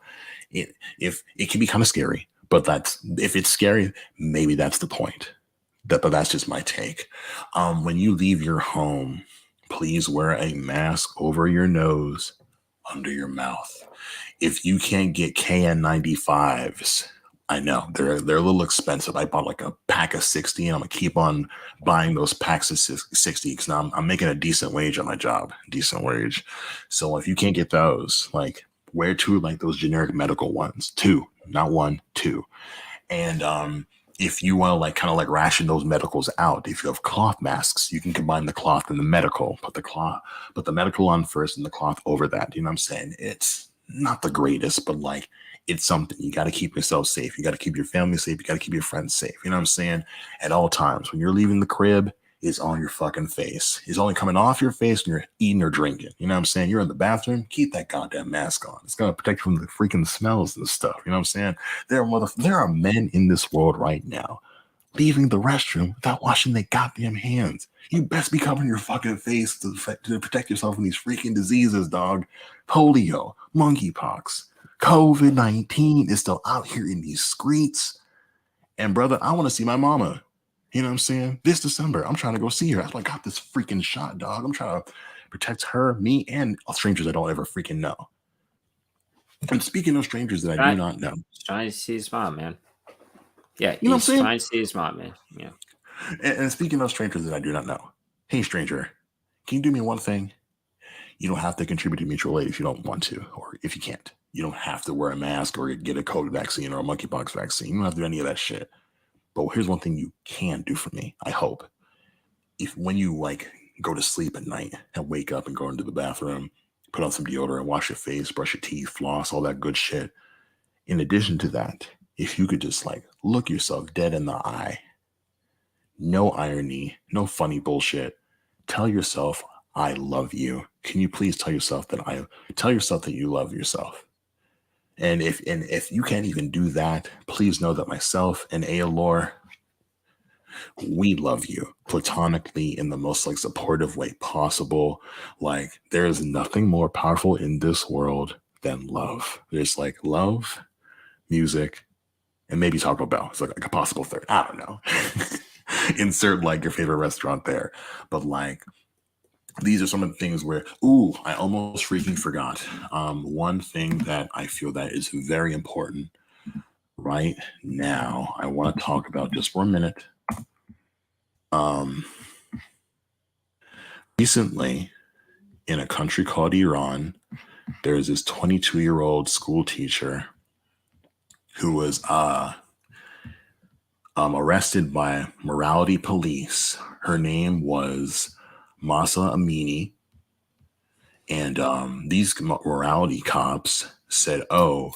if it can be kind of scary, but if it's scary, maybe that's the point. But that's just my take. When you leave your home, please wear a mask over your nose, under your mouth. If you can't get KN95s, I know they're a little expensive. I bought like a pack of 60, and I'm gonna keep on buying those packs of 60 because now I'm making a decent wage on my job, decent wage. So if you can't get those, like, wear two like those generic medical ones, two, not one, two. And if you want to like kind of like ration those medicals out, if you have cloth masks, you can combine the cloth and the medical. Put the medical on first and the cloth over that. You know what I'm saying? It's not the greatest, but like, it's something. You got to keep yourself safe. You got to keep your family safe. You got to keep your friends safe. You know what I'm saying? At all times, when you're leaving the crib, is on your fucking face. It's only coming off your face when you're eating or drinking. You know what I'm saying? You're in the bathroom, keep that goddamn mask on. It's gonna protect you from the freaking smells and stuff. You know what I'm saying? There are men in this world right now leaving the restroom without washing their goddamn hands. You best be covering your fucking face to protect yourself from these freaking diseases, dog. Polio, monkeypox, COVID-19 is still out here in these streets. And brother, I want to see my mama. You know what I'm saying? This December, I'm trying to go see her. That's why I got this freaking shot, dog. I'm trying to protect her, me, and strangers I don't ever freaking know. And speaking of strangers that I do not know, He's trying to see his mom, man. Yeah, you know what I'm he's saying? trying to see his mom, man. Yeah. And speaking of strangers that I do not know, hey, stranger, can you do me one thing? You don't have to contribute to mutual aid if you don't want to, or if you can't. You don't have to wear a mask or get a COVID vaccine or a monkeypox vaccine. You don't have to do any of that shit. But here's one thing you can do for me, I hope. If when you like go to sleep at night and wake up and go into the bathroom, put on some deodorant, wash your face, brush your teeth, floss, all that good shit. In addition to that, if you could just like look yourself dead in the eye, No irony, no funny bullshit. Tell yourself, I love you. Can you please tell yourself that you love yourself? And if you can't even do that, please know that myself and Aelor, we love you platonically in the most like supportive way possible. Like there is nothing more powerful in this world than love. There's like love, music, and maybe Taco Bell. It's like a possible third. I don't know. Insert like your favorite restaurant there. But like these are some of the things where, ooh, I almost freaking forgot. One thing that I feel that is very important right now, I want to talk about just for a minute. Um, Recently, in a country called Iran, there's this 22-year-old school teacher who was arrested by morality police. Her name was MAHSA AMINI. And these morality cops said, "Oh,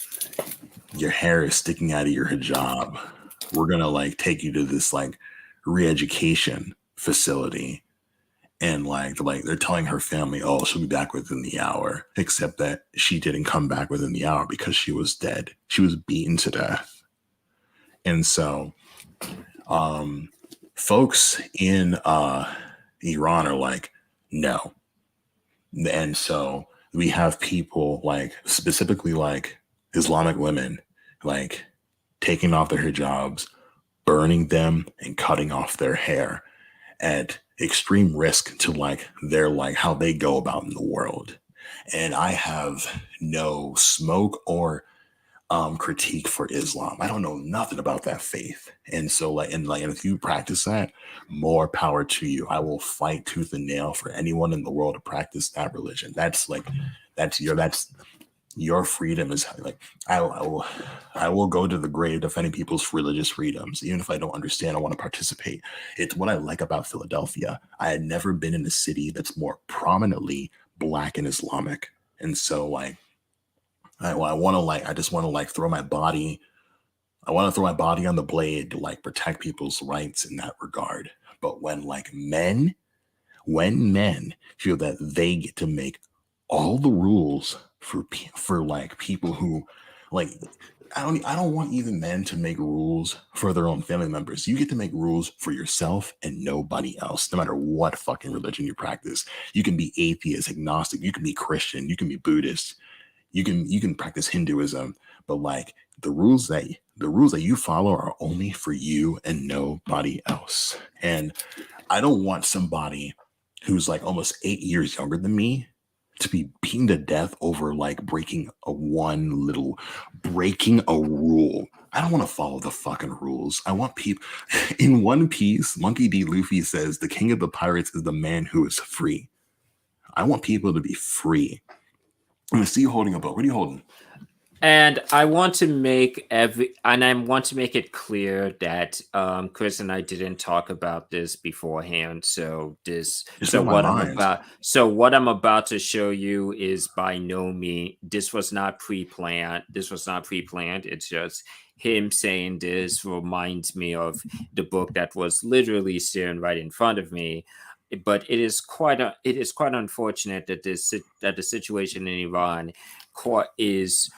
your hair is sticking out of your hijab. We're gonna like take you to this like re-education facility." And like they're telling her family, "Oh, she'll be back within the hour." Except that she didn't come back within the hour because she was dead. She was beaten to death. And so, folks in Iran are like, "No." And so we have people like specifically like Islamic women like taking off their hijabs, burning them, and cutting off their hair at extreme risk to like their like how they go about in the world. And I have no smoke or critique for Islam. I don't know nothing about that faith. And so and if you practice that, more power to you. I will fight tooth and nail for anyone in the world to practice that religion. That's your freedom is like I will go to the grave defending people's religious freedoms, even if I don't understand. I want to participate. It's what I like about Philadelphia. I had never been in a city that's more prominently Black and Islamic, and so like I want to like I just want to like throw my body. I want to throw my body on the blade to like protect people's rights in that regard. But when men feel that they get to make all the rules for like people who like I don't want even men to make rules for their own family members. You get to make rules for yourself and nobody else, no matter what fucking religion you practice. You can be atheist, agnostic, you can be Christian, you can be Buddhist, you can practice Hinduism, but like the rules that you follow are only for you and nobody else. And I don't want somebody who's like almost 8 years younger than me to be beaten to death over like breaking a rule. I don't want to follow the fucking rules. I want people in One Piece. Monkey D. Luffy says the king of the pirates is the man who is free. I want people to be free. I'm gonna see you holding a book. What are you holding? And I want to make it clear that Chris and I didn't talk about this beforehand. It's in my mind. What I'm about to show you is by no means, this was not pre-planned. It's just him saying this reminds me of the book that was literally sitting right in front of me. But it is quite unfortunate that the situation in Iran is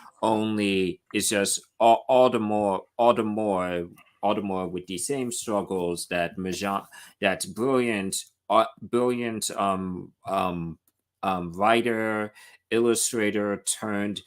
just all the more with the same struggles that that brilliant writer, illustrator turned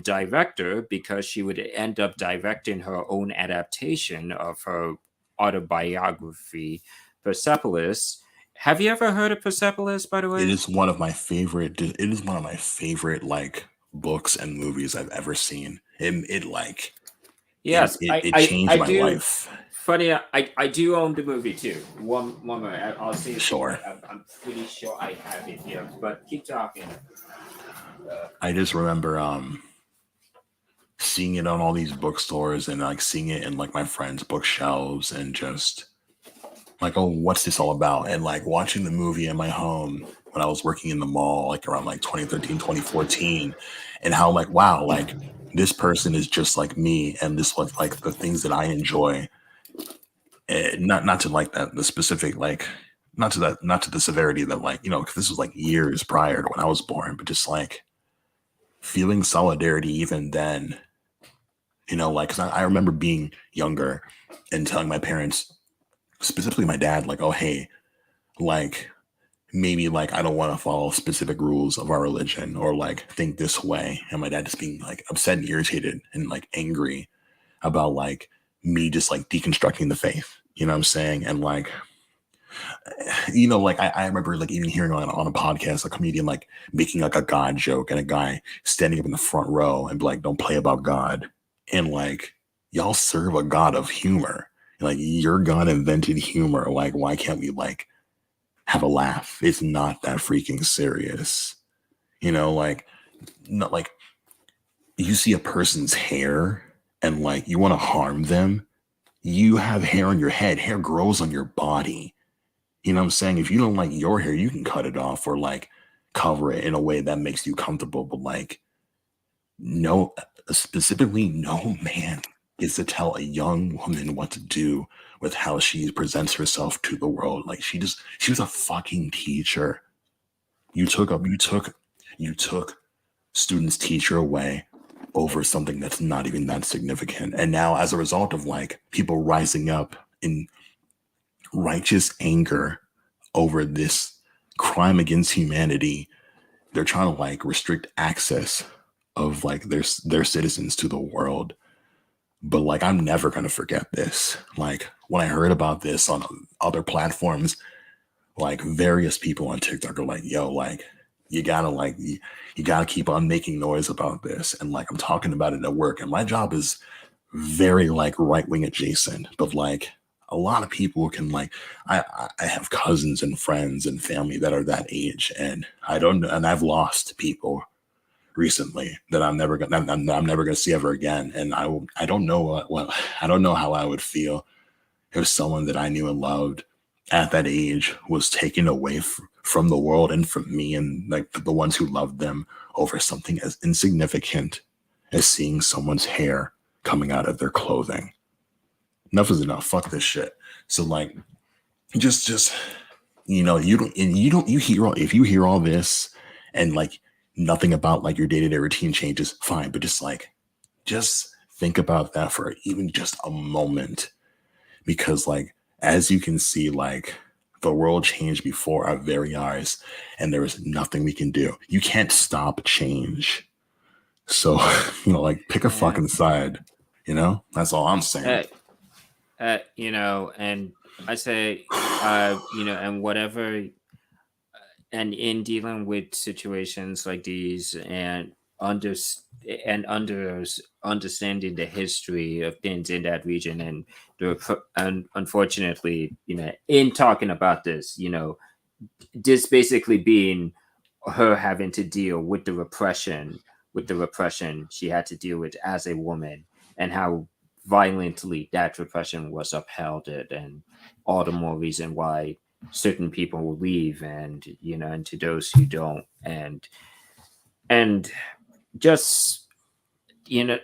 director, because she would end up directing her own adaptation of her autobiography, Persepolis. Have you ever heard of Persepolis, by the way? It is one of my favorite. It is one of my favorite like books and movies I've ever seen. Yes, It changed my life. Funny, I do own the movie too. One moment, I'll see. Sure. I'm pretty sure I have it here, but keep talking. I just remember seeing it on all these bookstores and like seeing it in like my friends' bookshelves and just like, oh, what's this all about? And like watching the movie in my home when I was working in the mall, like around like 2013, 2014, and how like, wow, like this person is just like me. And this was like the things that I enjoy. not to like that the specific like not to the severity that like, you know, 'cause this was like years prior to when I was born, but just like feeling solidarity even then, you know, like, 'cause I remember being younger and telling my parents, specifically my dad, like, oh hey, like maybe like I don't want to follow specific rules of our religion or like think this way. And my dad just being like upset and irritated and like angry about like me just like deconstructing the faith. You know what I'm saying? And like, you know, like I remember like even hearing on a podcast, a comedian like making like a God joke and a guy standing up in the front row and be like, don't play about God. And like, y'all serve a God of humor. Like your God invented humor. Like, why can't we like have a laugh? It's not that freaking serious. You know, like not like you see a person's hair and like you want to harm them. You have hair on your head. Hair grows on your body. You know what I'm saying? If you don't like your hair, you can cut it off or like cover it in a way that makes you comfortable. But like, no, specifically, no man gets to tell a young woman what to do with how she presents herself to the world. Like she was a fucking teacher. You took students' teacher away over something that's not even that significant. And now, as a result of like people rising up in righteous anger over this crime against humanity, they're trying to like restrict access of like their citizens to the world. But like I'm never gonna forget this. Like when I heard about this on other platforms, like various people on TikTok are like, yo, like you gotta keep on making noise about this. And like I'm talking about it at work. And my job is very like right wing adjacent, but like a lot of people can like I have cousins and friends and family that are that age, and I don't know, and I've lost people recently that I'm never gonna see ever again, and I don't know what I don't know how I would feel if someone that I knew and loved at that age was taken away from the world and from me and like the ones who loved them over something as insignificant as seeing someone's hair coming out of their clothing. Enough is enough. Fuck this shit. So like, just you know, you hear if you hear all this and like nothing about like your day to day routine changes, fine. But just think about that for even just a moment, because like as you can see, like the world changed before our very eyes, and there is nothing we can do. You can't stop change. So you know, like pick a Yeah. fucking side. You know, that's all I'm saying. You know, and I say, you know, and whatever, and in dealing with situations like these, and under understanding the history of things in that region, and and unfortunately, you know, in talking about this, you know, this basically being her having to deal with the repression she had to deal with as a woman, and how violently that repression was upheld, and all the more reason why certain people will leave, and you know, and to those who don't, and just, you know,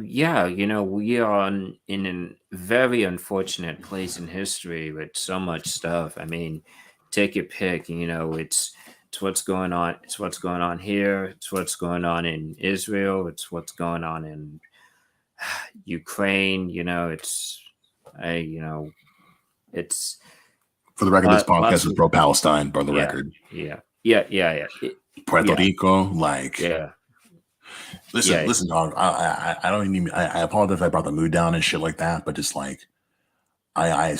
yeah, you know, we are in a very unfortunate place in history with so much stuff. I mean, take your pick. You know, it's what's going on. It's what's going on here. It's what's going on in Israel. It's what's going on in Ukraine. You know, you know, it's For the record, this lots podcast is of, pro Palestine. For the yeah, record, yeah. Puerto Yeah, Rico, like yeah, listen, yeah, listen, dog. I don't even. I apologize if I brought the mood down and shit like that. But just like I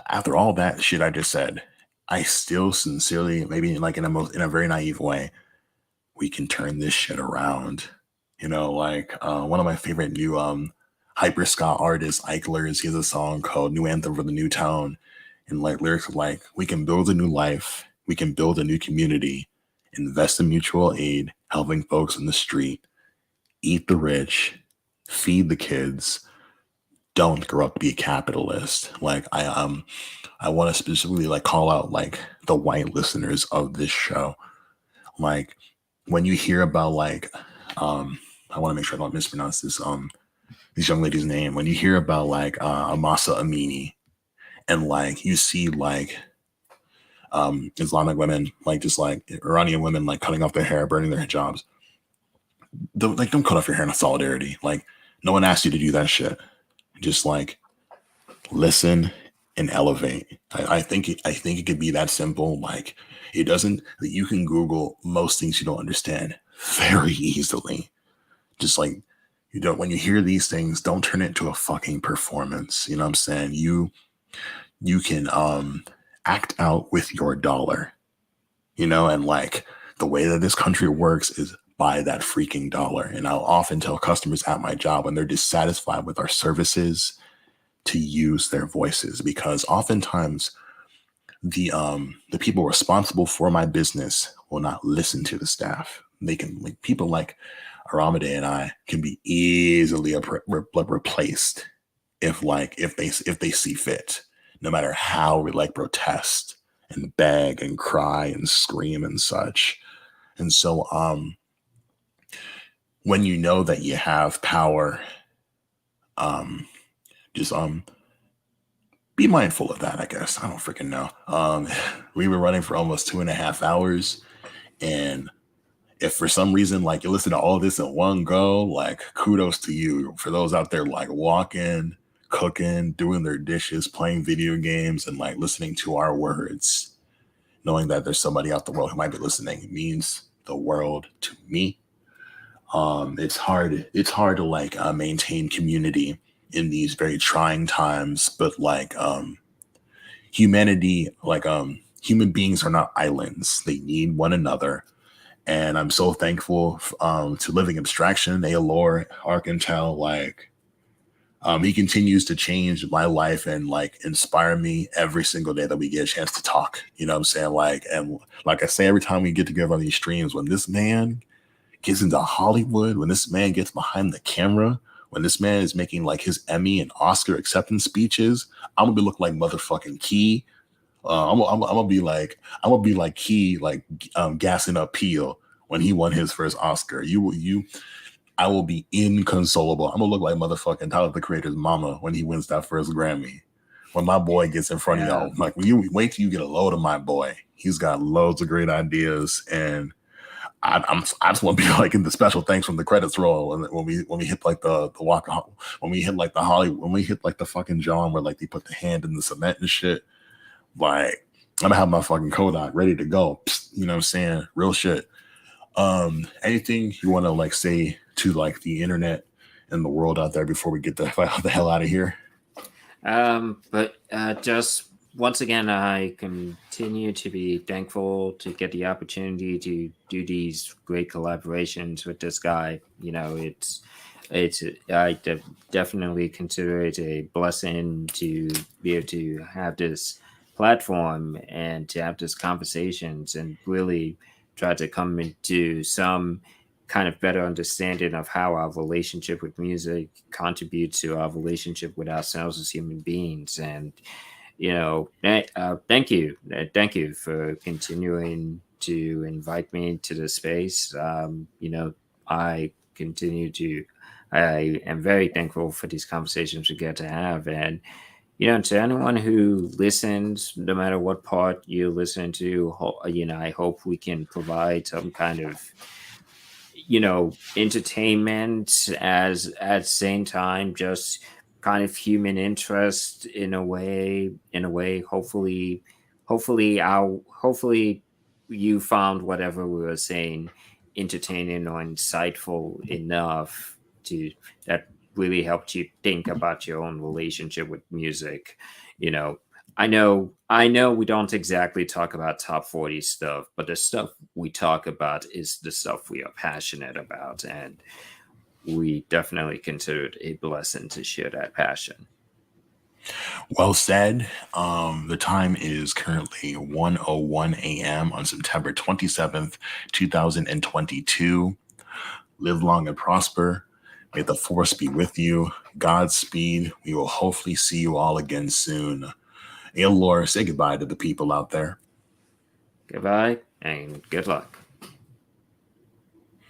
after all that shit I just said, I still sincerely, maybe like in a very naive way, we can turn this shit around. You know, like one of my favorite new hyper ska artists, Eichler's, he has a song called "New Anthem for the New Town," and like lyrics are like, "We can build a new life, we can build a new community, invest in mutual aid, helping folks in the street, eat the rich, feed the kids. Don't grow up to be a capitalist." Like I want to specifically like call out like the white listeners of this show. Like when you hear about like I want to make sure I don't mispronounce this young lady's name. When you hear about like Amasa Amini, and like you see like Islamic women, like just like Iranian women, like cutting off their hair, burning their hijabs. Don't cut off your hair in solidarity. Like no one asked you to do that shit. Just like listen and elevate. I think it could be that simple. Like it doesn't. You can Google most things you don't understand very easily. Just like you don't, when you hear these things, don't turn it into a fucking performance. You know what I'm saying? You can act out with your dollar, you know, and like the way that this country works is buy that freaking dollar. And I'll often tell customers at my job when they're dissatisfied with our services to use their voices, because oftentimes the people responsible for my business will not listen to the staff. They can, like, people like Aramide and I can be easily replaced if they see fit, no matter how we like protest and beg and cry and scream and such. And so when you know that you have power, just be mindful of that, I guess. I don't freaking know. We were running for almost 2.5 hours, and if for some reason like you listen to all of this in one go, like kudos to you. For those out there like walking, cooking, doing their dishes, playing video games, and like listening to our words, knowing that there's somebody out the world who might be listening means the world to me. It's hard to like maintain community in these very trying times, but like humanity, like human beings are not islands. They need one another. And I'm so thankful to Living Abstraction, Aelor, Arkantel. Like he continues to change my life and like inspire me every single day that we get a chance to talk. You know what I'm saying? Like, and like I say every time we get together on these streams, when this man gets into Hollywood, when this man gets behind the camera, when this man is making like his Emmy and Oscar acceptance speeches, I'm gonna be looking like motherfucking Key. I'm gonna be like Key, like gassing up Peel when he won his first Oscar. I will be inconsolable. I'm gonna look like motherfucking Tyler the Creator's mama when he wins that first Grammy. When my boy gets in front of y'all, like when you wait till you get a load of my boy. He's got loads of great ideas, and I just want to be like in the special thanks from the credits roll, and when we hit like the walk, when we hit like the Hollywood, when we hit like the fucking John where like they put the hand in the cement and shit. Like I'm gonna have my fucking Kodak ready to go. You know what I'm saying? Real shit. Anything you want to like say to like the internet and the world out there before we get the hell out of here? But just once again, I continue to be thankful to get the opportunity to do these great collaborations with this guy. You know, definitely consider it a blessing to be able to have this platform and to have these conversations and really try to come into some kind of better understanding of how our relationship with music contributes to our relationship with ourselves as human beings. And thank you for continuing to invite me to the space. I continue to I am very thankful for these conversations we get to have. And to anyone who listens, no matter what part you listen to, I hope we can provide some kind of entertainment as at the same time just kind of human interest in a way. Hopefully you found whatever we were saying entertaining or insightful enough to that really helped you think about your own relationship with music. I know we don't exactly talk about top 40 stuff, but the stuff we talk about is the stuff we are passionate about, and we definitely consider it a blessing to share that passion. Well said. The time is currently 1:01 a.m. on September 27th, 2022. Live long and prosper. May the force be with you. Godspeed. We will hopefully see you all again soon. Hey, Laura, say goodbye to the people out there. Goodbye and good luck.